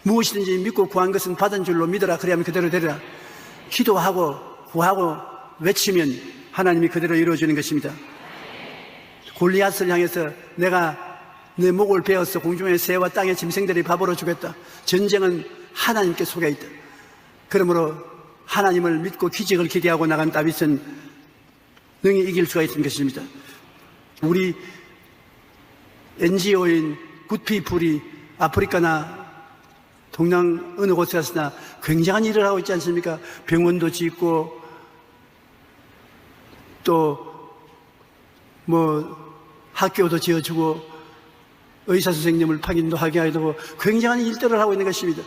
무엇이든지 믿고 구한 것은 받은 줄로 믿어라. 그래야만 그대로 되리라. 기도하고 구하고 외치면 하나님이 그대로 이루어지는 것입니다. 골리앗을 향해서 내가 내 목을 베어서 공중의 새와 땅의 짐승들이 밥으로 주겠다. 전쟁은 하나님께 속해 있다. 그러므로 하나님을 믿고 기적을 기대하고 나간 다윗은 능히 이길 수가 있는 것입니다. 우리 NGO인 굿피플이 아프리카나 동양 어느 곳에 가서나 굉장한 일을 하고 있지 않습니까? 병원도 짓고 또 학교도 지어주고 의사 선생님을 파견도 하게 하고 굉장한 일들을 하고 있는 것입니다.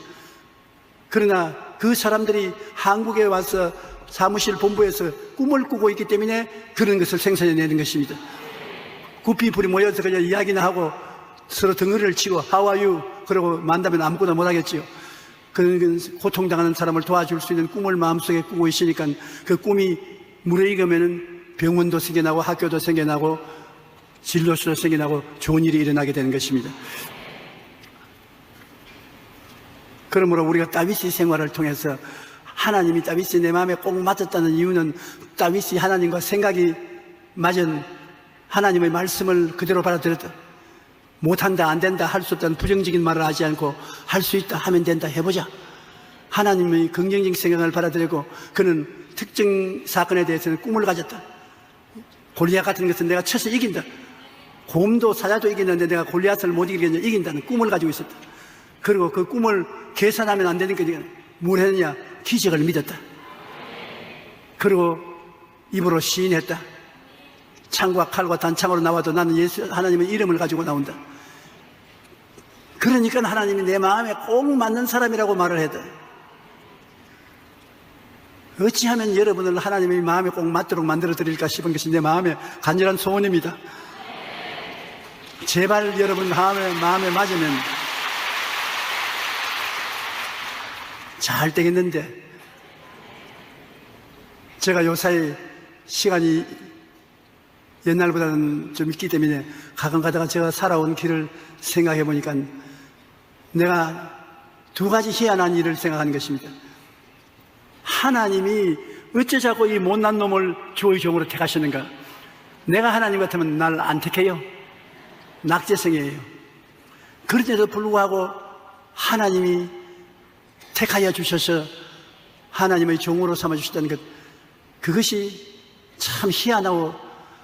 그러나 그 사람들이 한국에 와서 사무실 본부에서 꿈을 꾸고 있기 때문에 그런 것을 생산해내는 것입니다. 굿피플이 모여서 그냥 이야기나 하고 서로 덩어리를 치고 How are you? 그러고 만다면 아무거나 못하겠지요. 그런 고통당하는 사람을 도와줄 수 있는 꿈을 마음속에 꾸고 있으니까 그 꿈이 물에 익으면 병원도 생겨나고 학교도 생겨나고 진료소도 생겨나고 좋은 일이 일어나게 되는 것입니다. 그러므로 우리가 다윗의 생활을 통해서 하나님이 다윗이 내 마음에 꼭 맞았다는 이유는 다윗이 하나님과 생각이 맞은 하나님의 말씀을 그대로 받아들였다. 못한다, 안 된다, 할 수 없다는 부정적인 말을 하지 않고 할 수 있다, 하면 된다, 해보자. 하나님의 긍정적인 생각을 받아들이고 그는 특정 사건에 대해서는 꿈을 가졌다. 골리앗 같은 것은 내가 쳐서 이긴다. 곰도 사자도 이기는데 내가 골리앗을 못 이기겠냐, 이긴다는 꿈을 가지고 있었다. 그리고 그 꿈을 계산하면 안 되니까 뭘 했느냐? 기적을 믿었다. 그리고 입으로 시인했다. 창과 칼과 단창으로 나와도 나는 예수 하나님의 이름을 가지고 나온다. 그러니까 하나님이 내 마음에 꼭 맞는 사람이라고 말을 해야 돼. 어찌하면 여러분을 하나님의 마음에 꼭 맞도록 만들어 드릴까 싶은 것이 내 마음의 간절한 소원입니다. 제발 여러분 마음에 맞으면 잘 되겠는데, 제가 요사이 시간이 옛날보다는 좀 있기 때문에 가끔 가다가 제가 살아온 길을 생각해 보니까 내가 두 가지 희한한 일을 생각하는 것입니다. 하나님이 어째 자꾸 이 못난 놈을 주의 종으로 택하시는가? 내가 하나님 같으면 날 안 택해요. 낙제성이에요. 그런데도 불구하고 하나님이 택하여 주셔서 하나님의 종으로 삼아주셨다는 것, 그것이 참 희한하고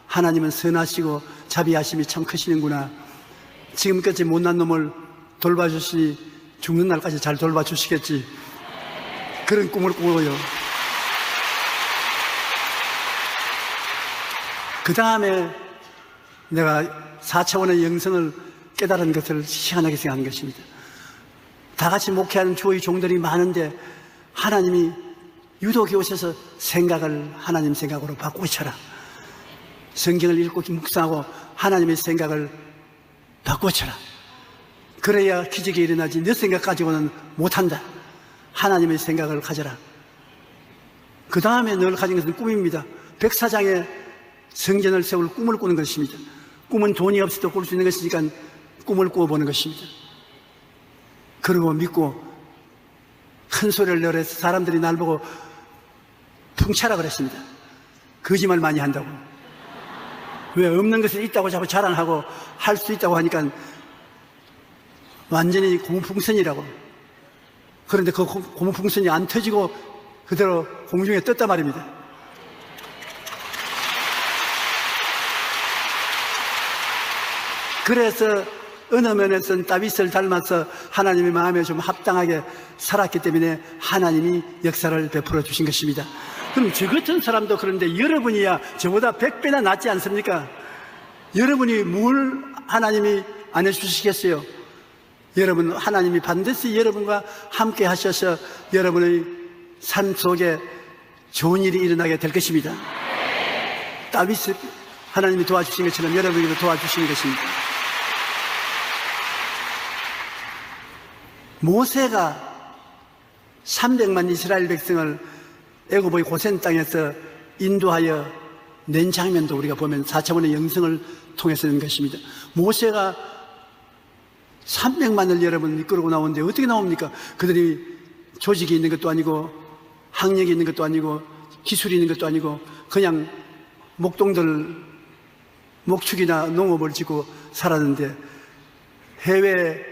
하나님은 선하시고 자비하심이 참 크시는구나. 지금까지 못난 놈을 돌봐주시니 죽는 날까지 잘 돌봐주시겠지. 그런 꿈을 꾸고요. 그 다음에 내가 4차원의 영성을 깨달은 것을 희한하게 생각한 것입니다. 다 같이 목회하는 주의 종들이 많은데 하나님이 유독 이곳에서 생각을 하나님 생각으로 바꾸쳐라. 성경을 읽고 묵상하고 하나님의 생각을 바꾸쳐라. 그래야 기적이 일어나지. 내 생각 가지고는 못한다. 하나님의 생각을 가져라. 그 다음에 늘 가진 것은 꿈입니다. 백사장에 성전을 세울 꿈을 꾸는 것입니다. 꿈은 돈이 없어도 꿀 수 있는 것이니까 꿈을 꾸어보는 것입니다. 그리고 믿고 큰 소리를 내서 사람들이 날 보고 풍차라 그랬습니다. 거짓말 많이 한다고. 왜? 없는 것이 있다고 자꾸 자랑하고 할 수 있다고 하니까 완전히 고무풍선이라고. 그런데 그 고무풍선이 안 터지고 그대로 공중에 떴단 말입니다. 그래서 어느 면에서는 다윗을 닮아서 하나님의 마음에 좀 합당하게 살았기 때문에 하나님이 역사를 베풀어 주신 것입니다. 그럼 저 같은 사람도 그런데 여러분이야 저보다 100배나 낫지 않습니까? 여러분이 뭘 하나님이 안 해주시겠어요? 여러분, 하나님이 반드시 여러분과 함께 하셔서 여러분의 삶 속에 좋은 일이 일어나게 될 것입니다. 다윗을 하나님이 도와주신 것처럼 여러분에게도 도와주시는 것입니다. 모세가 300만 이스라엘 백성을 애굽의 고센 땅에서 인도하여 낸 장면도 우리가 보면 4차원의 영성을 통해서는 것입니다. 모세가 300만을 여러분 이끌고 나오는데 어떻게 나옵니까? 그들이 조직이 있는 것도 아니고 학력이 있는 것도 아니고 기술이 있는 것도 아니고 그냥 목동들 목축이나 농업을 짓고 살았는데 해외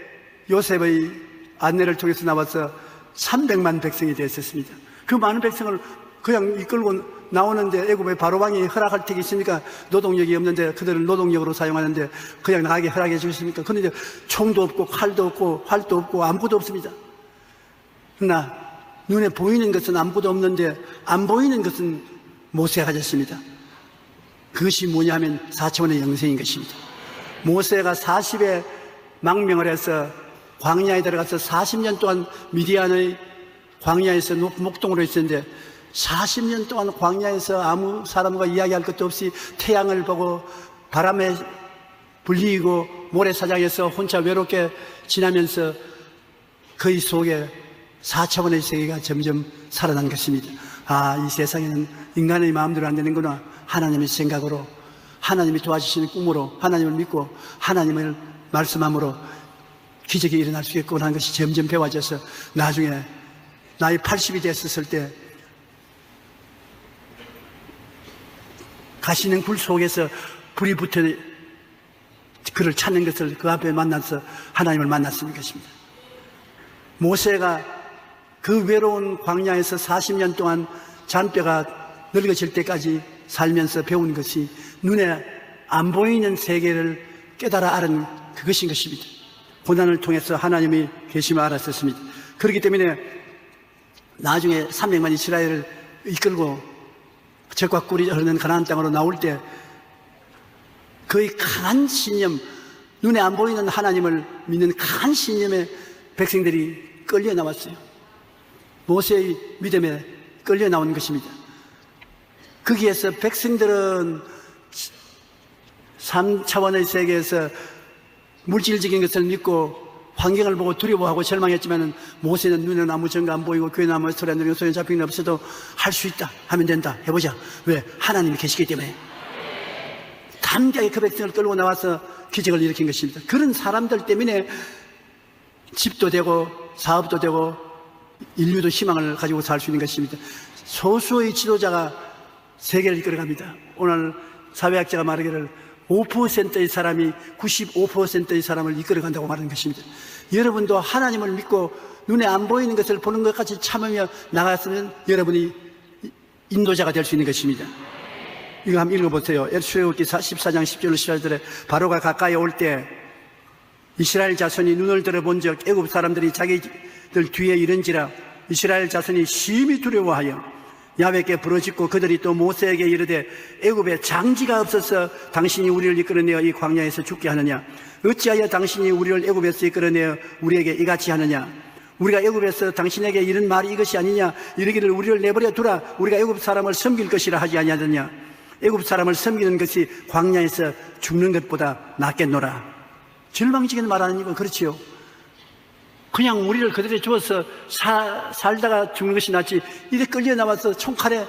요셉의 안내를 통해서 나와서 300만 백성이 되었습니다. 그 많은 백성을 그냥 이끌고 나오는데 애굽의 바로왕이 허락할 택이 있습니까? 노동력이 없는데 그들을 노동력으로 사용하는데 그냥 나가게 허락해 주십니까? 그런데 총도 없고 칼도 없고 활도 없고 아무것도 없습니다. 그러나 눈에 보이는 것은 아무것도 없는데 안 보이는 것은 모세가 가졌습니다. 그것이 뭐냐면 4차원의 영성인 것입니다. 모세가 40에 망명을 해서 광야에 들어가서 40년 동안 미디안의 광야에서 목동으로 있었는데 40년 동안 광야에서 아무 사람과 이야기할 것도 없이 태양을 보고 바람에 불리고 모래사장에서 혼자 외롭게 지나면서 그의 속에 4차원의 세계가 점점 살아난 것입니다. 아, 이 세상에는 인간의 마음대로 안 되는구나. 하나님의 생각으로, 하나님이 도와주시는 꿈으로, 하나님을 믿고 하나님을 말씀함으로 기적이 일어날 수 있겠구나 하는 것이 점점 배워져서 나중에 나이 80이 됐었을 때 가시는 불 속에서 불이 붙어 그를 찾는 것을 그 앞에 만나서 하나님을 만났을 것입니다. 모세가 그 외로운 광야에서 40년 동안 잔뼈가 늙어질 때까지 살면서 배운 것이 눈에 안 보이는 세계를 깨달아 알은 그것인 것입니다. 고난을 통해서 하나님이 계심을 알았었습니다. 그렇기 때문에 나중에 300만 이스라엘을 이끌고 적과 꿀이 흐르는 가나안 땅으로 나올 때 그의 강한 신념, 눈에 안 보이는 하나님을 믿는 강한 신념에 백성들이 끌려 나왔어요. 모세의 믿음에 끌려 나온 것입니다. 거기에서 백성들은 3차원의 세계에서 물질적인 것을 믿고 환경을 보고 두려워하고 절망했지만 모세는 눈에는 아무 증거 안 보이고 귀에는 아무 소리 안 들리고 손에 잡히는 게 없어도 할 수 있다 하면 된다 해보자. 왜? 하나님이 계시기 때문에. 담대하게 그 백성을 끌고 나와서 기적을 일으킨 것입니다. 그런 사람들 때문에 집도 되고 사업도 되고 인류도 희망을 가지고 살 수 있는 것입니다. 소수의 지도자가 세계를 이끌어갑니다. 오늘 사회학자가 말하기를 5%의 사람이 95%의 사람을 이끌어간다고 말하는 것입니다. 여러분도 하나님을 믿고 눈에 안 보이는 것을 보는 것 같이 참으며 나갔으면 여러분이 인도자가 될 수 있는 것입니다. 이거 한번 읽어보세요. 출애굽기 14장 10절 18절에 바로가 가까이 올 때 이스라엘 자손이 눈을 들어본즉 애굽 사람들이 자기들 뒤에 이른지라 이스라엘 자손이 심히 두려워하여 야훼께 부르짖고 그들이 또 모세에게 이르되 애굽에 장지가 없어서 당신이 우리를 이끌어내어 이 광야에서 죽게 하느냐 어찌하여 당신이 우리를 애굽에서 이끌어내어 우리에게 이같이 하느냐 우리가 애굽에서 당신에게 이런 말이 이것이 아니냐 이르기를 우리를 내버려 두라 우리가 애굽 사람을 섬길 것이라 하지 아니하느냐 애굽 사람을 섬기는 것이 광야에서 죽는 것보다 낫겠노라. 절망적인 말하는 이건 그렇지요. 그냥 우리를 그들에 주어서 살다가 죽는 것이 낫지 이래 끌려 나와서 창칼에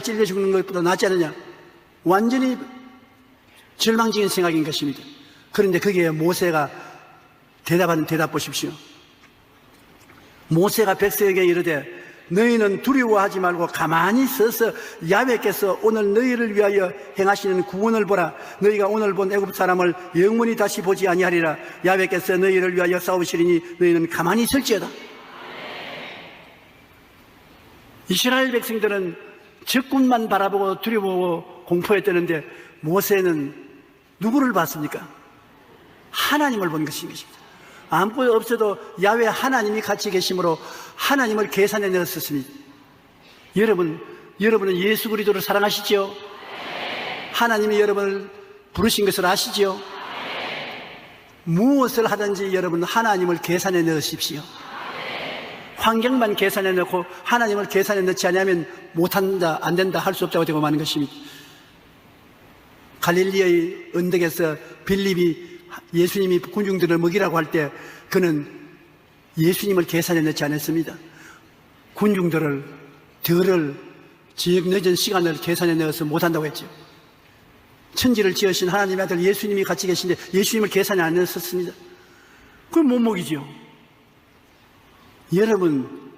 찔려 죽는 것보다 낫지 않느냐. 완전히 절망적인 생각인 것입니다. 그런데 거기에 모세가 대답하는 대답 보십시오. 모세가 백성에게 이르되 너희는 두려워하지 말고 가만히 서서 야훼께서 오늘 너희를 위하여 행하시는 구원을 보라. 너희가 오늘 본 애굽 사람을 영원히 다시 보지 아니하리라. 야훼께서 너희를 위하여 싸우시리니 너희는 가만히 설지어다. 이스라엘 백성들은 적군만 바라보고 두려워 공포했다는데 모세는 누구를 봤습니까? 하나님을 본 것입니다. 아무것도 없어도 야훼 하나님이 같이 계심으로 하나님을 계산해 넣었습니다. 여러분은 예수 그리스도를 사랑하시죠? 하나님이 여러분을 부르신 것을 아시죠? 무엇을 하든지 여러분 하나님을 계산해 넣으십시오. 환경만 계산해 넣고 하나님을 계산해 넣지 않으면 못한다, 안 된다, 할 수 없다고 되고 마는 것입니다. 갈릴리의 언덕에서 빌립이 예수님이 군중들을 먹이라고 할 때 그는 예수님을 계산해 넣지 않았습니다. 군중들을 지역 늦은 시간을 계산해 넣어서 못한다고 했죠. 천지를 지으신 하나님의 아들 예수님이 같이 계신데 예수님을 계산에 안 넣었습니다. 그걸 못 먹이죠. 여러분,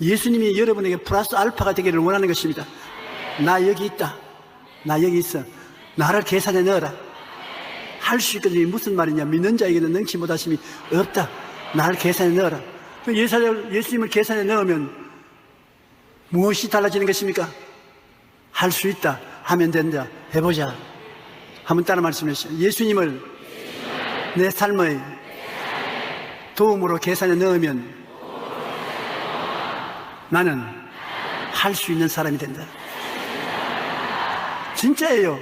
예수님이 여러분에게 플러스 알파가 되기를 원하는 것입니다. 나 여기 있다. 나 여기 있어. 나를 계산에 넣어라. 할 수 있거든요. 무슨 말이냐. 믿는 자에게는 능치 못하심이 없다. 나를 계산에 넣어라. 예수님을 계산에 넣으면 무엇이 달라지는 것입니까? 할 수 있다. 하면 된다. 해보자. 한번 따라 말씀해 주시죠. 예수님을 내 삶의 도움으로 계산에 넣으면 나는 할 수 있는 사람이 된다. 진짜예요.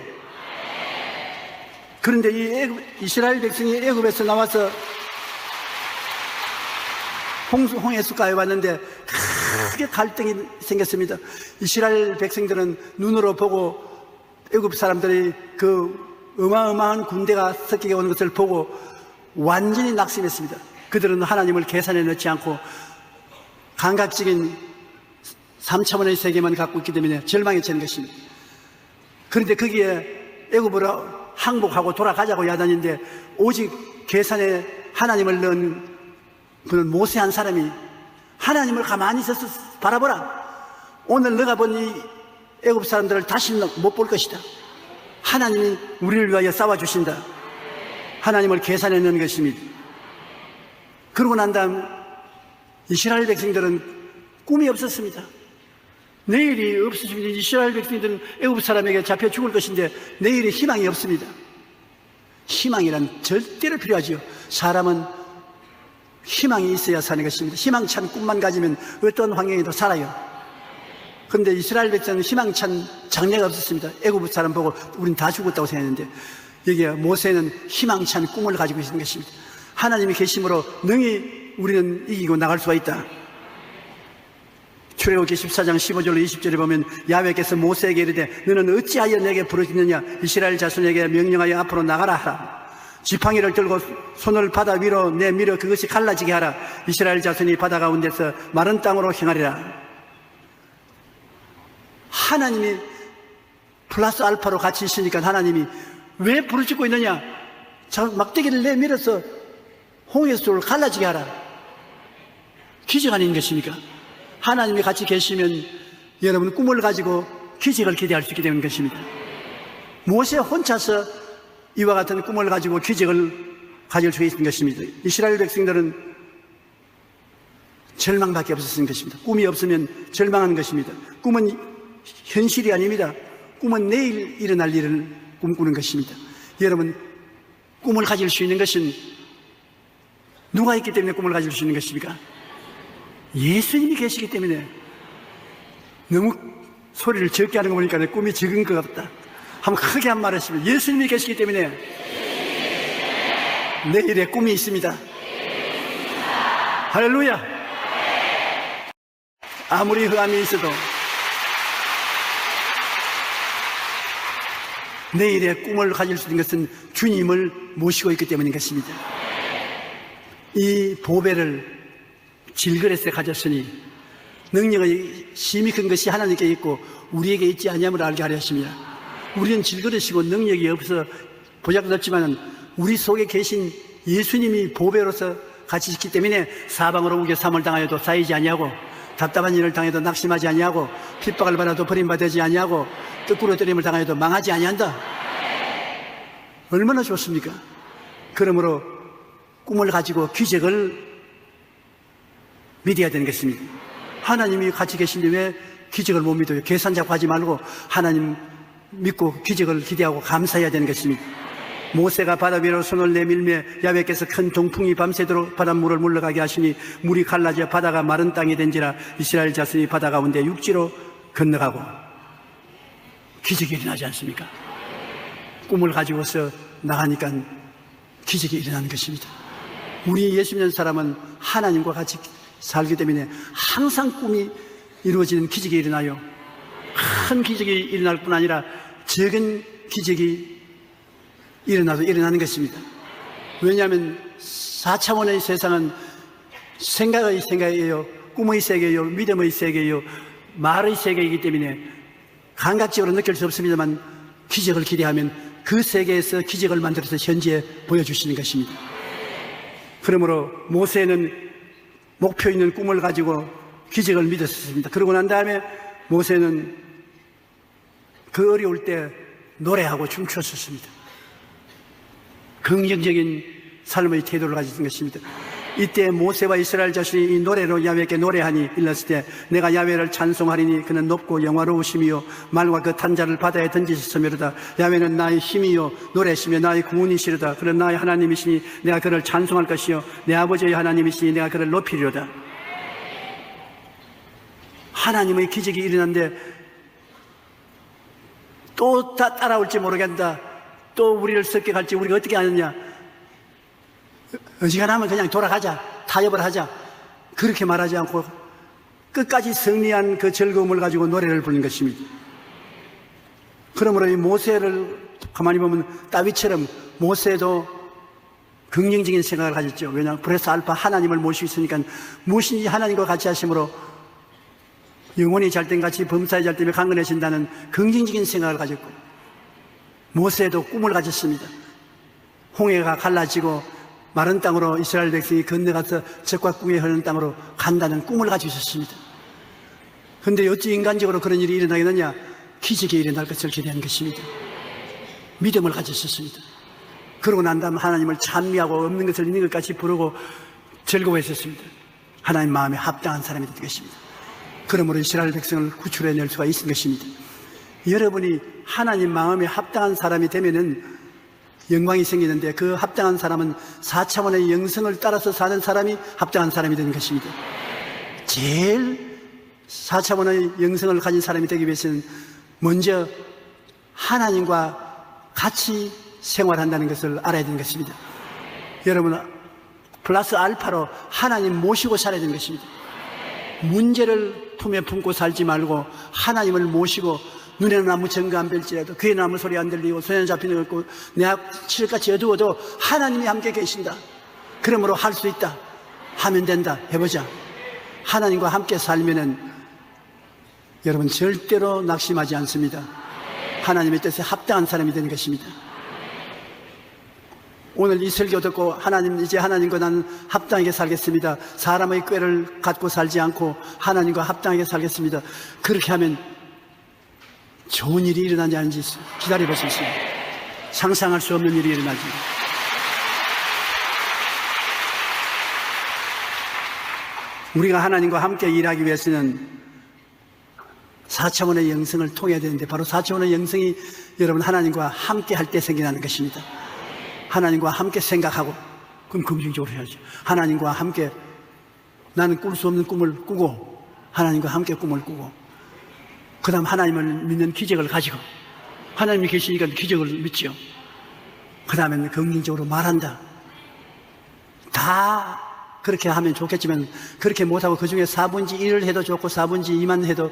그런데 이 이스라엘 백성이 애굽에서 나와서 홍해수가에 왔는데 크게 갈등이 생겼습니다. 이스라엘 백성들은 눈으로 보고 애굽 사람들이 그 어마어마한 군대가 섞이게 오는 것을 보고 완전히 낙심했습니다. 그들은 하나님을 계산에 넣지 않고 감각적인 3차원의 세계만 갖고 있기 때문에 절망에 처한 것입니다. 그런데 거기에 애굽으로 항복하고 돌아가자고 야단인데 오직 계산에 하나님을 넣은 그는 모세 한 사람이 하나님을 가만히 서서 바라보라. 오늘 너가 본 이 애굽 사람들을 다시 못 볼 것이다. 하나님이 우리를 위하여 싸워주신다. 하나님을 계산해 넣은 것입니다. 그러고 난 다음 이스라엘 백성들은 꿈이 없었습니다. 내일이 없으시면 이스라엘 백성들은 애굽 사람에게 잡혀 죽을 것인데 내일에 희망이 없습니다. 희망이란 절대로 필요하지요. 사람은 희망이 있어야 사는 것입니다. 희망찬 꿈만 가지면 어떤 환경에도 살아요. 그런데 이스라엘 백성은 희망찬 장래가 없었습니다. 애굽 사람 보고 우린 다 죽었다고 생각했는데 여기에 모세는 희망찬 꿈을 가지고 있는 것입니다. 하나님이 계심으로 능히 우리는 이기고 나갈 수가 있다. 출애굽기 14장 15절로 20절에 보면 야훼께서 모세에게 이르되 너는 어찌하여 내게 부르짖느냐. 이스라엘 자손에게 명령하여 앞으로 나가라 하라. 지팡이를 들고 손을 바다 위로 내밀어 그것이 갈라지게 하라. 이스라엘 자손이 바다 가운데서 마른 땅으로 행하리라. 하나님이 플러스 알파로 같이 있으니까 하나님이 왜 부르짖고 있느냐. 막대기를 내밀어서 홍해수를 갈라지게 하라. 기적 아닌 것입니까? 하나님이 같이 계시면 여러분 꿈을 가지고 기적을 기대할 수 있게 되는 것입니다. 모세 혼자서 이와 같은 꿈을 가지고 기적을 가질 수 있는 것입니다. 이스라엘 백성들은 절망밖에 없었던 것입니다. 꿈이 없으면 절망하는 것입니다. 꿈은 현실이 아닙니다. 꿈은 내일 일어날 일을 꿈꾸는 것입니다. 여러분, 꿈을 가질 수 있는 것은 누가 있기 때문에 꿈을 가질 수 있는 것입니까? 예수님이 계시기 때문에. 너무 소리를 적게 하는 거 보니까 내 꿈이 적은 것 같다. 한번 크게 한 말 하시면, 예수님이 계시기 때문에 내일의 꿈이 있습니다. 할렐루야. 아무리 흑암이 있어도 내일의 꿈을 가질 수 있는 것은 주님을 모시고 있기 때문인 것입니다. 이 보배를 질그릇에 가졌으니 능력의 심히 큰 것이 하나님께 있고 우리에게 있지 아니함을 알게 하려 하십니다. 우리는 질그릇이고 능력이 없어 보잘것 없지만 우리 속에 계신 예수님이 보배로서 같이 있기 때문에 사방으로 우겨 삼을 당하여도 쌓이지 아니하고 답답한 일을 당해도 낙심하지 아니하고 핍박을 받아도 버림받지 아니하고 거꾸로 때림을 당하여도 망하지 아니한다. 얼마나 좋습니까? 그러므로 꿈을 가지고 기적을 믿어야 되는 것입니다. 하나님이 같이 계신데 왜 기적을 못 믿어요? 계산 잡고 하지 말고 하나님 믿고 기적을 기대하고 감사해야 되는 것입니다. 모세가 바다 위로 손을 내밀며 야훼께서 큰 동풍이 밤새도록 바닷물을 물러가게 하시니 물이 갈라져 바다가 마른 땅이 된지라 이스라엘 자손이 바다 가운데 육지로 건너가고. 기적이 일어나지 않습니까? 꿈을 가지고서 나가니까 기적이 일어나는 것입니다. 우리 예수 믿는 사람은 하나님과 같이 살기 때문에 항상 꿈이 이루어지는 기적이 일어나요. 큰 기적이 일어날 뿐 아니라 작은 기적이 일어나도 일어나는 것입니다. 왜냐하면 4차원의 세상은 생각의 세계예요, 꿈의 세계예요, 믿음의 세계예요, 말의 세계이기 때문에 감각적으로 느낄 수 없습니다만 기적을 기대하면 그 세계에서 기적을 만들어서 현지에 보여주시는 것입니다. 그러므로 모세는 목표 있는 꿈을 가지고 기적을 믿었습니다. 그러고 난 다음에 모세는 그 어려울 때 노래하고 춤췄었습니다. 긍정적인 삶의 태도를 가진 것입니다. 이때 모세와 이스라엘 자손이 이 노래로 야훼께 노래하니 일렀을 때 내가 야훼를 찬송하리니 그는 높고 영화로우심이요 말과 그 탄자를 바다에 던지셨으며로다. 야훼는 나의 힘이요 노래시며 나의 구원이시로다. 그는 나의 하나님이시니 내가 그를 찬송할 것이요 내 아버지의 하나님이시니 내가 그를 높이리로다. 하나님의 기적이 일어났는데 또 따라올지 모르겠다, 또 우리를 습격할지 우리가 어떻게 하느냐, 어지간하면 그냥 돌아가자, 타협을 하자, 그렇게 말하지 않고 끝까지 승리한 그 즐거움을 가지고 노래를 부르는 것입니다. 그러므로 이 모세를 가만히 보면 다윗처럼 모세도 긍정적인 생각을 가졌죠. 왜냐하면 브레스 알파 하나님을 모시고 있으니까 무엇인지 하나님과 같이 하심으로 영혼이 잘된같이 범사에 잘되며 강건해진다는 긍정적인 생각을 가졌고, 모세도 꿈을 가졌습니다. 홍해가 갈라지고 마른 땅으로 이스라엘 백성이 건너가서 적과 꿀이 흐르는 땅으로 간다는 꿈을 가지고 있었습니다. 그런데 어찌 인간적으로 그런 일이 일어나겠느냐? 기적이 일어날 것을 기대한 것입니다. 믿음을 가졌었습니다. 그러고 난 다음 하나님을 찬미하고 없는 것을 있는 것까지 부르고 즐거워했었습니다. 하나님 마음에 합당한 사람이 된 것입니다. 그러므로 이스라엘 백성을 구출해낼 수가 있는 것입니다. 여러분이 하나님 마음에 합당한 사람이 되면은 영광이 생기는데, 그 합당한 사람은 4차원의 영성을 따라서 사는 사람이 합당한 사람이 되는 것입니다. 제일 4차원의 영성을 가진 사람이 되기 위해서는 먼저 하나님과 같이 생활한다는 것을 알아야 되는 것입니다. 여러분, 플러스 알파로 하나님 모시고 살아야 되는 것입니다. 문제를 품에 품고 살지 말고 하나님을 모시고, 눈에는 아무 증거 안 뵐지라도, 귀에는 아무 소리 안 들리고, 손에는 잡히는 것 없고, 내 앞칠같이 어두워도 하나님이 함께 계신다. 그러므로 할 수 있다. 하면 된다. 해보자. 하나님과 함께 살면은 여러분 절대로 낙심하지 않습니다. 하나님의 뜻에 합당한 사람이 되는 것입니다. 오늘 이 설교 듣고 이제 하나님과 나는 합당하게 살겠습니다. 사람의 꾀를 갖고 살지 않고 하나님과 합당하게 살겠습니다. 그렇게 하면 좋은 일이 일어나지 않는지 기다려볼 수 있습니다. 상상할 수 없는 일이 일어나지. 우리가 하나님과 함께 일하기 위해서는 4차원의 영성을 통해야 되는데, 바로 4차원의 영성이 여러분 하나님과 함께 할 때 생겨나는 것입니다. 하나님과 함께 생각하고, 그럼 긍정적으로 해야죠. 하나님과 함께, 나는 꿀 수 없는 꿈을 꾸고 하나님과 함께 꿈을 꾸고, 그 다음 하나님을 믿는 기적을 가지고, 하나님이 계시니까 기적을 믿죠. 그 다음에는 긍정적으로 말한다. 다 그렇게 하면 좋겠지만 그렇게 못하고 그 중에 4분의 1을 해도 좋고 4분의 2만 해도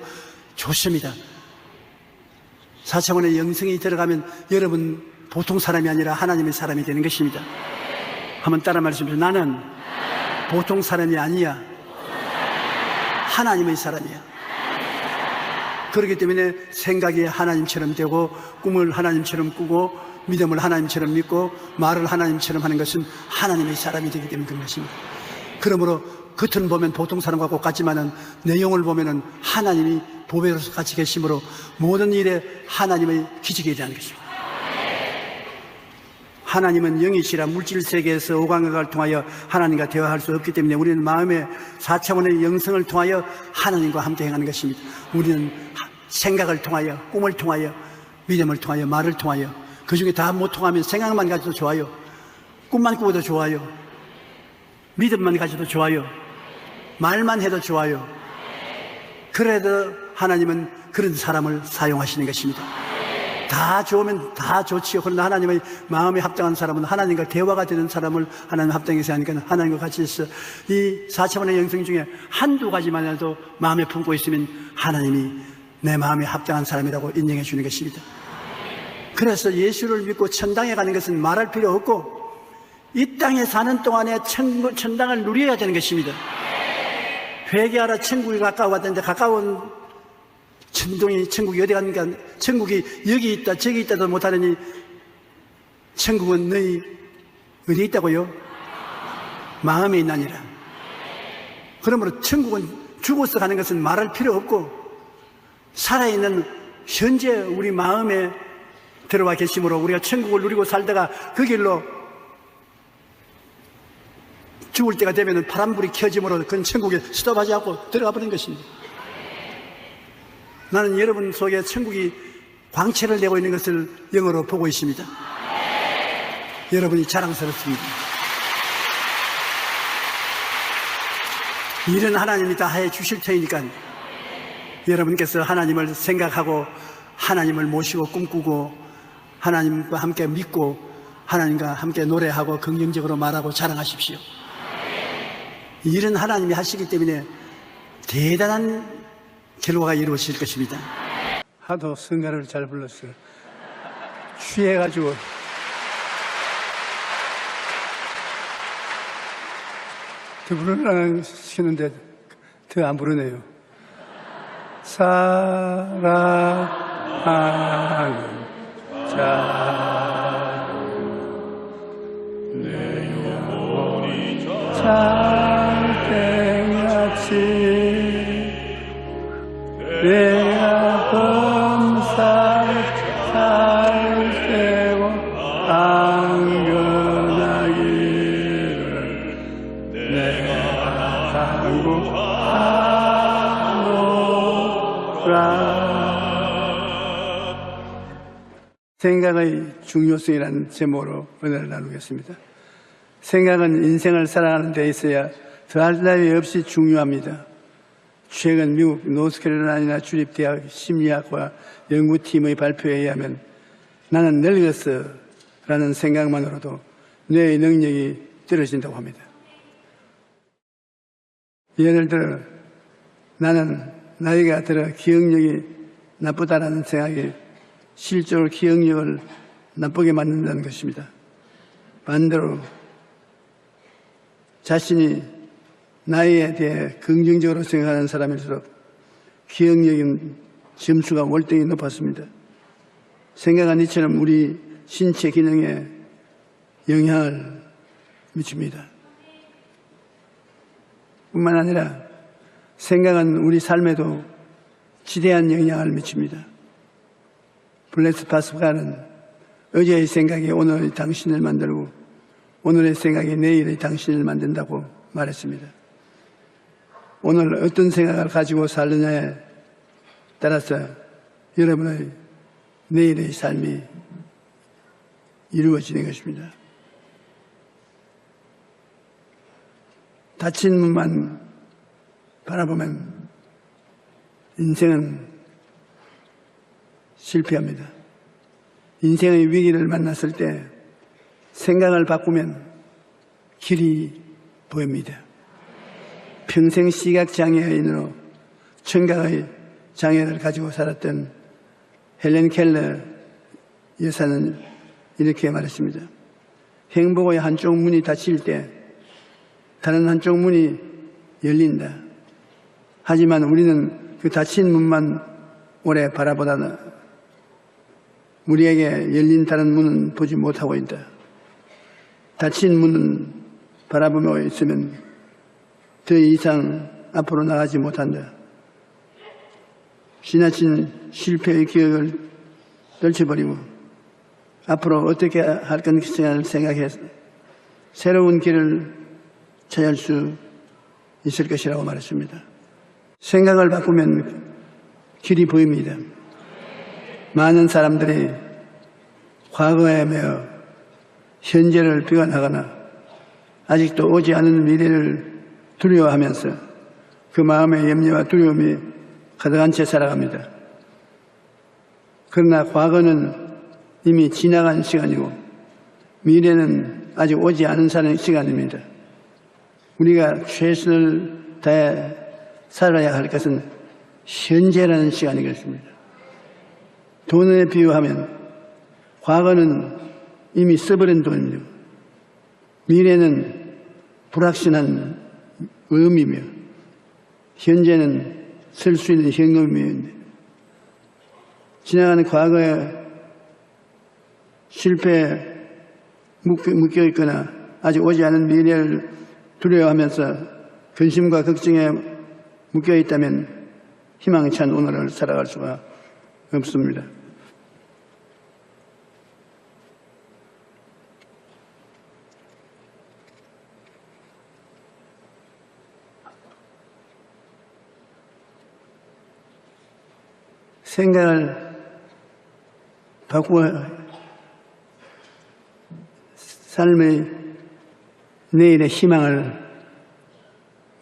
좋습니다. 4차원의 영성이 들어가면 여러분 보통 사람이 아니라 하나님의 사람이 되는 것입니다. 한번 따라 말씀해주세요. 나는 보통 사람이 아니야. 하나님의 사람이야. 그렇기 때문에 생각이 하나님처럼 되고, 꿈을 하나님처럼 꾸고, 믿음을 하나님처럼 믿고, 말을 하나님처럼 하는 것은 하나님의 사람이 되기 때문에 그런 것입니다. 그러므로 겉은 보면 보통 사람과 똑같지만은 내용을 보면은 하나님이 보배로서 같이 계심으로 모든 일에 하나님의 기적이 일어나는 것입니다. 하나님은 영이시라 물질 세계에서 오감각을 통하여 하나님과 대화할 수 없기 때문에 우리는 마음의 4차원의 영성을 통하여 하나님과 함께 행하는 것입니다. 우리는 생각을 통하여, 꿈을 통하여, 믿음을 통하여, 말을 통하여, 그 중에 다 못 통하면 생각만 가져도 좋아요. 꿈만 꾸어도 좋아요. 믿음만 가져도 좋아요. 말만 해도 좋아요. 그래도 하나님은 그런 사람을 사용하시는 것입니다. 다 좋으면 다 좋지요. 그러나 하나님의 마음에 합당한 사람은 하나님과 대화가 되는 사람을 하나님 합당해서 하니까 하나님과 같이 있어. 이 4차원의 영성 중에 한두 가지만 해도 마음에 품고 있으면 하나님이 내 마음에 합당한 사람이라고 인정해 주는 것입니다. 그래서 예수를 믿고 천당에 가는 것은 말할 필요 없고, 이 땅에 사는 동안에 천당을 누려야 되는 것입니다. 회개하라, 천국이 가까워왔다는데 가까운 천국이 어디 갔는가? 천국이 여기 있다 저기 있다도 못하느니 천국은 너희 어디 있다고요? 마음에 있나니라. 그러므로 천국은 죽어서 가는 것은 말할 필요 없고, 살아있는 현재 우리 마음에 들어와 계심으로 우리가 천국을 누리고 살다가 그 길로 죽을 때가 되면 파란불이 켜짐으로 그건 천국에 스톱하지 않고 들어가 버린 것입니다. 나는 여러분 속에 천국이 광채를 내고 있는 것을 영어로 보고 있습니다. 여러분이 자랑스럽습니다. 일은 하나님이 다 해 주실 테니까 여러분께서 하나님을 생각하고 하나님을 모시고 꿈꾸고 하나님과 함께 믿고 하나님과 함께 노래하고 긍정적으로 말하고 자랑하십시오. 일은 하나님이 하시기 때문에 대단한 결과가 이루어질 것입니다. 하도 성가를 잘 불렀어요. 취해가지고 더 부르려고 시키는데 더 안 부르네요. 사랑하는 자 내 영혼이 잘때같이 내가 범사에 살되고 안전하기를 내가 간구하노라. 생각의 중요성이라는 제목으로 은혜를 나누겠습니다. 생각은 인생을 살아가는 데 있어야 더할 나위 없이 중요합니다. 최근 미국 노스캐롤라이나 주립대학 심리학과 연구팀의 발표에 의하면 나는 늙었어 라는 생각만으로도 뇌의 능력이 떨어진다고 합니다. 예를 들어 나는 나이가 들어 기억력이 나쁘다라는 생각이 실제로 기억력을 나쁘게 만든다는 것입니다. 반대로 자신이 나이에 대해 긍정적으로 생각하는 사람일수록 기억력인 점수가 월등히 높았습니다. 생각은 이처럼 우리 신체 기능에 영향을 미칩니다. 뿐만 아니라 생각은 우리 삶에도 지대한 영향을 미칩니다. 블레스 파스칼은 어제의 생각이 오늘의 당신을 만들고 오늘의 생각이 내일의 당신을 만든다고 말했습니다. 오늘 어떤 생각을 가지고 살느냐에 따라서 여러분의 내일의 삶이 이루어지는 것입니다. 닫힌 문만 바라보면 인생은 실패합니다. 인생의 위기를 만났을 때 생각을 바꾸면 길이 보입니다. 평생 시각장애인으로 청각의 장애를 가지고 살았던 헬렌 켈러 여사는 이렇게 말했습니다. 행복의 한쪽 문이 닫힐 때 다른 한쪽 문이 열린다. 하지만 우리는 그 닫힌 문만 오래 바라보다는 우리에게 열린 다른 문은 보지 못하고 있다. 닫힌 문은 바라보며 있으면 더 이상 앞으로 나가지 못한다. 지나친 실패의 기억을 떨쳐버리고 앞으로 어떻게 할 것인가를 생각해서 새로운 길을 찾을 수 있을 것이라고 말했습니다. 생각을 바꾸면 길이 보입니다. 많은 사람들이 과거에 매여 현재를 비관하거나 아직도 오지 않은 미래를 두려워하면서 그 마음의 염려와 두려움이 가득한 채 살아갑니다. 그러나 과거는 이미 지나간 시간이고 미래는 아직 오지 않은 시간입니다. 우리가 최선을 다해 살아야 할 것은 현재라는 시간이겠습니다. 돈에 비유하면 과거는 이미 써버린 돈이며 미래는 불확실한 의미며 현재는 쓸 수 있는 현금입니다. 지나가는 과거의 실패에 묶여 있거나 아직 오지 않은 미래를 두려워하면서 근심과 걱정에 묶여 있다면 희망찬 오늘을 살아갈 수가 없습니다. 생각을 바꾸어 삶의 내일의 희망을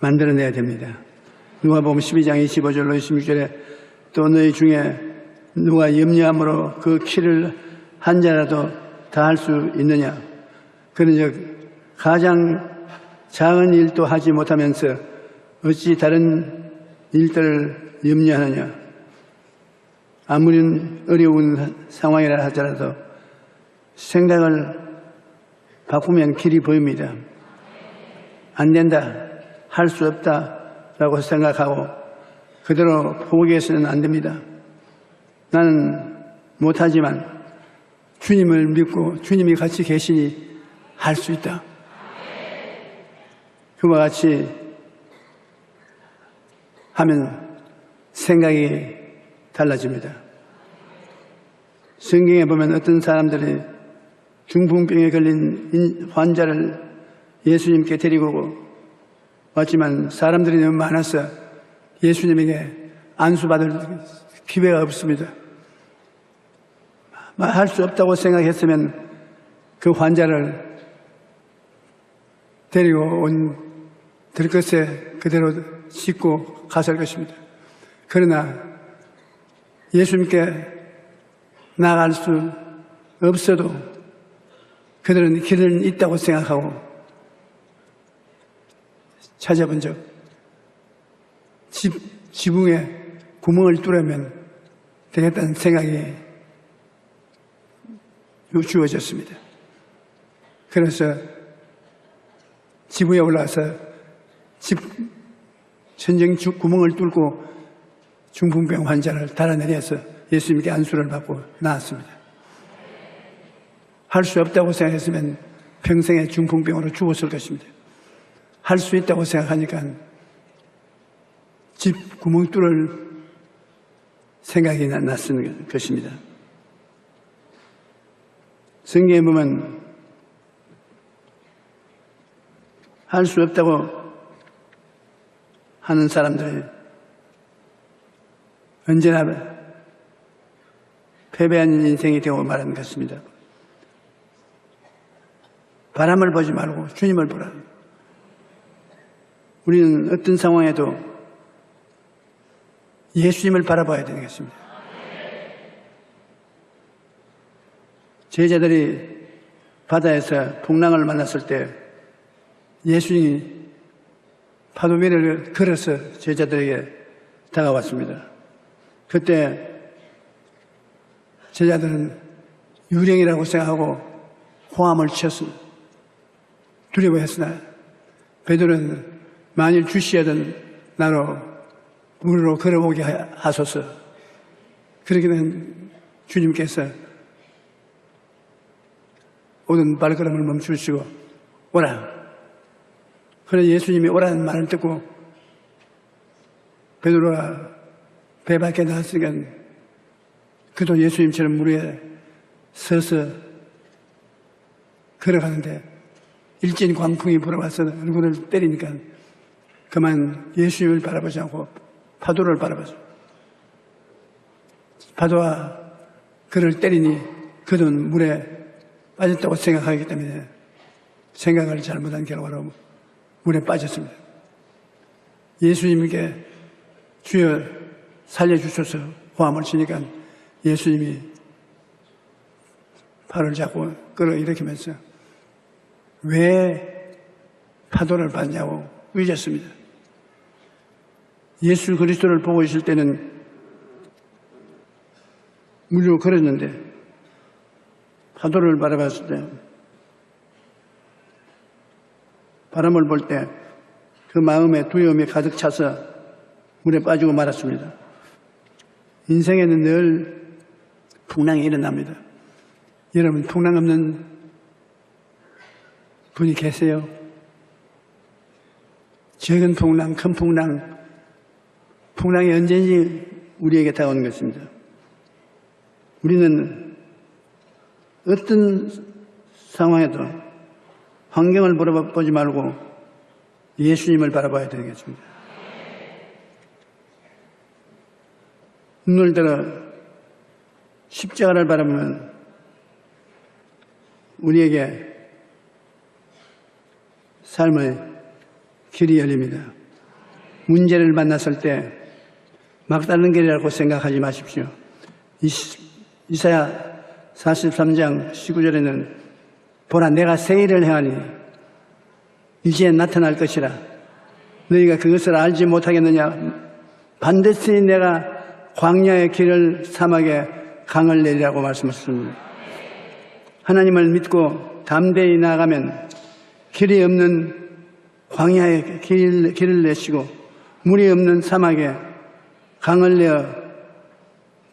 만들어내야 됩니다. 누가복음 12장 25절로 26절에 또 너희 중에 누가 염려함으로 그 키를 한 자라도 다할 수 있느냐. 그런즉 가장 작은 일도 하지 못하면서 어찌 다른 일들을 염려하느냐. 아무리 어려운 상황이라 하더라도 생각을 바꾸면 길이 보입니다. 안 된다, 할 수 없다라고 생각하고 그대로 포기해서는 안 됩니다. 나는 못하지만 주님을 믿고 주님이 같이 계시니 할 수 있다. 그와 같이 하면 생각이 달라집니다. 성경에 보면 어떤 사람들이 중풍병에 걸린 환자를 예수님께 데리고 왔지만 사람들이 너무 많아서 예수님에게 안수받을 기회가 없습니다. 할 수 없다고 생각했으면 그 환자를 데리고 온 들것에 그대로 싣고 갔을 것입니다. 그러나 예수님께 나아갈 수 없어도 그들은 길은 있다고 생각하고 찾아본 적, 지붕에 구멍을 뚫으면 되겠다는 생각이 주어졌습니다. 그래서 지붕에 올라가서 집 천정 구멍을 뚫고 중풍병 환자를 달아내려서 예수님께 안수를 받고 나왔습니다. 할 수 없다고 생각했으면 평생의 중풍병으로 죽었을 것입니다. 할 수 있다고 생각하니까 집 구멍 뚫을 생각이 났을 것입니다. 성경에 보면 할 수 없다고 하는 사람들이 언제나 패배한 인생이 되고 말하는 것입니다. 바람을 보지 말고 주님을 보라. 우리는 어떤 상황에도 예수님을 바라봐야 되는 것입니다. 제자들이 바다에서 풍랑을 만났을 때 예수님이 파도 위를 걸어서 제자들에게 다가왔습니다. 그때 제자들은 유령이라고 생각하고 호함을 쳤습니다. 두려워했으나 베드로는 만일 주시하던 나로 물으로 걸어오게 하소서. 그렇게 된 주님께서 오던 발걸음을 멈추시고 오라. 그래 예수님이 오라는 말을 듣고 베드로가 배 밖에 나왔으니까 그도 예수님처럼 물 위에 서서 걸어가는데 일진 광풍이 불어와서 얼굴을 때리니까 그만 예수님을 바라보지 않고 파도를 바라봤어. 파도와 그를 때리니 그는 물에 빠졌다고 생각하기 때문에 생각을 잘못한 결과로 물에 빠졌습니다. 예수님께 주여 살려주셔서 호함을 치니까 예수님이 팔을 잡고 끌어일으키면서 왜 파도를 봤냐고 위졌습니다. 예수 그리스도를 보고 있을 때는 물로 걸었는데 파도를 바라봤을 때 바람을 볼 때 그 마음에 두려움이 가득 차서 물에 빠지고 말았습니다. 인생에는 늘 풍랑이 일어납니다. 여러분 풍랑 없는 분이 계세요? 적은 풍랑, 큰 풍랑, 풍랑이 언제든지 우리에게 다가오는 것입니다. 우리는 어떤 상황에도 환경을 바라보지 말고 예수님을 바라봐야 되겠습니다. 눈을 들어 십자가를 바라보면 우리에게 삶의 길이 열립니다. 문제를 만났을 때 막다른 길이라고 생각하지 마십시오. 이사야 43장 19절에는 보라 내가 새 일을 행하니 이제 나타날 것이라 너희가 그것을 알지 못하겠느냐 반드시 내가 광야의 길을 사막에 강을 내리라고 말씀하셨습니다. 하나님을 믿고 담대히 나아가면 길이 없는 광야의 길을 내시고 물이 없는 사막에 강을 내어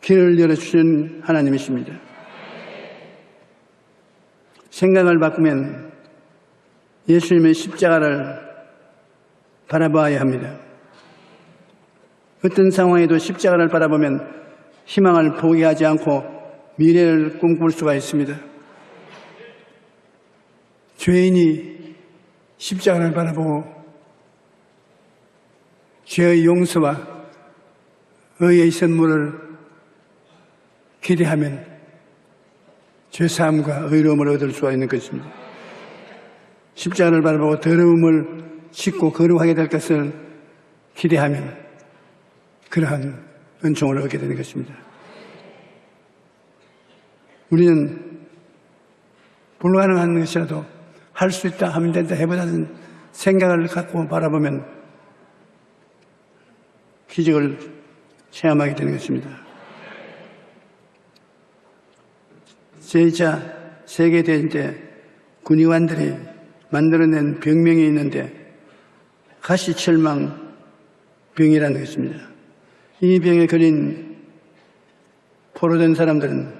길을 열어주시는 하나님이십니다. 생각을 바꾸면 예수님의 십자가를 바라봐야 합니다. 어떤 상황에도 십자가를 바라보면 희망을 포기하지 않고 미래를 꿈꿀 수가 있습니다. 죄인이 십자가를 바라보고 죄의 용서와 의의 선물을 기대하면 죄사함과 의로움을 얻을 수가 있는 것입니다. 십자가를 바라보고 더러움을 씻고 거룩하게 될 것을 기대하면 그러한 은총을 얻게 되는 것입니다. 우리는 불가능한 것이라도 할 수 있다 하면 된다 해보자는 생각을 갖고 바라보면 기적을 체험하게 되는 것입니다. 제2차 세계대전 때 군의관들이 만들어낸 병명이 있는데 가시철망 병이라는 것입니다. 이 병에 걸린 포로된 사람들은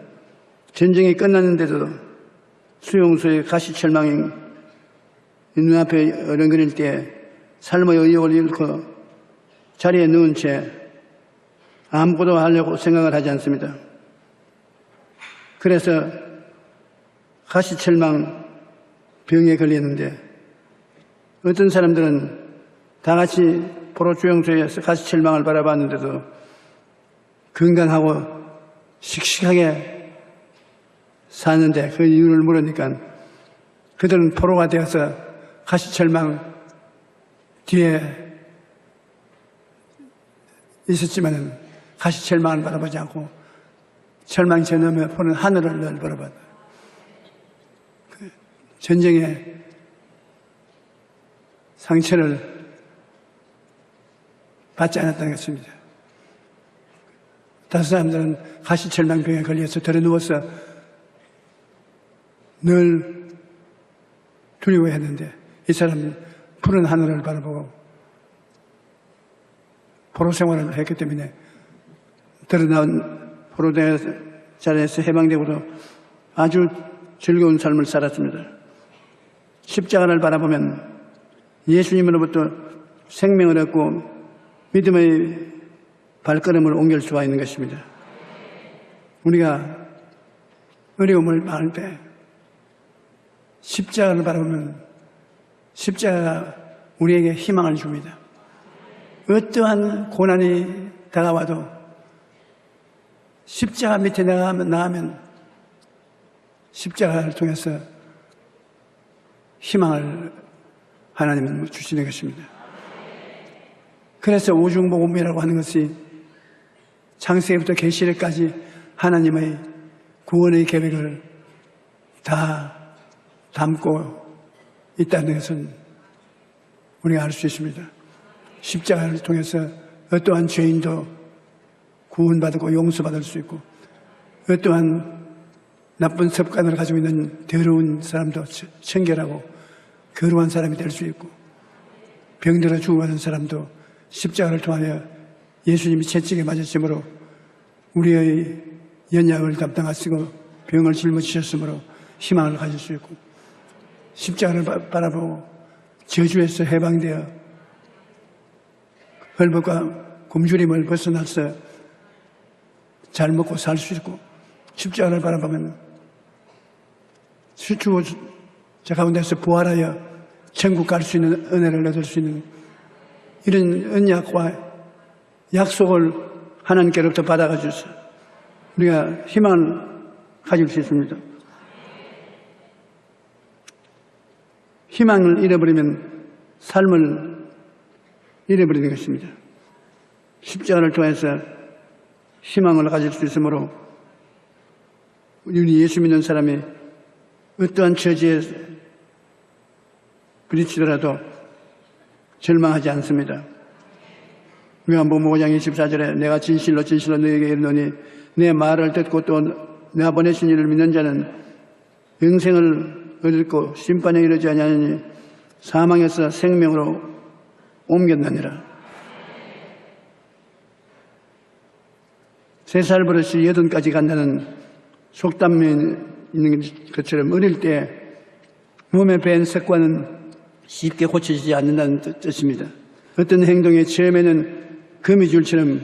전쟁이 끝났는데도 수용소에 가시철망이 눈앞에 어른거릴 때 삶의 의욕을 잃고 자리에 누운 채 아무것도 하려고 생각을 하지 않습니다. 그래서 가시철망 병에 걸렸는데 어떤 사람들은 다 같이 포로 수용소에서 가시철망을 바라봤는데도 건강하고 씩씩하게 사는데 그 이유를 물으니까 그들은 포로가 되어서 가시철망 뒤에 있었지만은 가시철망을 바라보지 않고 철망이 저 너머에 보는 하늘을 늘 바라봤다. 그 전쟁의 상처를 받지 않았다는 것입니다. 다섯 사람들은 가시철망병에 걸려서 들어 누워서 늘 두려워했는데 이 사람은 푸른 하늘을 바라보고 포로 생활을 했기 때문에 드러나온 포로 자리에서 해방되고도 아주 즐거운 삶을 살았습니다. 십자가를 바라보면 예수님으로부터 생명을 얻고 믿음의 발걸음을 옮길 수가 있는 것입니다. 우리가 어려움을 많을 때 십자가를 바라보면 십자가가 우리에게 희망을 줍니다. 어떠한 고난이 다가와도 십자가 밑에 나가면 십자가를 통해서 희망을 하나님은 주시는 것입니다. 그래서 오중복음이라고 하는 것이 창세기부터 계시록까지 하나님의 구원의 계획을 다 담고 있다는 것은 우리가 알 수 있습니다. 십자가를 통해서 어떠한 죄인도 구원받고 용서받을 수 있고 어떠한 나쁜 습관을 가지고 있는 더러운 사람도 청결하고 거룩한 사람이 될 수 있고 병들어 죽어가는 사람도 십자가를 통하여 예수님이 채찍에 맞으심으로 우리의 연약을 담당하시고 병을 짊어지셨으므로 희망을 가질 수 있고 십자가를 바라보고 저주에서 해방되어 헐벗과 굶주림을 벗어나서 잘 먹고 살 수 있고 십자가를 바라보면 죽어 저 가운데서 부활하여 천국 갈 수 있는 은혜를 얻을 수 있는 이런 언약과 약속을 하나님께로부터 받아가지고서 우리가 희망을 가질 수 있습니다. 희망을 잃어버리면 삶을 잃어버리는 것입니다. 십자가를 통해서 희망을 가질 수 있으므로 우리 예수 믿는 사람이 어떠한 처지에 부딪히더라도 절망하지 않습니다. 요한복음 5장 24절에 내가 진실로 너희에게 이르노니 내 말을 듣고 또 내가 보내신 이를 믿는 자는 영생을 얻고 심판에 이르지 아니하니 사망에서 생명으로 옮겼느니라. 3살 버릇이 80까지 간다는 속담에 있는 것처럼 어릴 때 몸에 밴 습관은 쉽게 고쳐지지 않는다는 뜻입니다. 어떤 행동이 처음에는 거미줄처럼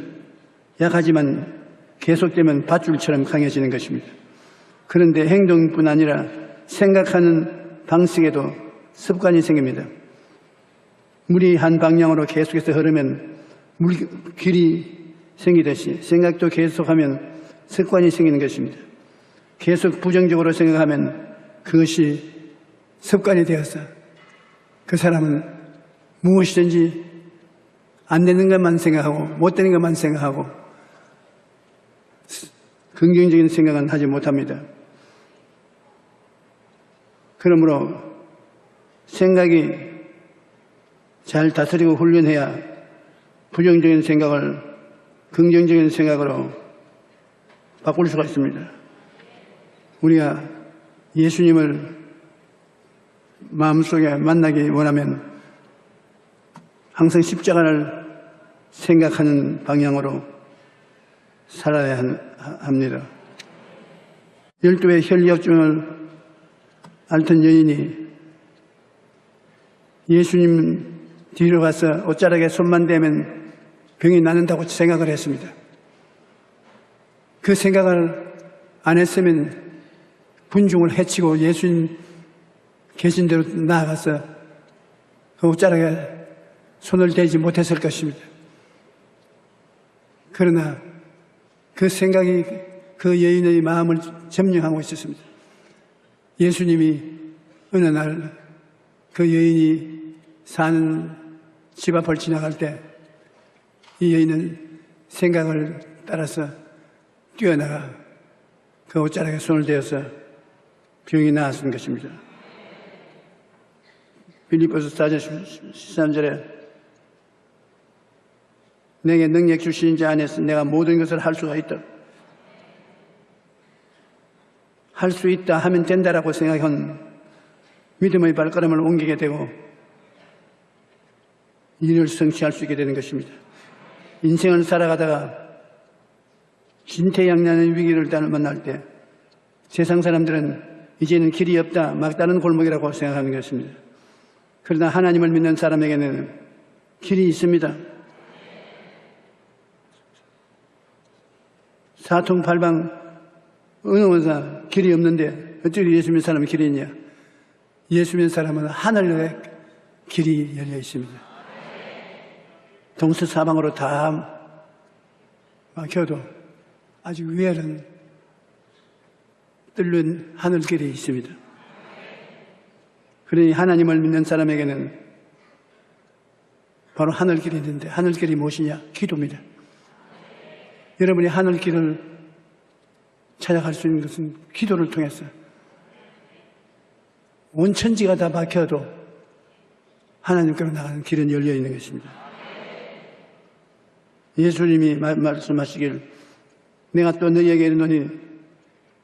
약하지만 계속되면 밧줄처럼 강해지는 것입니다. 그런데 행동뿐 아니라 생각하는 방식에도 습관이 생깁니다. 물이 한 방향으로 계속해서 흐르면 물길이 생기듯이 생각도 계속하면 습관이 생기는 것입니다. 계속 부정적으로 생각하면 그것이 습관이 되어서 그 사람은 무엇이든지 안 되는 것만 생각하고 못 되는 것만 생각하고 긍정적인 생각은 하지 못합니다. 그러므로 생각이 잘 다스리고 훈련해야 부정적인 생각을 긍정적인 생각으로 바꿀 수가 있습니다. 우리가 예수님을 마음속에 만나기 원하면 항상 십자가를 생각하는 방향으로 살아야 합니다. 12의 혈류증을 앓던 여인이 예수님 뒤로 가서 옷자락에 손만 대면 병이 낫는다고 생각을 했습니다. 그 생각을 안 했으면 군중을 해치고 예수님 계신 대로 나아가서 그 옷자락에 손을 대지 못했을 것입니다. 그러나 그 생각이 그 여인의 마음을 점령하고 있었습니다. 예수님이 어느 날 그 여인이 사는 집 앞을 지나갈 때 이 여인은 생각을 따라서 뛰어나가 그 옷자락에 손을 대어서 병이 나았던 것입니다. 빌립보서 4장 13절에 내게 능력 주신 자 안에서 내가 모든 것을 할 수가 있다. 할 수 있다 하면 된다라고 생각한 믿음의 발걸음을 옮기게 되고 일을 성취할 수 있게 되는 것입니다. 인생을 살아가다가 진퇴양난의 위기를 만날 때 세상 사람들은 이제는 길이 없다, 막다른 골목이라고 생각하는 것입니다. 그러나 하나님을 믿는 사람에게는 길이 있습니다. 사통팔방 어느 원사 길이 없는데 어떻게 예수 믿는 사람은 길이 있냐? 예수 믿는 사람은 하늘에 길이 열려 있습니다. 동서사방으로 다 막혀도 아직 위에는 뚫린 하늘길이 있습니다. 그러니 하나님을 믿는 사람에게는 바로 하늘길이 있는데 하늘길이 무엇이냐? 기도입니다. 여러분이 하늘길을 찾아갈 수 있는 것은 기도를 통해서 온 천지가 다 막혀도 하나님께로 나가는 길은 열려 있는 것입니다. 예수님이 말씀하시길 내가 또 너희에게 이르노니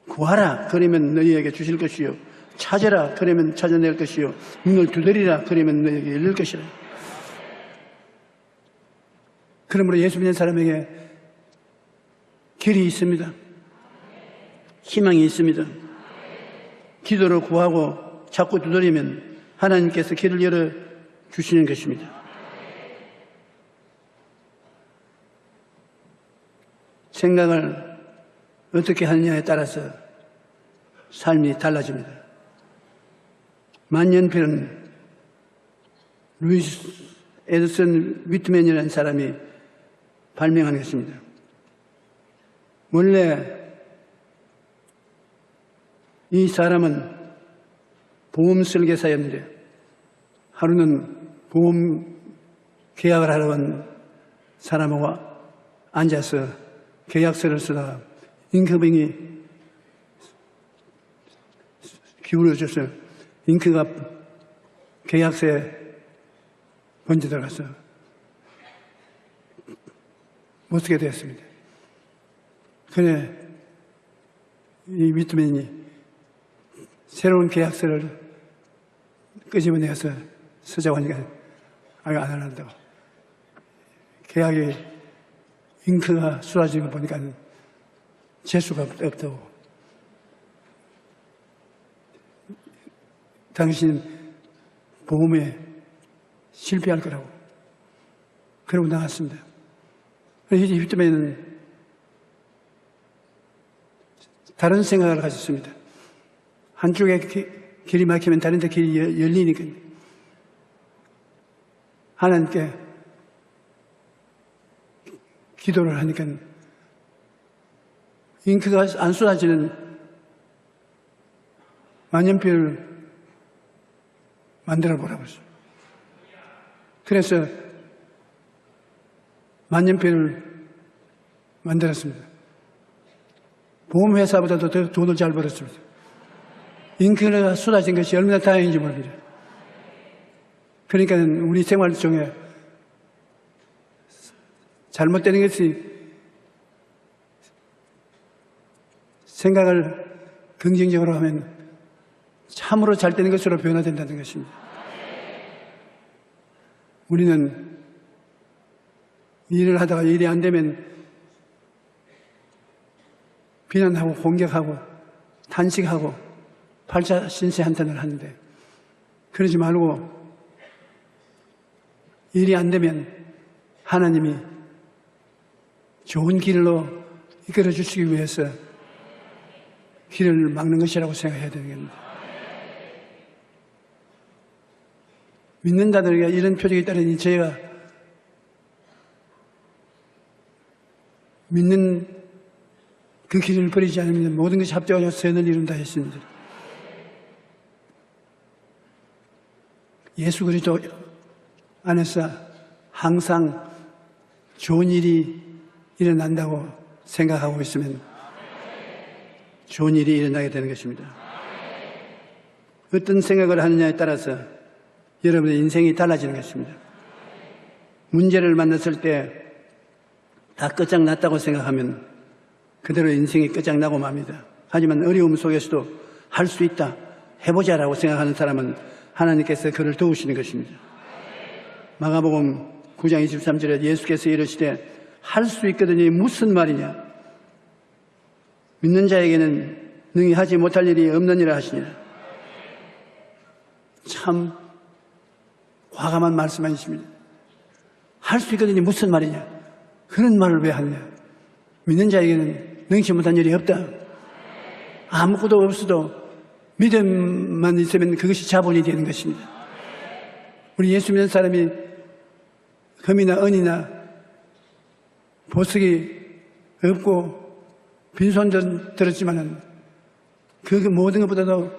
구하라 그러면 너희에게 주실 것이요 찾으라 그러면 찾아낼 것이요 문을 두드리라 그러면 너희에게 열릴 것이라. 그러므로 예수 믿는 사람에게 길이 있습니다. 희망이 있습니다. 기도로 구하고 자꾸 두드리면 하나님께서 길을 열어 주시는 것입니다. 생각을 어떻게 하느냐에 따라서 삶이 달라집니다. 만년필은 루이스 에드슨 위트맨이라는 사람이 발명한 것입니다. 원래 이 사람은 보험 설계사였는데 하루는 보험 계약을 하러 온 사람하고 앉아서 계약서를 쓰다가 잉크병이 기울어져서 잉크가 계약서에 번져 들어가서 못 쓰게 되었습니다. 그래 이 위트맨이 새로운 계약서를 끄집어내서 쓰자고 하니까 안 한다고. 계약이 잉크가 쏟아지는 거 보니까 재수가 없다고. 당신 보험에 실패할 거라고. 그러고 나갔습니다. 이제 위트맨은 다른 생각을 가졌습니다. 한쪽에 길이 막히면 다른 데 길이 열리니까 하나님께 기도를 하니까 잉크가 안 쏟아지는 만년필을 만들어 보라고 했어요. 그래서 만년필을 만들었습니다. 보험회사보다도 더 돈을 잘 벌었습니다. 잉크가 쏟아진 것이 얼마나 다행인지 모릅니다. 그러니까 우리 생활 중에 잘못되는 것이 생각을 긍정적으로 하면 참으로 잘 되는 것으로 변화된다는 것입니다. 우리는 일을 하다가 일이 안 되면 비난하고 공격하고 탄식하고 팔자 신세 한탄을 하는데 그러지 말고 일이 안 되면 하나님이 좋은 길로 이끌어 주시기 위해서 길을 막는 것이라고 생각해야 되는 겁니다. 믿는 자들에게 이런 표적이 따르니 저희가 믿는 그 길을 버리지 않으면 모든 것이 합작하여 선을 이룬다 했습니다. 예수 그리스도 안에서 항상 좋은 일이 일어난다고 생각하고 있으면 좋은 일이 일어나게 되는 것입니다. 어떤 생각을 하느냐에 따라서 여러분의 인생이 달라지는 것입니다. 문제를 만났을 때 다 끝장났다고 생각하면 그대로 인생이 끝장나고 맙니다. 하지만 어려움 속에서도 할 수 있다, 해보자라고 생각하는 사람은 하나님께서 그를 도우시는 것입니다. 마가복음 9장 23절에 예수께서 이르시되 할 수 있거든요. 무슨 말이냐? 믿는 자에게는 능히 하지 못할 일이 없느니라 하시니라. 참 과감한 말씀하십니다. 할 수 있거든요. 무슨 말이냐? 그런 말을 왜 하느냐? 믿는 자에게는 능치 못한 일이 없다. 아무것도 없어도 믿음만 있으면 그것이 자본이 되는 것입니다. 우리 예수 믿는 사람이 금이나 은이나 보석이 없고 빈손 들었지만은 그 모든 것보다도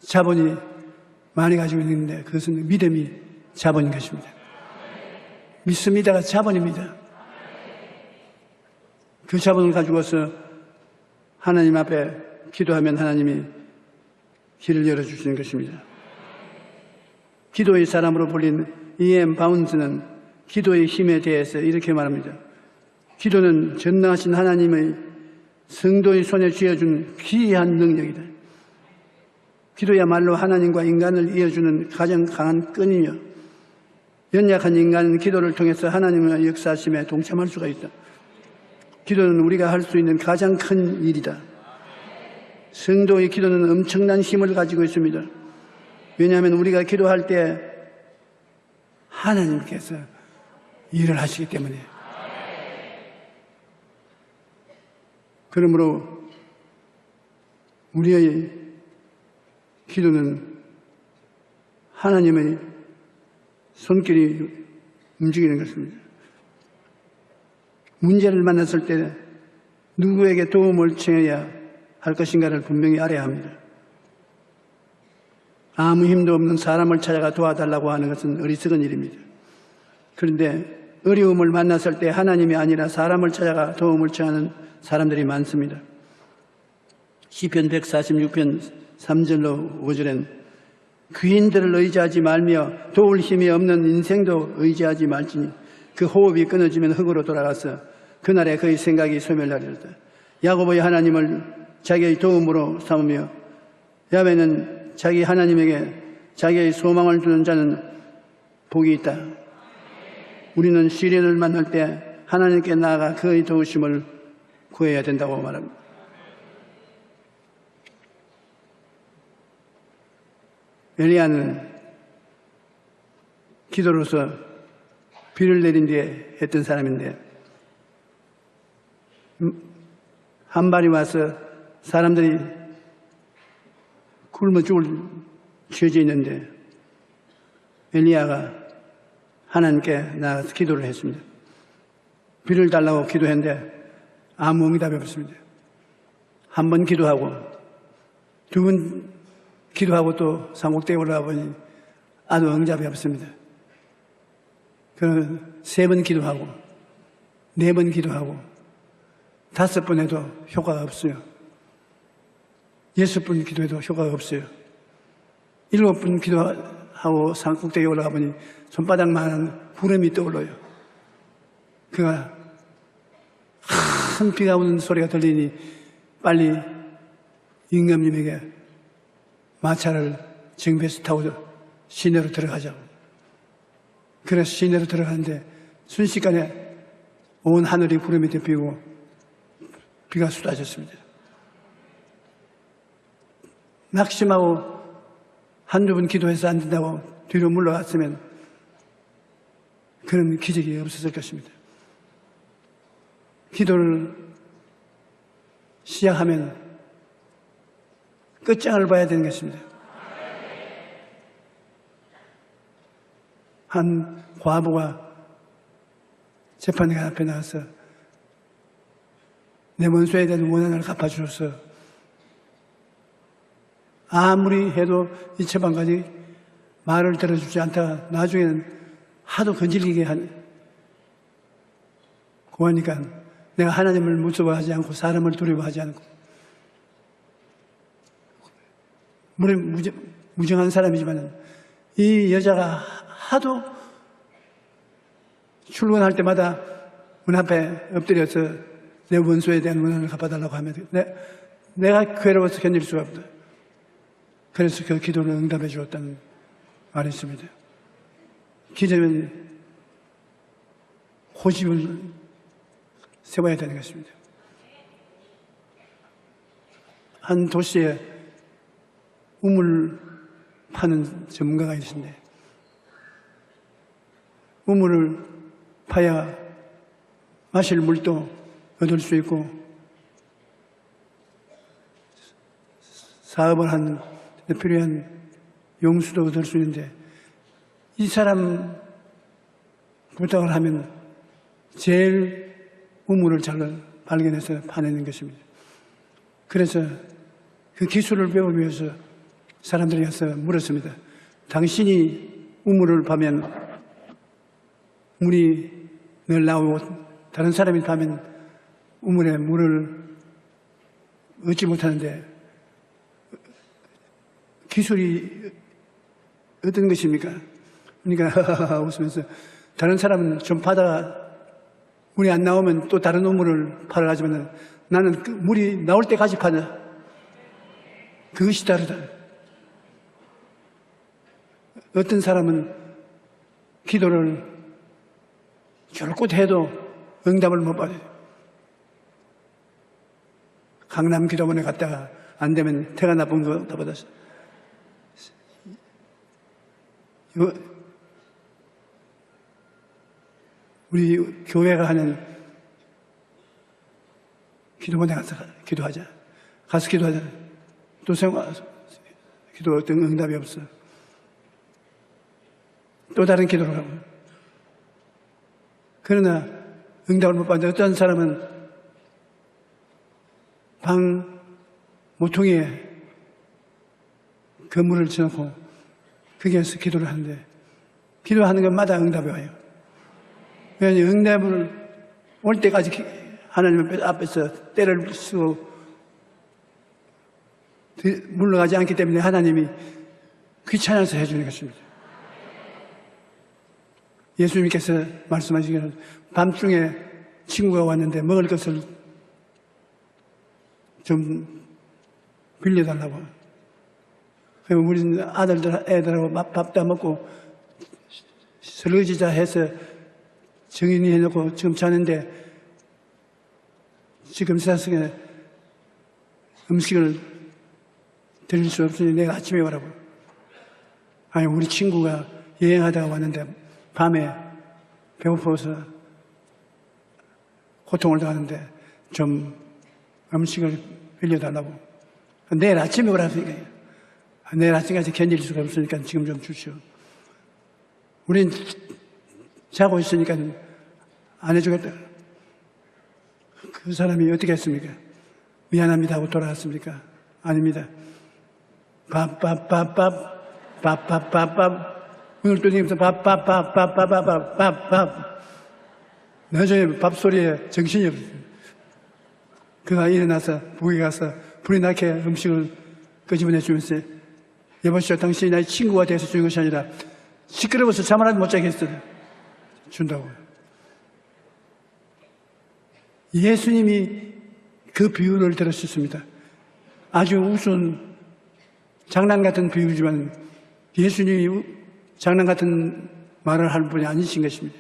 자본이 많이 가지고 있는데 그것은 믿음이 자본인 것입니다. 믿습니다가 자본입니다. 그 자본을 가지고서 하나님 앞에 기도하면 하나님이 길을 열어주시는 것입니다. 기도의 사람으로 불린 E.M. 바운스는 기도의 힘에 대해서 이렇게 말합니다. 기도는 전능하신 하나님의 성도의 손에 쥐어준 귀한 능력이다. 기도야말로 하나님과 인간을 이어주는 가장 강한 끈이며 연약한 인간은 기도를 통해서 하나님의 역사하심에 동참할 수가 있다. 기도는 우리가 할 수 있는 가장 큰 일이다. 성도의 기도는 엄청난 힘을 가지고 있습니다. 왜냐하면 우리가 기도할 때 하나님께서 일을 하시기 때문에. 그러므로 우리의 기도는 하나님의 손길이 움직이는 것입니다. 문제를 만났을 때 누구에게 도움을 청해야 할 것인가를 분명히 알아야 합니다. 아무 힘도 없는 사람을 찾아가 도와달라고 하는 것은 어리석은 일입니다. 그런데 어려움을 만났을 때 하나님이 아니라 사람을 찾아가 도움을 청하는 사람들이 많습니다. 시편 146편 3절로 5절엔 귀인들을 의지하지 말며 도울 힘이 없는 인생도 의지하지 말지니 그 호흡이 끊어지면 흙으로 돌아가서 그날에 그의 생각이 소멸하리로다. 야곱의 하나님을 자기의 도움으로 삼으며 야훼는 자기 하나님에게 자기의 소망을 두는 자는 복이 있다. 우리는 시련을 만날 때 하나님께 나아가 그의 도우심을 구해야 된다고 말합니다. 엘리야는 기도로서 비를 내린 뒤에 했던 사람인데 한 발이 와서 사람들이 굶어 죽을 처지에 있는데 엘리야가 하나님께 나가서 기도를 했습니다. 비를 달라고 기도했는데 아무 응답이 없습니다. 한 번 기도하고 두 번 기도하고 또 산꼭대기에 올라가 보니 아무 응답이 없습니다. 그러면 3번 기도하고 4번 기도하고 5번 해도 효과가 없어요. 6번 기도해도 효과가 없어요. 7번 기도하고 산꼭대기에 올라가 보니 손바닥만한 구름이 떠올라요. 그가 큰 비가 오는 소리가 들리니 빨리 임금님에게 마차를 정배에서 타고 시내로 들어가자고. 그래서 시내로 들어가는데 순식간에 온 하늘이 구름이 덮이고 비가 쏟아졌습니다. 낙심하고 한두 번 기도해서 안 된다고 뒤로 물러갔으면 그런 기적이 없었을 것입니다. 기도를 시작하면 끝장을 봐야 되는 것입니다. 한 과부가 재판관 앞에 나와서 내 원수에 대한 원한을 갚아주셔서 아무리 해도 이 재판관이 말을 들어주지 않다가 나중에는 하도 건질리게 고하니까 내가 하나님을 무서워하지 않고 사람을 두려워하지 않고 무정한 사람이지만 이 여자가 하도 출근할 때마다 문 앞에 엎드려서 내 원수에 대한 원한을 갚아달라고 하면 내가 괴로워서 견딜 수가 없다. 그래서 그 기도를 응답해 주었다는 말이 있습니다. 기도는 호집을 세워야 되는 것입니다. 한 도시에 우물 파는 전문가가 있으신데 우물을 파야 마실 물도 얻을 수 있고 사업을 하는 데 필요한 용수도 얻을 수 있는데 이 사람 부탁을 하면 제일 우물을 잘 발견해서 파내는 것입니다. 그래서 그 기술을 배우기 위해서 사람들이 가서 물었습니다. 당신이 우물을 파면 물이 늘 나오고 다른 사람이 파면 우물에 물을 얻지 못하는데 기술이 어떤 것입니까? 그러니까 웃으면서 다른 사람은 좀 파다가 물이 안 나오면 또 다른 우물을 파러 가지만 나는 그 물이 나올 때까지 파냐. 그것이 다르다. 어떤 사람은 기도를 줄곧 해도 응답을 못 받아요. 강남 기도원에 갔다가 안 되면 태가 나쁜 거 다 받았어. 우리 교회가 하는 기도원에 가서 기도하자. 가서 기도하자. 또 생각, 기도 어떤 응답이 없어. 또 다른 기도를 하고. 그러나 응답을 못 받는데 어떤 사람은 방 모퉁이에 그물을 쳐놓고 거기에서 기도를 하는데 기도하는 것마다 응답이 와요. 왜냐하면 응답을 올 때까지 하나님 앞에서 때를 쓰고 물러가지 않기 때문에 하나님이 귀찮아서 해주는 것입니다. 예수님께서 말씀하시기를 밤중에 친구가 왔는데 먹을 것을 좀 빌려달라고. 그럼 우리 애들하고 밥 다 먹고 설거지자 해서 정인이 해놓고 지금 자는데 지금 세상에 음식을 드릴 수 없으니 내가 아침에 오라고. 아니 우리 친구가 여행하다가 왔는데 밤에 배고파서 고통을 당하는데 좀 음식을 빌려달라고. 내일 아침에 오라니까. 내일 아침까지 견딜 수가 없으니까 지금 좀 주시오. 우린 자고 있으니까 안 해주겠다. 그 사람이 어떻게 했습니까? 미안합니다 하고 돌아갔습니까? 아닙니다. 밥밥밥밥 오늘 또 지금 밥밥밥밥밥밥밥 나중에 밥소리에 정신이 없어요. 그가 일어나서 부엌에 가서 불이 나게 음식을 끄집어내 주면서 여보시오 당신이 나의 친구가 돼서 주는 것이 아니라 시끄러워서 잠 하나도 못 자게 했어 준다고. 예수님이 그 비유를 들으셨습니다. 아주 우스운 장난 같은 비유지만 예수님이 장난 같은 말을 할 분이 아니신 것입니다.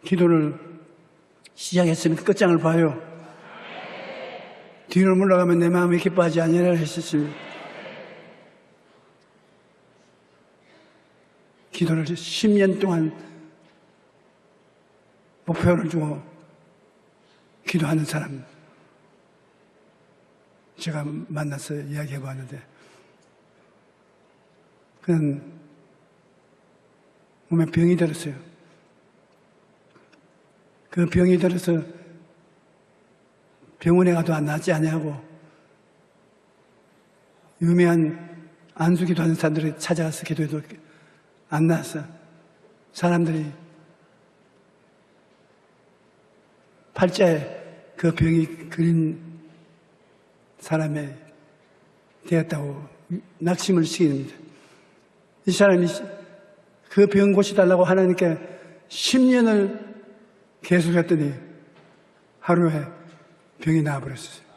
기도를 시작했으면 끝장을 봐요. 뒤로 물러가면 내 마음이 기뻐하지 아니하리라 하셨습니다. 기도를 10년 동안 목표를 주고 기도하는 사람 제가 만나서 이야기해 보았는데 그는 몸에 병이 들었어요. 그 병이 들어서 병원에 가도 안 낫지 않냐고 유명한 안수기도 하는 사람들이 찾아가서 기도해도 안 나았어. 사람들이 팔자에 그 병이 그린 사람에 되었다고 낙심을 시킵니다. 이 사람이 그 병 고쳐달라고 하나님께 10년을 계속했더니 하루에 병이 나아버렸어요.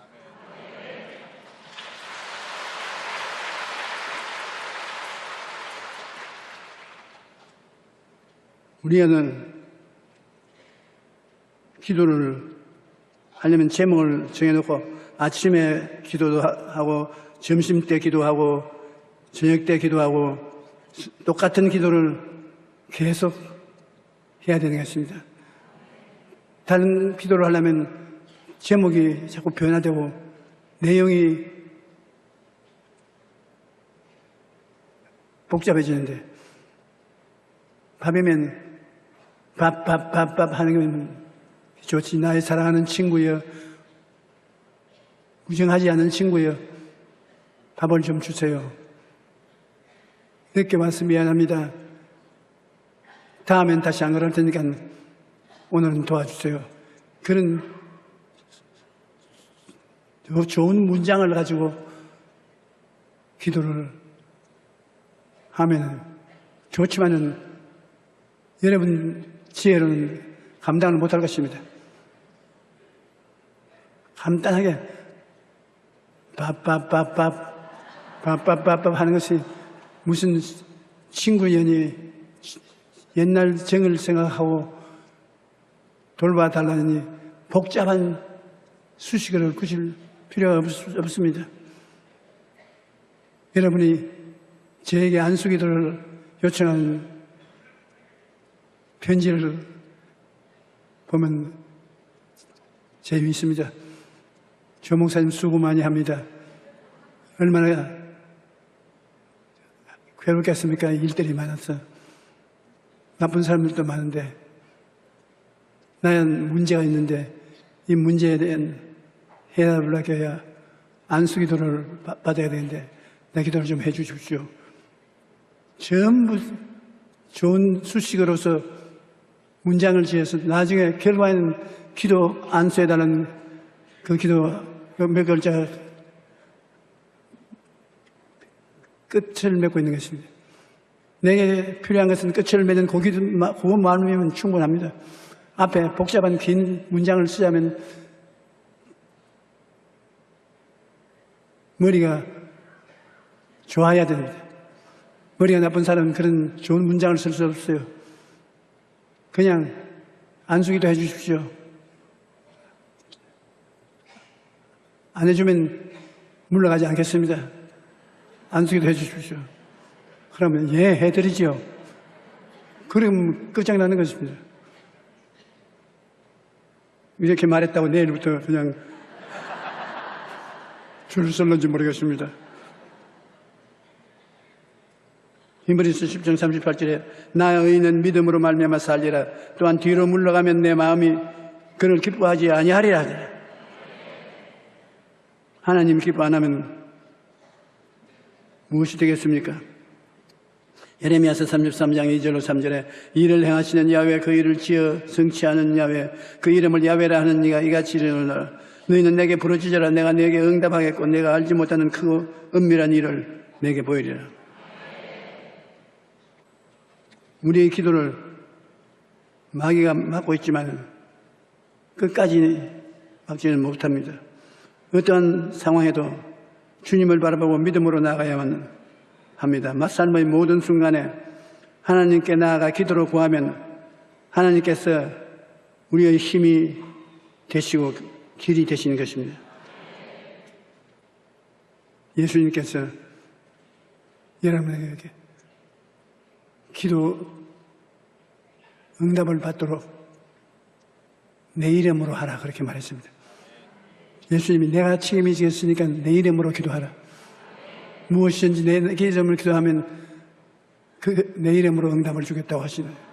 우리는 기도를 하려면 제목을 정해놓고 아침에 기도도 하고 점심 때 기도하고 저녁 때 기도하고 똑같은 기도를 계속 해야 되는 것입니다. 다른 기도를 하려면 제목이 자꾸 변화되고 내용이 복잡해지는데 밥이면 밥 하는 게 좋지. 나의 사랑하는 친구여, 무정하지 않은 친구여, 밥을 좀 주세요. 늦게 와서 미안합니다. 다음엔 다시 안 그럴 테니까 오늘은 도와주세요. 그런 좋은 문장을 가지고 기도를 하면 좋지만은 여러분 지혜로는 감당을 못할 것입니다. 간단하게 밥 하는 것이 무슨 친구연이 옛날 정을 생각하고 돌봐달라니 복잡한 수식어를 굳일 필요가 없습니다. 여러분이 저에게 안수기도를 요청하는 편지를 보면 재미있습니다. 조 목사님 수고 많이 합니다. 얼마나 괴롭겠습니까? 일들이 많아서. 나쁜 사람들도 많은데 나는 문제가 있는데 이 문제에 대한 해답을 하게 해야 안수기도를 받아야 되는데 내 기도를 좀 해 주십시오. 전부 좋은 수식어로서 문장을 지어서 나중에 결과에는 기도 안수해달라는 그 기도 몇 글자 끝을 맺고 있는 것입니다. 내게 필요한 것은 끝을 맺는 그것만이면 충분합니다. 앞에 복잡한 긴 문장을 쓰자면 머리가 좋아야 됩니다. 머리가 나쁜 사람은 그런 좋은 문장을 쓸 수 없어요. 그냥 안수기도 해 주십시오. 안 해주면 물러가지 않겠습니다. 안수기도 해 주십시오. 그러면 예, 해드리지요. 그럼 끝장나는 것입니다. 이렇게 말했다고 내일부터 그냥 줄을 설는지 모르겠습니다. 히브리서 10장 38절에 나의 의인은 믿음으로 말미암아 살리라. 또한 뒤로 물러가면 내 마음이 그를 기뻐하지 아니하리라. 하나님 기뻐 안 하면 무엇이 되겠습니까? 예레미야서 33장 2절로 3절에 이를 행하시는 야훼 그 일을 지어 성취하는 야훼 그 이름을 야훼라 하는 네가 이같이 이르노라. 너희는 내게 부르짖으라. 내가 네게 응답하겠고 내가 알지 못하는 크고 은밀한 일을 내게 보이리라. 우리의 기도를 마귀가 막고 있지만 끝까지 막지는 못합니다. 어떠한 상황에도 주님을 바라보고 믿음으로 나아가야만 합니다. 맞삶의 모든 순간에 하나님께 나아가 기도로 구하면 하나님께서 우리의 힘이 되시고 길이 되시는 것입니다. 예수님께서 여러분에게 기도 응답을 받도록 내 이름으로 하라 그렇게 말했습니다. 예수님이 내가 책임지겠으니까 내 이름으로 기도하라. 무엇이든지 내 이름으로 기도하면 내 이름으로 응답을 주겠다고 하시나요?